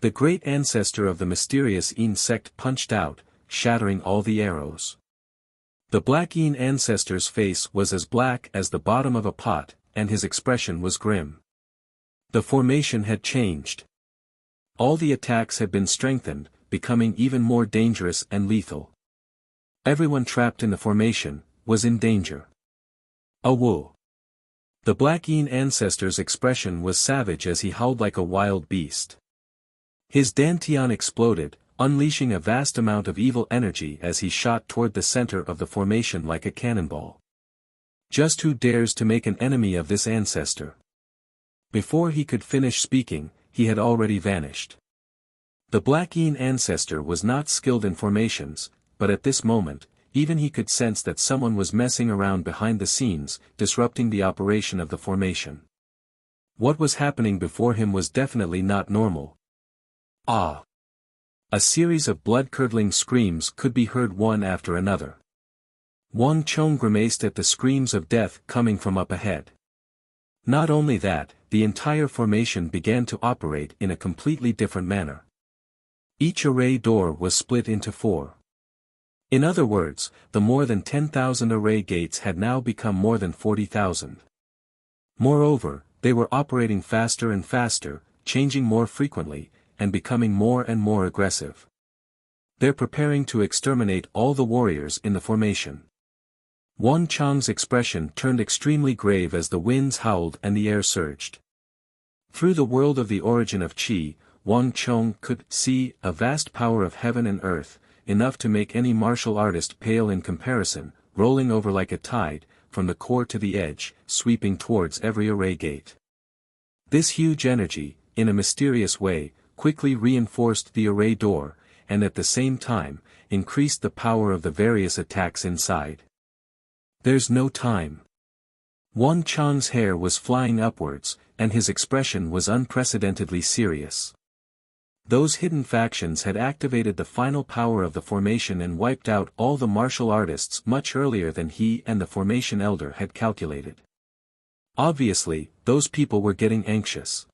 The great ancestor of the mysterious Yin sect punched out, shattering all the arrows. The Black Yin Ancestor's face was as black as the bottom of a pot, and his expression was grim. The formation had changed. All the attacks had been strengthened, becoming even more dangerous and lethal. Everyone trapped in the formation was in danger. Awoo! The Black Yin Ancestor's expression was savage as he howled like a wild beast. His dantian exploded, unleashing a vast amount of evil energy as he shot toward the center of the formation like a cannonball. Just who dares to make an enemy of this ancestor? Before he could finish speaking, he had already vanished. The Black Yin Ancestor was not skilled in formations, but at this moment, even he could sense that someone was messing around behind the scenes, disrupting the operation of the formation. What was happening before him was definitely not normal. Ah! A series of blood-curdling screams could be heard one after another. Wang Chong grimaced at the screams of death coming from up ahead. Not only that, the entire formation began to operate in a completely different manner. Each array door was split into 4. In other words, the more than 10,000 array gates had now become more than 40,000. Moreover, they were operating faster and faster, changing more frequently, and becoming more and more aggressive. They're preparing to exterminate all the warriors in the formation. Wang Chang's expression turned extremely grave as the winds howled and the air surged. Through the world of the origin of Qi, Wang Chong could see a vast power of heaven and earth, enough to make any martial artist pale in comparison, rolling over like a tide, from the core to the edge, sweeping towards every array gate. This huge energy, in a mysterious way, quickly reinforced the array door, and at the same time, increased the power of the various attacks inside. There's no time. Wang Chang's hair was flying upwards, and his expression was unprecedentedly serious. Those hidden factions had activated the final power of the formation and wiped out all the martial artists much earlier than he and the formation elder had calculated. Obviously, those people were getting anxious.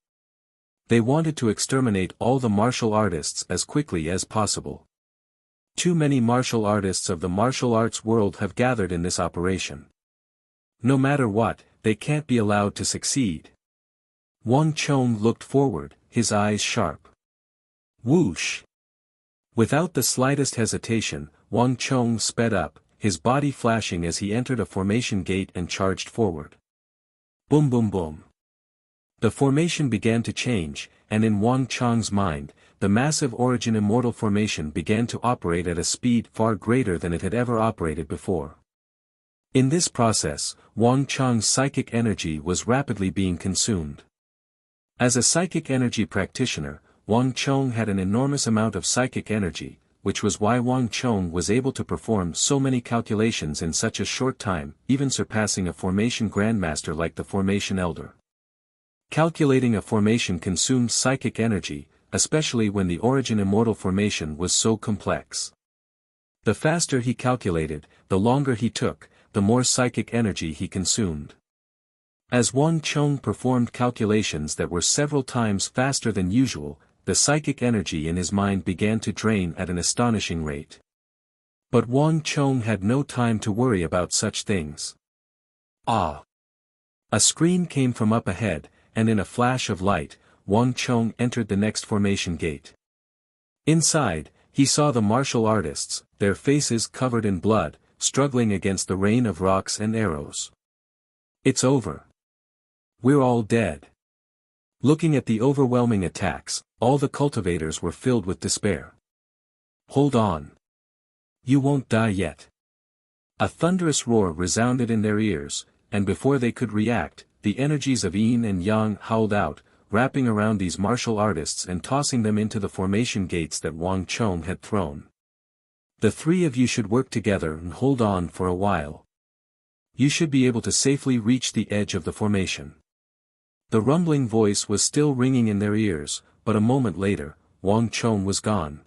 They wanted to exterminate all the martial artists as quickly as possible. Too many martial artists of the martial arts world have gathered in this operation. No matter what, they can't be allowed to succeed. Wang Chong looked forward, his eyes sharp. Whoosh! Without the slightest hesitation, Wang Chong sped up, his body flashing as he entered a formation gate and charged forward. Boom boom boom. The formation began to change, and in Wang Chong's mind, the massive Origin Immortal formation began to operate at a speed far greater than it had ever operated before. In this process, Wang Chong's psychic energy was rapidly being consumed. As a psychic energy practitioner, Wang Chong had an enormous amount of psychic energy, which was why Wang Chong was able to perform so many calculations in such a short time, even surpassing a formation grandmaster like the formation elder. Calculating a formation consumed psychic energy, especially when the Origin Immortal formation was so complex. The faster he calculated, the longer he took, the more psychic energy he consumed. As Wang Chong performed calculations that were several times faster than usual, the psychic energy in his mind began to drain at an astonishing rate. But Wang Chong had no time to worry about such things. Ah! A screen came from up ahead, and in a flash of light, Wang Chong entered the next formation gate. Inside, he saw the martial artists, their faces covered in blood, struggling against the rain of rocks and arrows. It's over. We're all dead. Looking at the overwhelming attacks, all the cultivators were filled with despair. Hold on. You won't die yet. A thunderous roar resounded in their ears, and before they could react, the energies of Yin and Yang howled out, wrapping around these martial artists and tossing them into the formation gates that Wang Chong had thrown. The three of you should work together and hold on for a while. You should be able to safely reach the edge of the formation. The rumbling voice was still ringing in their ears, but a moment later, Wang Chong was gone.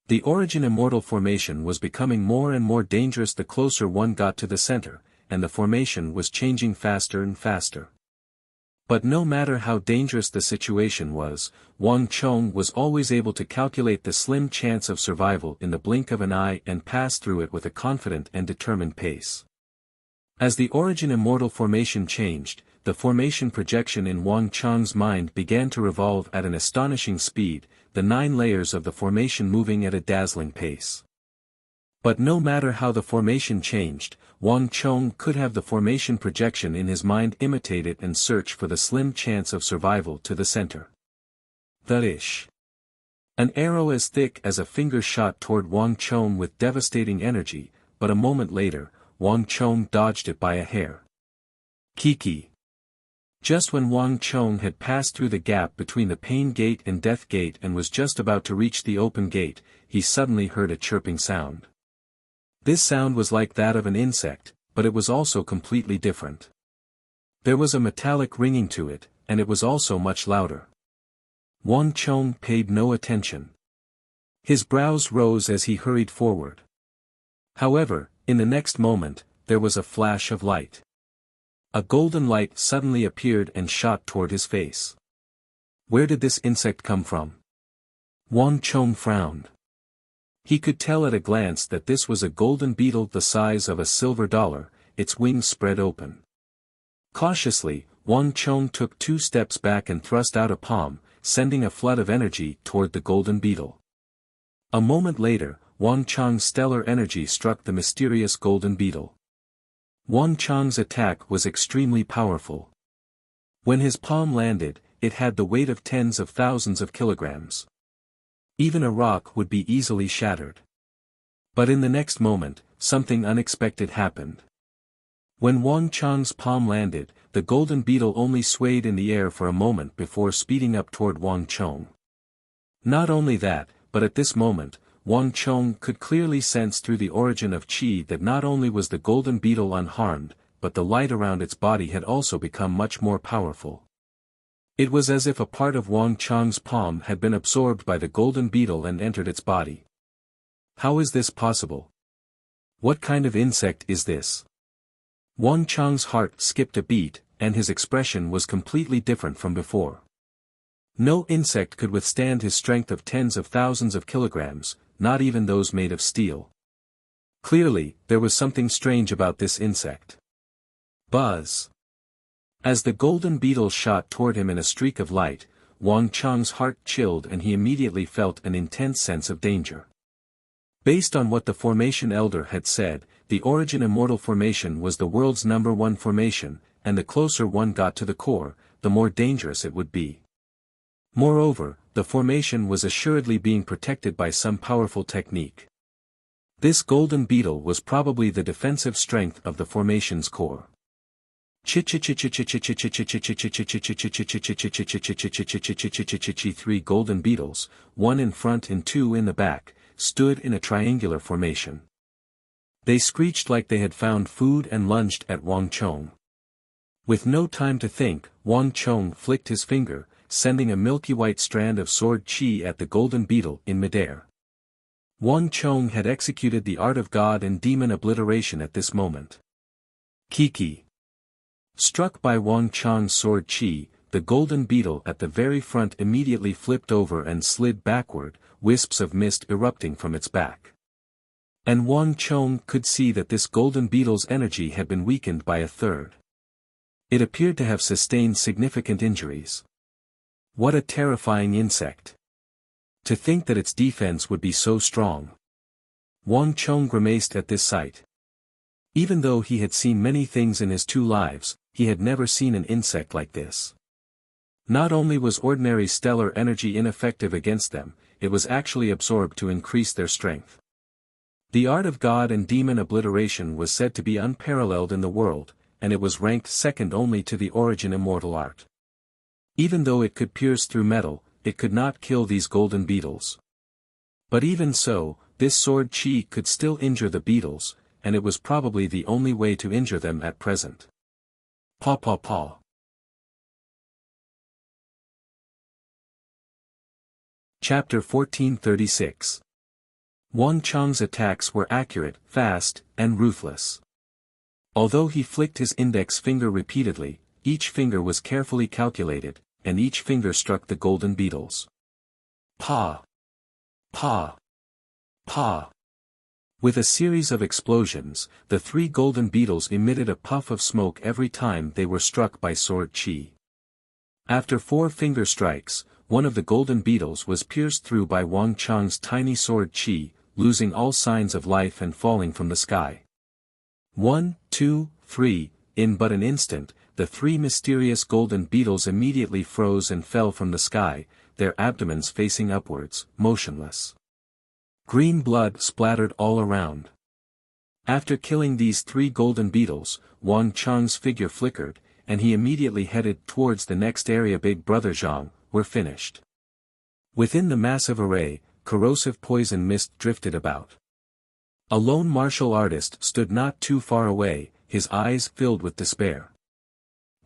The Origin Immortal formation was becoming more and more dangerous the closer one got to the center, and the formation was changing faster and faster. But no matter how dangerous the situation was, Wang Chong was always able to calculate the slim chance of survival in the blink of an eye and pass through it with a confident and determined pace. As the Origin Immortal formation changed, the formation projection in Wang Chong's mind began to revolve at an astonishing speed, the 9 layers of the formation moving at a dazzling pace. But no matter how the formation changed, Wang Chong could have the formation projection in his mind imitate it and search for the slim chance of survival to the center. The-ish. An arrow as thick as a finger shot toward Wang Chong with devastating energy, but a moment later, Wang Chong dodged it by a hair. Kiki. Just when Wang Chong had passed through the gap between the pain gate and death gate and was just about to reach the open gate, he suddenly heard a chirping sound. This sound was like that of an insect, but it was also completely different. There was a metallic ringing to it, and it was also much louder. Wang Chong paid no attention. His brows rose as he hurried forward. However, in the next moment, there was a flash of light. A golden light suddenly appeared and shot toward his face. Where did this insect come from? Wang Chong frowned. He could tell at a glance that this was a golden beetle the size of a silver dollar, its wings spread open. Cautiously, Wang Chong took 2 steps back and thrust out a palm, sending a flood of energy toward the golden beetle. A moment later, Wang Chang's stellar energy struck the mysterious golden beetle. Wang Chang's attack was extremely powerful. When his palm landed, it had the weight of tens of thousands of kilograms. Even a rock would be easily shattered. But in the next moment, something unexpected happened. When Wang Chang's palm landed, the golden beetle only swayed in the air for a moment before speeding up toward Wang Chong. Not only that, but at this moment, Wang Chong could clearly sense through the origin of qi that not only was the golden beetle unharmed, but the light around its body had also become much more powerful. It was as if a part of Wang Chang's palm had been absorbed by the golden beetle and entered its body. How is this possible? What kind of insect is this? Wang Chang's heart skipped a beat, and his expression was completely different from before. No insect could withstand his strength of tens of thousands of kilograms, not even those made of steel. Clearly, there was something strange about this insect. Buzz! As the golden beetle shot toward him in a streak of light, Wang Chang's heart chilled and he immediately felt an intense sense of danger. Based on what the formation elder had said, the Origin Immortal formation was the world's #1 formation, and the closer one got to the core, the more dangerous it would be. Moreover, the formation was assuredly being protected by some powerful technique. This golden beetle was probably the defensive strength of the formation's core. 3 golden beetles, 1 in front and 2 in the back, stood in a triangular formation. They screeched like they had found food and lunged at Wang Chong. With no time to think, Wang Chong flicked his finger, sending a milky white strand of sword qi at the golden beetle in midair. Wang Chong had executed the art of god and demon obliteration at this moment. Kiki. Struck by Wang Chang's sword qi, the golden beetle at the very front immediately flipped over and slid backward, wisps of mist erupting from its back. And Wang Chong could see that this golden beetle's energy had been weakened by a third. It appeared to have sustained significant injuries. What a terrifying insect! To think that its defense would be so strong. Wang Chong grimaced at this sight. Even though he had seen many things in his 2 lives, he had never seen an insect like this. Not only was ordinary stellar energy ineffective against them, it was actually absorbed to increase their strength. The art of god and demon obliteration was said to be unparalleled in the world, and it was ranked second only to the Origin Immortal art. Even though it could pierce through metal, it could not kill these golden beetles. But even so, this sword qi could still injure the beetles, and it was probably the only way to injure them at present. Paw paw paw. Chapter 1436. Wang Chang's attacks were accurate, fast, and ruthless. Although he flicked his index finger repeatedly, each finger was carefully calculated, and each finger struck the golden beetles. Pa! Pa! Pa! With a series of explosions, the 3 golden beetles emitted a puff of smoke every time they were struck by sword qi. After 4 finger strikes, one of the golden beetles was pierced through by Wang Chang's tiny sword qi, losing all signs of life and falling from the sky. 1, 2, 3, in but an instant, the 3 mysterious golden beetles immediately froze and fell from the sky, their abdomens facing upwards, motionless. Green blood splattered all around. After killing these 3 golden beetles, Wang Chang's figure flickered, and he immediately headed towards the next area. Big Brother Zhang, we're finished. Within the massive array, corrosive poison mist drifted about. A lone martial artist stood not too far away, his eyes filled with despair.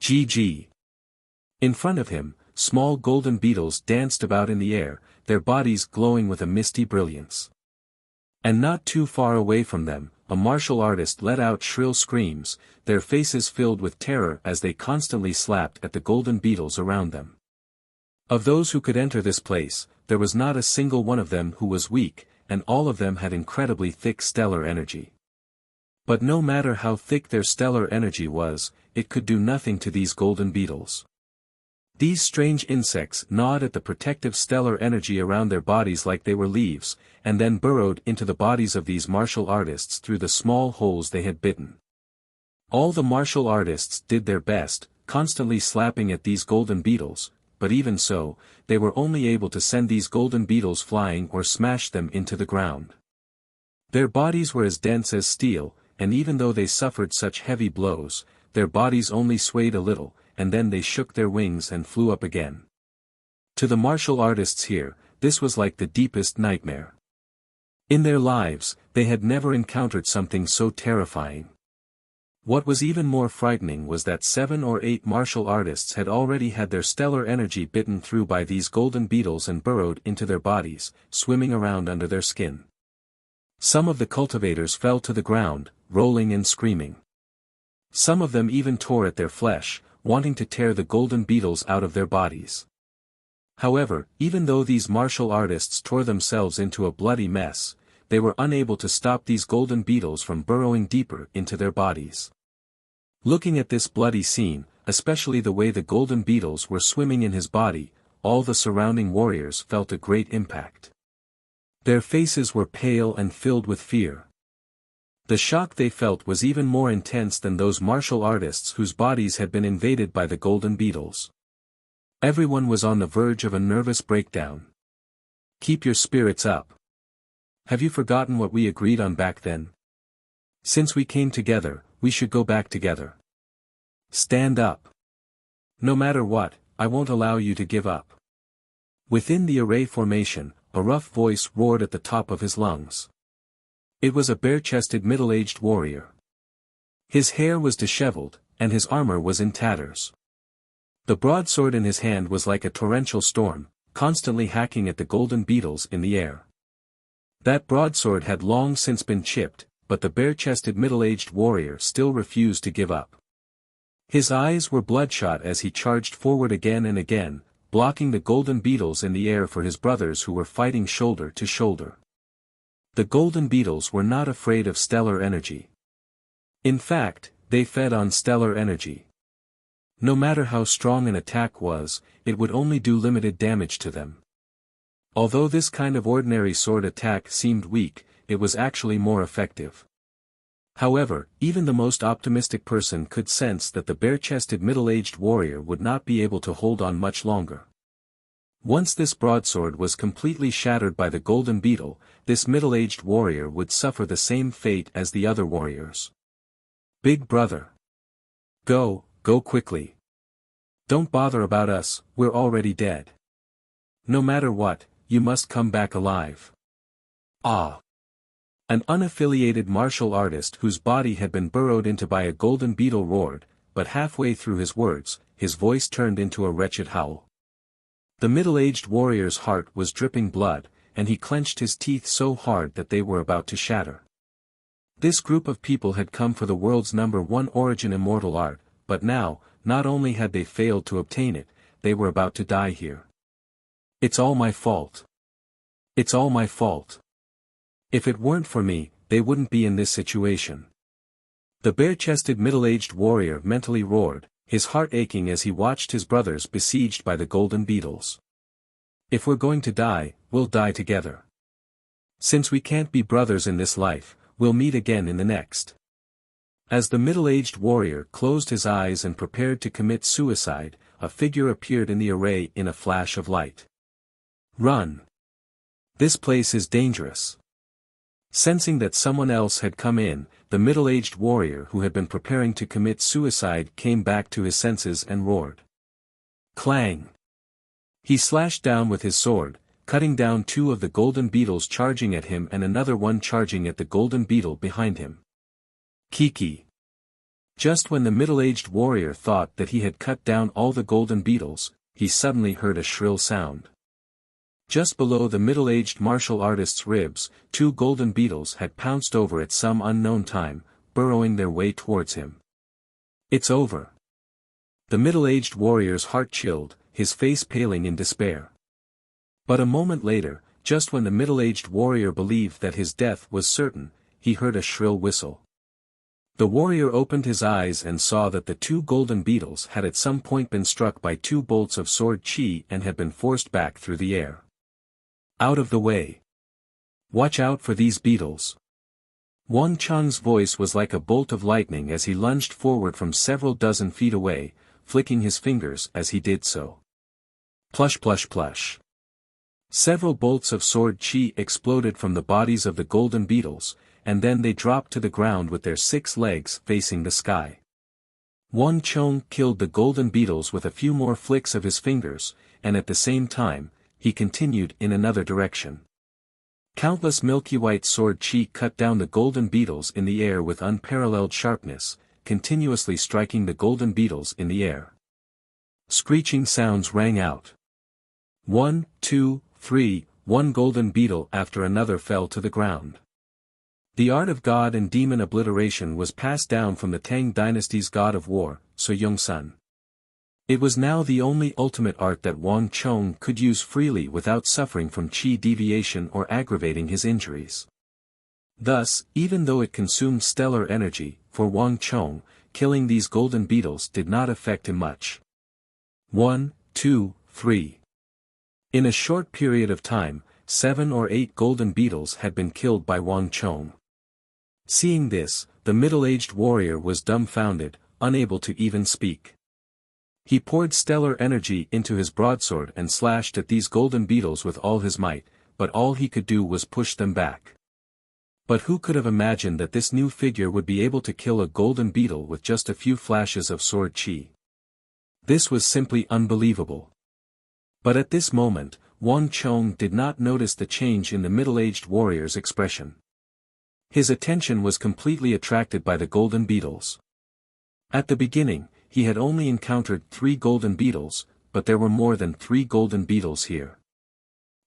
GG. In front of him, small golden beetles danced about in the air, their bodies glowing with a misty brilliance. And not too far away from them, a martial artist let out shrill screams, their faces filled with terror as they constantly slapped at the golden beetles around them. Of those who could enter this place, there was not a single one of them who was weak, and all of them had incredibly thick stellar energy. But no matter how thick their stellar energy was, it could do nothing to these golden beetles. These strange insects gnawed at the protective stellar energy around their bodies like they were leaves, and then burrowed into the bodies of these martial artists through the small holes they had bitten. All the martial artists did their best, constantly slapping at these golden beetles, but even so, they were only able to send these golden beetles flying or smash them into the ground. Their bodies were as dense as steel, and even though they suffered such heavy blows, their bodies only swayed a little, and then they shook their wings and flew up again. To the martial artists here, this was like the deepest nightmare. In their lives, they had never encountered something so terrifying. What was even more frightening was that 7 or 8 martial artists had already had their stellar energy bitten through by these golden beetles and burrowed into their bodies, swimming around under their skin. Some of the cultivators fell to the ground, rolling and screaming. Some of them even tore at their flesh, wanting to tear the golden beetles out of their bodies. However, even though these martial artists tore themselves into a bloody mess, they were unable to stop these golden beetles from burrowing deeper into their bodies. Looking at this bloody scene, especially the way the golden beetles were swimming in his body, all the surrounding warriors felt a great impact. Their faces were pale and filled with fear. The shock they felt was even more intense than those martial artists whose bodies had been invaded by the golden beetles. Everyone was on the verge of a nervous breakdown. Keep your spirits up. Have you forgotten what we agreed on back then? Since we came together, we should go back together. Stand up. No matter what, I won't allow you to give up. Within the array formation, a rough voice roared at the top of his lungs. It was a bare-chested middle-aged warrior. His hair was disheveled, and his armor was in tatters. The broadsword in his hand was like a torrential storm, constantly hacking at the golden beetles in the air. That broadsword had long since been chipped, but the bare-chested middle-aged warrior still refused to give up. His eyes were bloodshot as he charged forward again and again, blocking the golden beetles in the air for his brothers who were fighting shoulder to shoulder. The golden beetles were not afraid of stellar energy. In fact, they fed on stellar energy. No matter how strong an attack was, it would only do limited damage to them. Although this kind of ordinary sword attack seemed weak, it was actually more effective. However, even the most optimistic person could sense that the bare-chested middle-aged warrior would not be able to hold on much longer. Once this broadsword was completely shattered by the golden beetle, this middle-aged warrior would suffer the same fate as the other warriors. Big brother. Go quickly. Don't bother about us, we're already dead. No matter what, you must come back alive. Ah! An unaffiliated martial artist whose body had been burrowed into by a golden beetle roared, but halfway through his words, his voice turned into a wretched howl. The middle-aged warrior's heart was dripping blood, and he clenched his teeth so hard that they were about to shatter. This group of people had come for the world's #1 origin immortal art, but now, not only had they failed to obtain it, they were about to die here. It's all my fault. It's all my fault. If it weren't for me, they wouldn't be in this situation. The bare-chested middle-aged warrior mentally roared, his heart aching as he watched his brothers besieged by the golden beetles. If we're going to die, we'll die together. Since we can't be brothers in this life, we'll meet again in the next. As the middle-aged warrior closed his eyes and prepared to commit suicide, a figure appeared in the array in a flash of light. Run! This place is dangerous. Sensing that someone else had come in, the middle-aged warrior who had been preparing to commit suicide came back to his senses and roared. Clang! He slashed down with his sword, cutting down 2 of the golden beetles charging at him and another one charging at the golden beetle behind him. Kiki! Just when the middle-aged warrior thought that he had cut down all the golden beetles, he suddenly heard a shrill sound. Just below the middle-aged martial artist's ribs, 2 golden beetles had pounced over at some unknown time, burrowing their way towards him. It's over. The middle-aged warrior's heart chilled, his face paling in despair. But a moment later, just when the middle-aged warrior believed that his death was certain, he heard a shrill whistle. The warrior opened his eyes and saw that the two golden beetles had at some point been struck by two bolts of sword chi and had been forced back through the air. Out of the way. Watch out for these beetles. Wang Cheng's voice was like a bolt of lightning as he lunged forward from several dozen feet away, flicking his fingers as he did so. Plush plush plush. Several bolts of sword chi exploded from the bodies of the golden beetles, and then they dropped to the ground with their 6 legs facing the sky. Wang Cheng killed the golden beetles with a few more flicks of his fingers, and at the same time, he continued in another direction. Countless milky white sword chi cut down the golden beetles in the air with unparalleled sharpness, continuously striking the golden beetles in the air. Screeching sounds rang out. 1, 2, 3, one golden beetle after another fell to the ground. The art of god and demon obliteration was passed down from the Tang dynasty's god of war, Su Yongsun. It was now the only ultimate art that Wang Cheng could use freely without suffering from chi deviation or aggravating his injuries. Thus, even though it consumed stellar energy, for Wang Cheng, killing these golden beetles did not affect him much. 1, 2, 3. In a short period of time, 7 or 8 golden beetles had been killed by Wang Cheng. Seeing this, the middle-aged warrior was dumbfounded, unable to even speak. He poured stellar energy into his broadsword and slashed at these golden beetles with all his might, but all he could do was push them back. But who could have imagined that this new figure would be able to kill a golden beetle with just a few flashes of sword chi? This was simply unbelievable. But at this moment, Wang Cheng did not notice the change in the middle-aged warrior's expression. His attention was completely attracted by the golden beetles. At the beginning, he had only encountered 3 golden beetles, but there were more than 3 golden beetles here.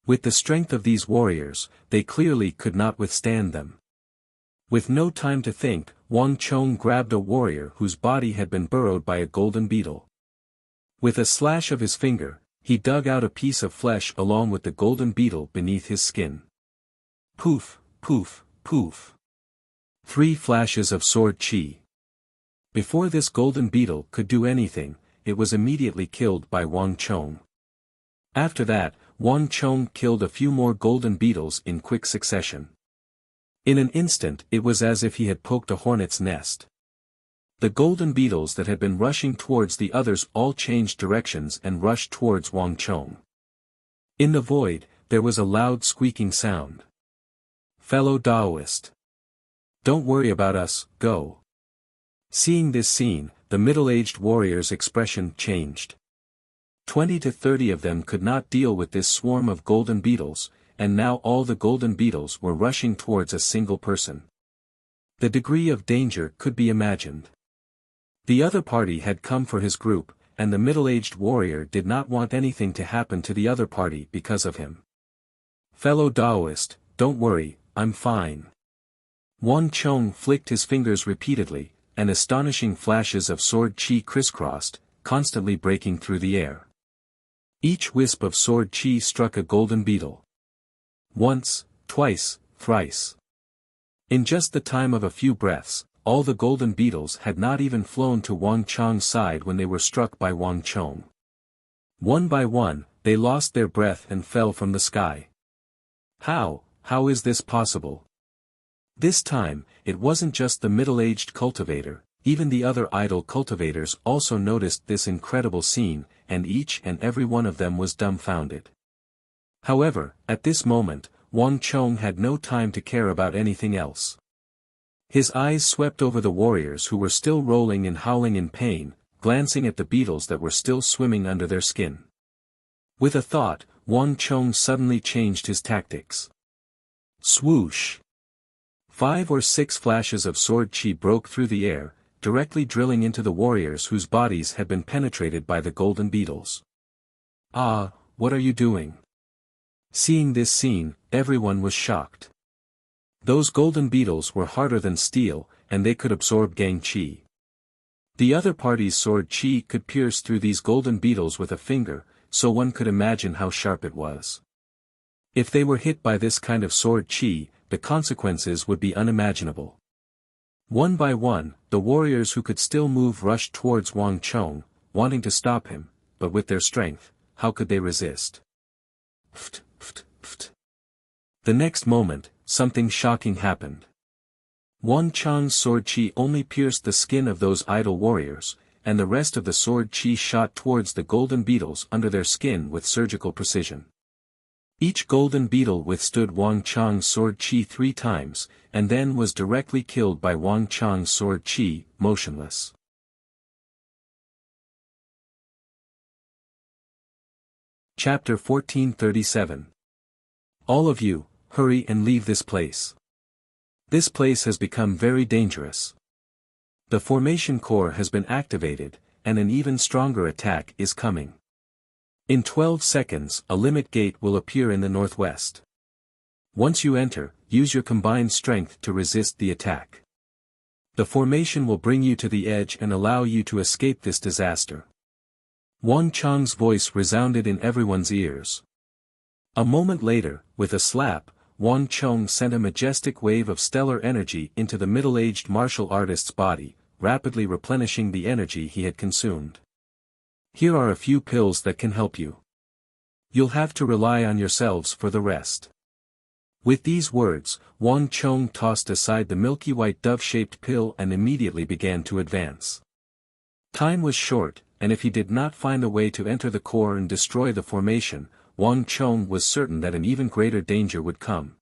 With the strength of these warriors, they clearly could not withstand them. With no time to think, Wang Cheng grabbed a warrior whose body had been burrowed by a golden beetle. With a slash of his finger, he dug out a piece of flesh along with the golden beetle beneath his skin. Poof, poof, poof. 3 flashes of sword chi. Before this golden beetle could do anything, it was immediately killed by Wang Cheng. After that, Wang Cheng killed a few more golden beetles in quick succession. In an instant it was as if he had poked a hornet's nest. The golden beetles that had been rushing towards the others all changed directions and rushed towards Wang Cheng. In the void, there was a loud squeaking sound. Fellow Taoist. Don't worry about us, go. Seeing this scene, the middle-aged warrior's expression changed. 20 to 30 of them could not deal with this swarm of golden beetles, and now all the golden beetles were rushing towards a single person. The degree of danger could be imagined. The other party had come for his group, and the middle-aged warrior did not want anything to happen to the other party because of him. Fellow Taoist, don't worry, I'm fine. Wang Cheng flicked his fingers repeatedly, and astonishing flashes of sword chi crisscrossed, constantly breaking through the air. Each wisp of sword chi struck a golden beetle. Once, twice, thrice. In just the time of a few breaths, all the golden beetles had not even flown to Wang Cheng's side when they were struck by Wang Cheng. One by one, they lost their breath and fell from the sky. How is this possible? This time, it wasn't just the middle-aged cultivator, even the other idle cultivators also noticed this incredible scene, and each and every one of them was dumbfounded. However, at this moment, Wang Cheng had no time to care about anything else. His eyes swept over the warriors who were still rolling and howling in pain, glancing at the beetles that were still swimming under their skin. With a thought, Wang Cheng suddenly changed his tactics. Swoosh! 5 or 6 flashes of sword chi broke through the air, directly drilling into the warriors whose bodies had been penetrated by the golden beetles. Ah, what are you doing? Seeing this scene, everyone was shocked. Those golden beetles were harder than steel, and they could absorb gang chi. The other party's sword chi could pierce through these golden beetles with a finger, so one could imagine how sharp it was. If they were hit by this kind of sword chi, the consequences would be unimaginable. One by one, the warriors who could still move rushed towards Wang Chong, wanting to stop him, but with their strength, how could they resist? Pft, pft, pft. The next moment, something shocking happened. Wang Chong's sword chi only pierced the skin of those idle warriors, and the rest of the sword chi shot towards the golden beetles under their skin with surgical precision. Each golden beetle withstood Wang Chong's sword chi 3 times, and then was directly killed by Wang Chong's sword chi, motionless. Chapter 1437. All of you, hurry and leave this place. This place has become very dangerous. The formation core has been activated, and an even stronger attack is coming. In 12 seconds, a limit gate will appear in the northwest. Once you enter, use your combined strength to resist the attack. The formation will bring you to the edge and allow you to escape this disaster. Wang Chong's voice resounded in everyone's ears. A moment later, with a slap, Wang Chong sent a majestic wave of stellar energy into the middle-aged martial artist's body, rapidly replenishing the energy he had consumed. Here are a few pills that can help you. You'll have to rely on yourselves for the rest. With these words, Wang Chong tossed aside the milky white dove-shaped pill and immediately began to advance. Time was short, and if he did not find a way to enter the core and destroy the formation, Wang Chong was certain that an even greater danger would come.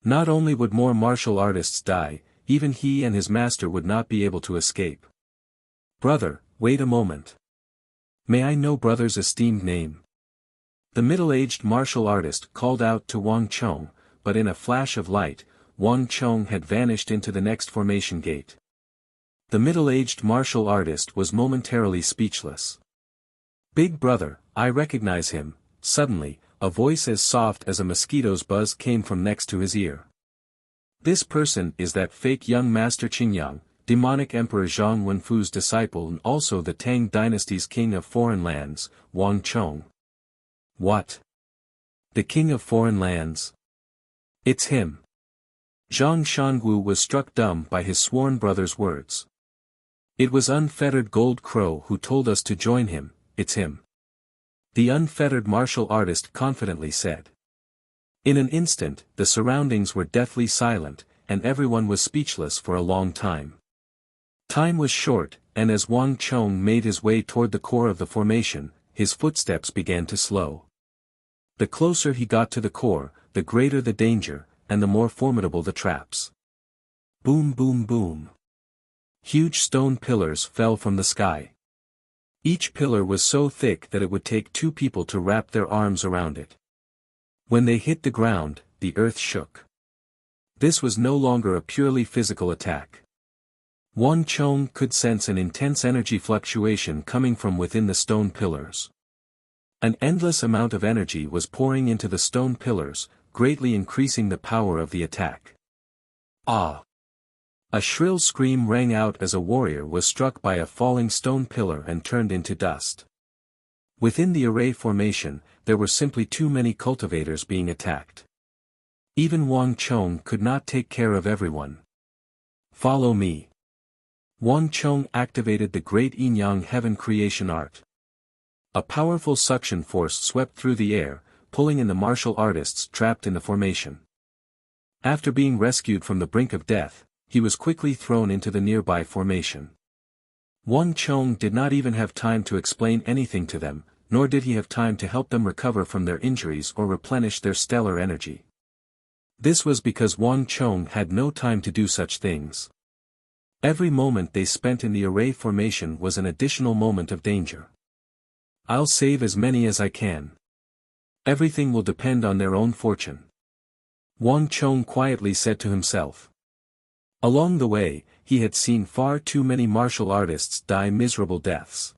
Not only would more martial artists die, even he and his master would not be able to escape. Brother, wait a moment. May I know brother's esteemed name? The middle-aged martial artist called out to Wang Chong, but in a flash of light, Wang Chong had vanished into the next formation gate. The middle-aged martial artist was momentarily speechless. Big brother, I recognize him. Suddenly, a voice as soft as a mosquito's buzz came from next to his ear. This person is that fake young master Qingyang, demonic Emperor Zhang Wenfu's disciple and also the Tang dynasty's king of foreign lands, Wang Chong. What? The king of foreign lands? It's him. Zhang Shangu was struck dumb by his sworn brother's words. It was Unfettered Gold Crow who told us to join him, it's him. The unfettered martial artist confidently said. In an instant, the surroundings were deathly silent, and everyone was speechless for a long time. Time was short, and as Wang Chong made his way toward the core of the formation, his footsteps began to slow. The closer he got to the core, the greater the danger, and the more formidable the traps. Boom boom boom. Huge stone pillars fell from the sky. Each pillar was so thick that it would take 2 people to wrap their arms around it. When they hit the ground, the earth shook. This was no longer a purely physical attack. Wang Chong could sense an intense energy fluctuation coming from within the stone pillars. An endless amount of energy was pouring into the stone pillars, greatly increasing the power of the attack. Ah! A shrill scream rang out as a warrior was struck by a falling stone pillar and turned into dust. Within the array formation, there were simply too many cultivators being attacked. Even Wang Chong could not take care of everyone. Follow me. Wang Chong activated the great yin-yang heaven creation art. A powerful suction force swept through the air, pulling in the martial artists trapped in the formation. After being rescued from the brink of death, he was quickly thrown into the nearby formation. Wang Chong did not even have time to explain anything to them, nor did he have time to help them recover from their injuries or replenish their stellar energy. This was because Wang Chong had no time to do such things. Every moment they spent in the array formation was an additional moment of danger. I'll save as many as I can. Everything will depend on their own fortune. Wang Chong quietly said to himself. Along the way, he had seen far too many martial artists die miserable deaths.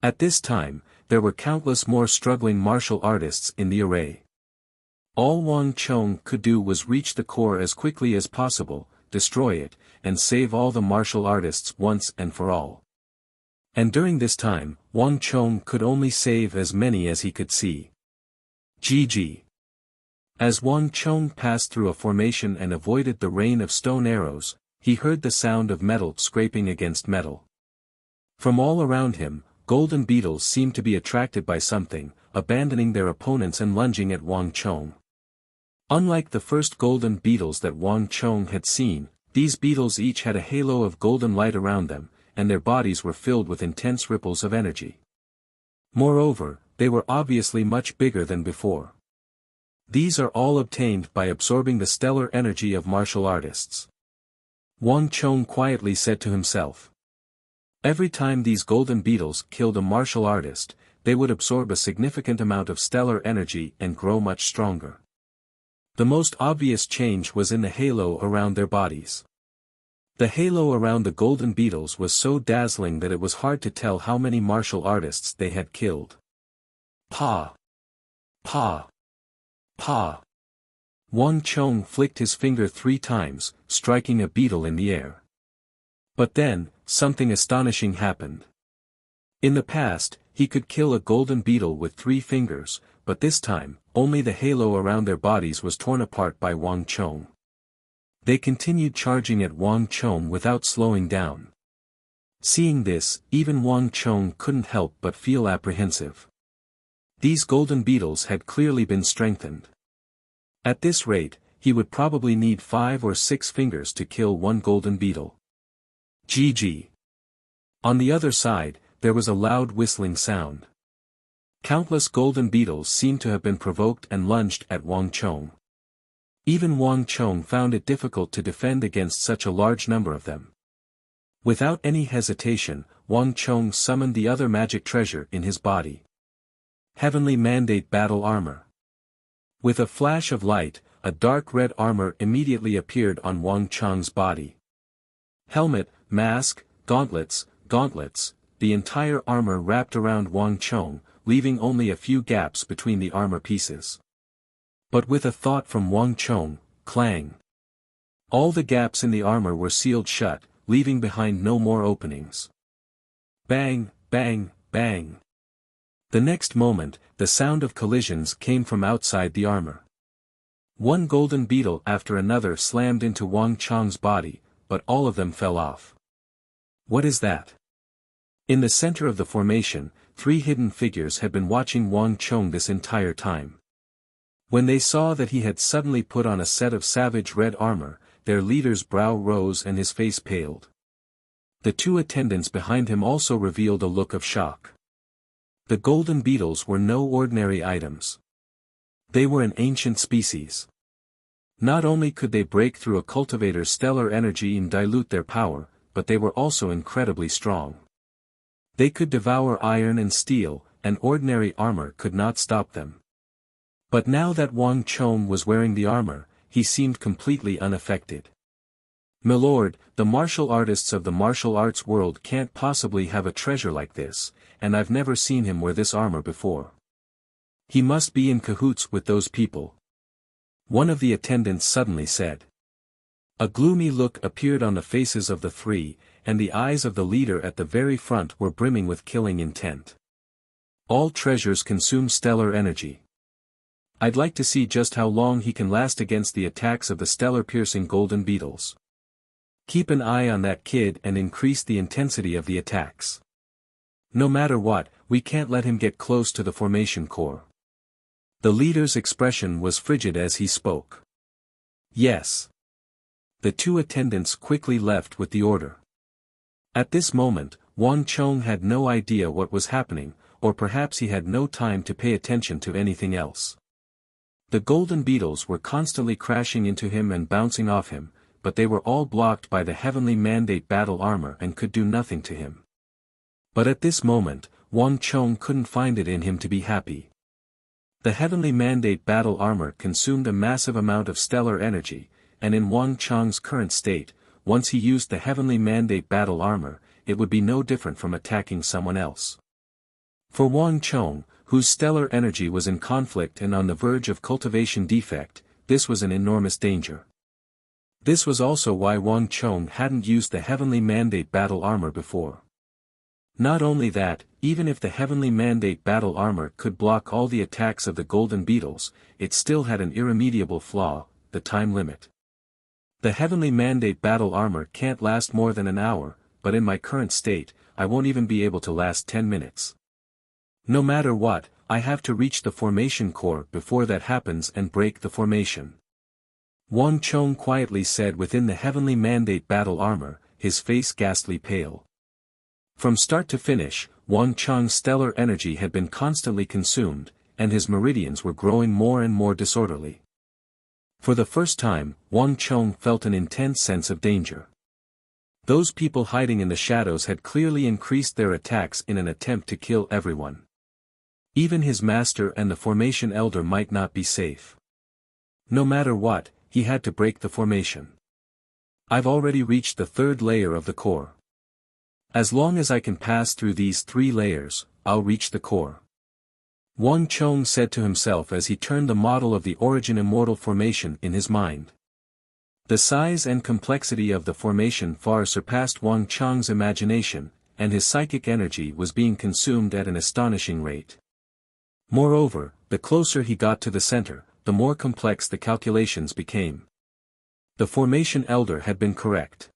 At this time, there were countless more struggling martial artists in the array. All Wang Chong could do was reach the core as quickly as possible, destroy it, and save all the martial artists once and for all. And during this time, Wang Chong could only save as many as he could see. GG. As Wang Chong passed through a formation and avoided the rain of stone arrows, He heard the sound of metal scraping against metal. From all around him, golden beetles seemed to be attracted by something, abandoning their opponents and lunging at Wang Chong. Unlike the first golden beetles that Wang Chong had seen, these beetles each had a halo of golden light around them, and their bodies were filled with intense ripples of energy. Moreover, they were obviously much bigger than before. These are all obtained by absorbing the stellar energy of martial artists. Wang Chong quietly said to himself. Every time these golden beetles killed a martial artist, they would absorb a significant amount of stellar energy and grow much stronger. The most obvious change was in the halo around their bodies. The halo around the golden beetles was so dazzling that it was hard to tell how many martial artists they had killed. Pa! Pa! Pa! Wang Chong flicked his finger 3 times, striking a beetle in the air. But then, something astonishing happened. In the past, he could kill a golden beetle with 3 fingers, but this time, only the halo around their bodies was torn apart by Wang Chong. They continued charging at Wang Chong without slowing down. Seeing this, even Wang Chong couldn't help but feel apprehensive. These golden beetles had clearly been strengthened. At this rate, he would probably need 5 or 6 fingers to kill one golden beetle. GG. On the other side, there was a loud whistling sound. Countless golden beetles seemed to have been provoked and lunged at Wang Chong. Even Wang Chong found it difficult to defend against such a large number of them. Without any hesitation, Wang Chong summoned the other magic treasure in his body. Heavenly Mandate Battle Armor. With a flash of light, a dark red armor immediately appeared on Wang Chong's body. Helmet, mask, gauntlets, the entire armor wrapped around Wang Chong, leaving only a few gaps between the armor pieces. But with a thought from Wang Chong, clang. All the gaps in the armor were sealed shut, leaving behind no more openings. Bang, bang, bang. The next moment, the sound of collisions came from outside the armor. One golden beetle after another slammed into Wang Chong's body, but all of them fell off. What is that? In the center of the formation, 3 hidden figures had been watching Wang Chong this entire time. When they saw that he had suddenly put on a set of savage red armor, their leader's brow rose and his face paled. The 2 attendants behind him also revealed a look of shock. The golden beetles were no ordinary items. They were an ancient species. Not only could they break through a cultivator's stellar energy and dilute their power, but they were also incredibly strong. They could devour iron and steel, and ordinary armor could not stop them. But now that Wang Chong was wearing the armor, he seemed completely unaffected. "Milord, the martial artists of the martial arts world can't possibly have a treasure like this, and I've never seen him wear this armor before. He must be in cahoots with those people," one of the attendants suddenly said. A gloomy look appeared on the faces of the 3, and the eyes of the leader at the very front were brimming with killing intent. "All treasures consume stellar energy. I'd like to see just how long he can last against the attacks of the stellar-piercing golden beetles. Keep an eye on that kid and increase the intensity of the attacks. No matter what, we can't let him get close to the formation core." The leader's expression was frigid as he spoke. "Yes." The 2 attendants quickly left with the order. At this moment, Wang Chong had no idea what was happening, or perhaps he had no time to pay attention to anything else. The golden beetles were constantly crashing into him and bouncing off him, but they were all blocked by the Heavenly Mandate battle armor and could do nothing to him. But at this moment, Wang Chong couldn't find it in him to be happy. The Heavenly Mandate battle armor consumed a massive amount of stellar energy, and in Wang Chong's current state, once he used the Heavenly Mandate battle armor, it would be no different from attacking someone else. For Wang Chong, whose stellar energy was in conflict and on the verge of cultivation defect, this was an enormous danger. This was also why Wang Chong hadn't used the Heavenly Mandate battle armor before. Not only that, even if the Heavenly Mandate battle armor could block all the attacks of the golden beetles, it still had an irremediable flaw: the time limit. The heavenly mandate battle armor can't last more than an hour, but in my current state, I won't even be able to last 10 minutes. No matter what, I have to reach the formation core before that happens and break the formation. Wang Chong quietly said within the heavenly mandate battle armor, his face ghastly pale. From start to finish, Wang Chong's stellar energy had been constantly consumed, and his meridians were growing more and more disorderly. For the first time, Wang Chong felt an intense sense of danger. Those people hiding in the shadows had clearly increased their attacks in an attempt to kill everyone. Even his master and the formation elder might not be safe. No matter what, he had to break the formation. I've already reached the third layer of the core. As long as I can pass through these 3 layers, I'll reach the core. Wang Chong said to himself as he turned the model of the origin immortal formation in his mind. The size and complexity of the formation far surpassed Wang Chong's imagination, and his psychic energy was being consumed at an astonishing rate. Moreover, the closer he got to the center, the more complex the calculations became. The formation elder had been correct.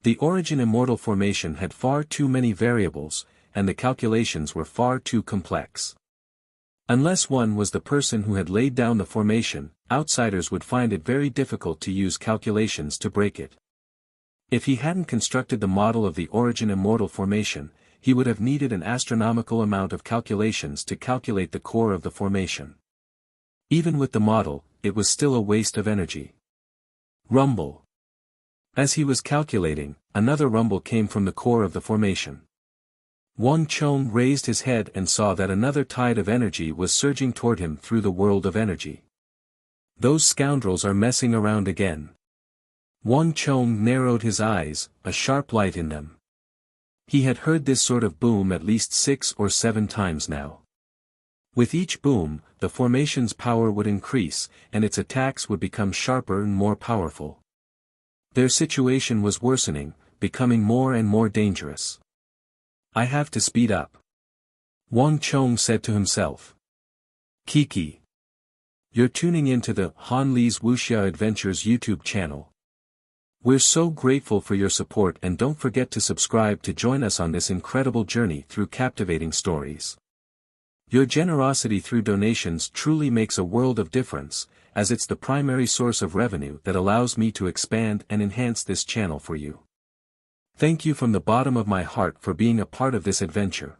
The origin immortal formation had far too many variables, and the calculations were far too complex. Unless one was the person who had laid down the formation, outsiders would find it very difficult to use calculations to break it. If he hadn't constructed the model of the origin immortal formation, he would have needed an astronomical amount of calculations to calculate the core of the formation. Even with the model, it was still a waste of energy. Rumble. As he was calculating, another rumble came from the core of the formation. Wang Chong raised his head and saw that another tide of energy was surging toward him through the world of energy. Those scoundrels are messing around again. Wang Chong narrowed his eyes, a sharp light in them. He had heard this sort of boom at least 6 or 7 times now. With each boom, the formation's power would increase, and its attacks would become sharper and more powerful. Their situation was worsening, becoming more and more dangerous. I have to speed up. Wang Chong said to himself. Kiki. You're tuning into the Han Li's Wuxia Adventures YouTube channel. We're so grateful for your support, and don't forget to subscribe to join us on this incredible journey through captivating stories. Your generosity through donations truly makes a world of difference, as it's the primary source of revenue that allows me to expand and enhance this channel for you. Thank you from the bottom of my heart for being a part of this adventure.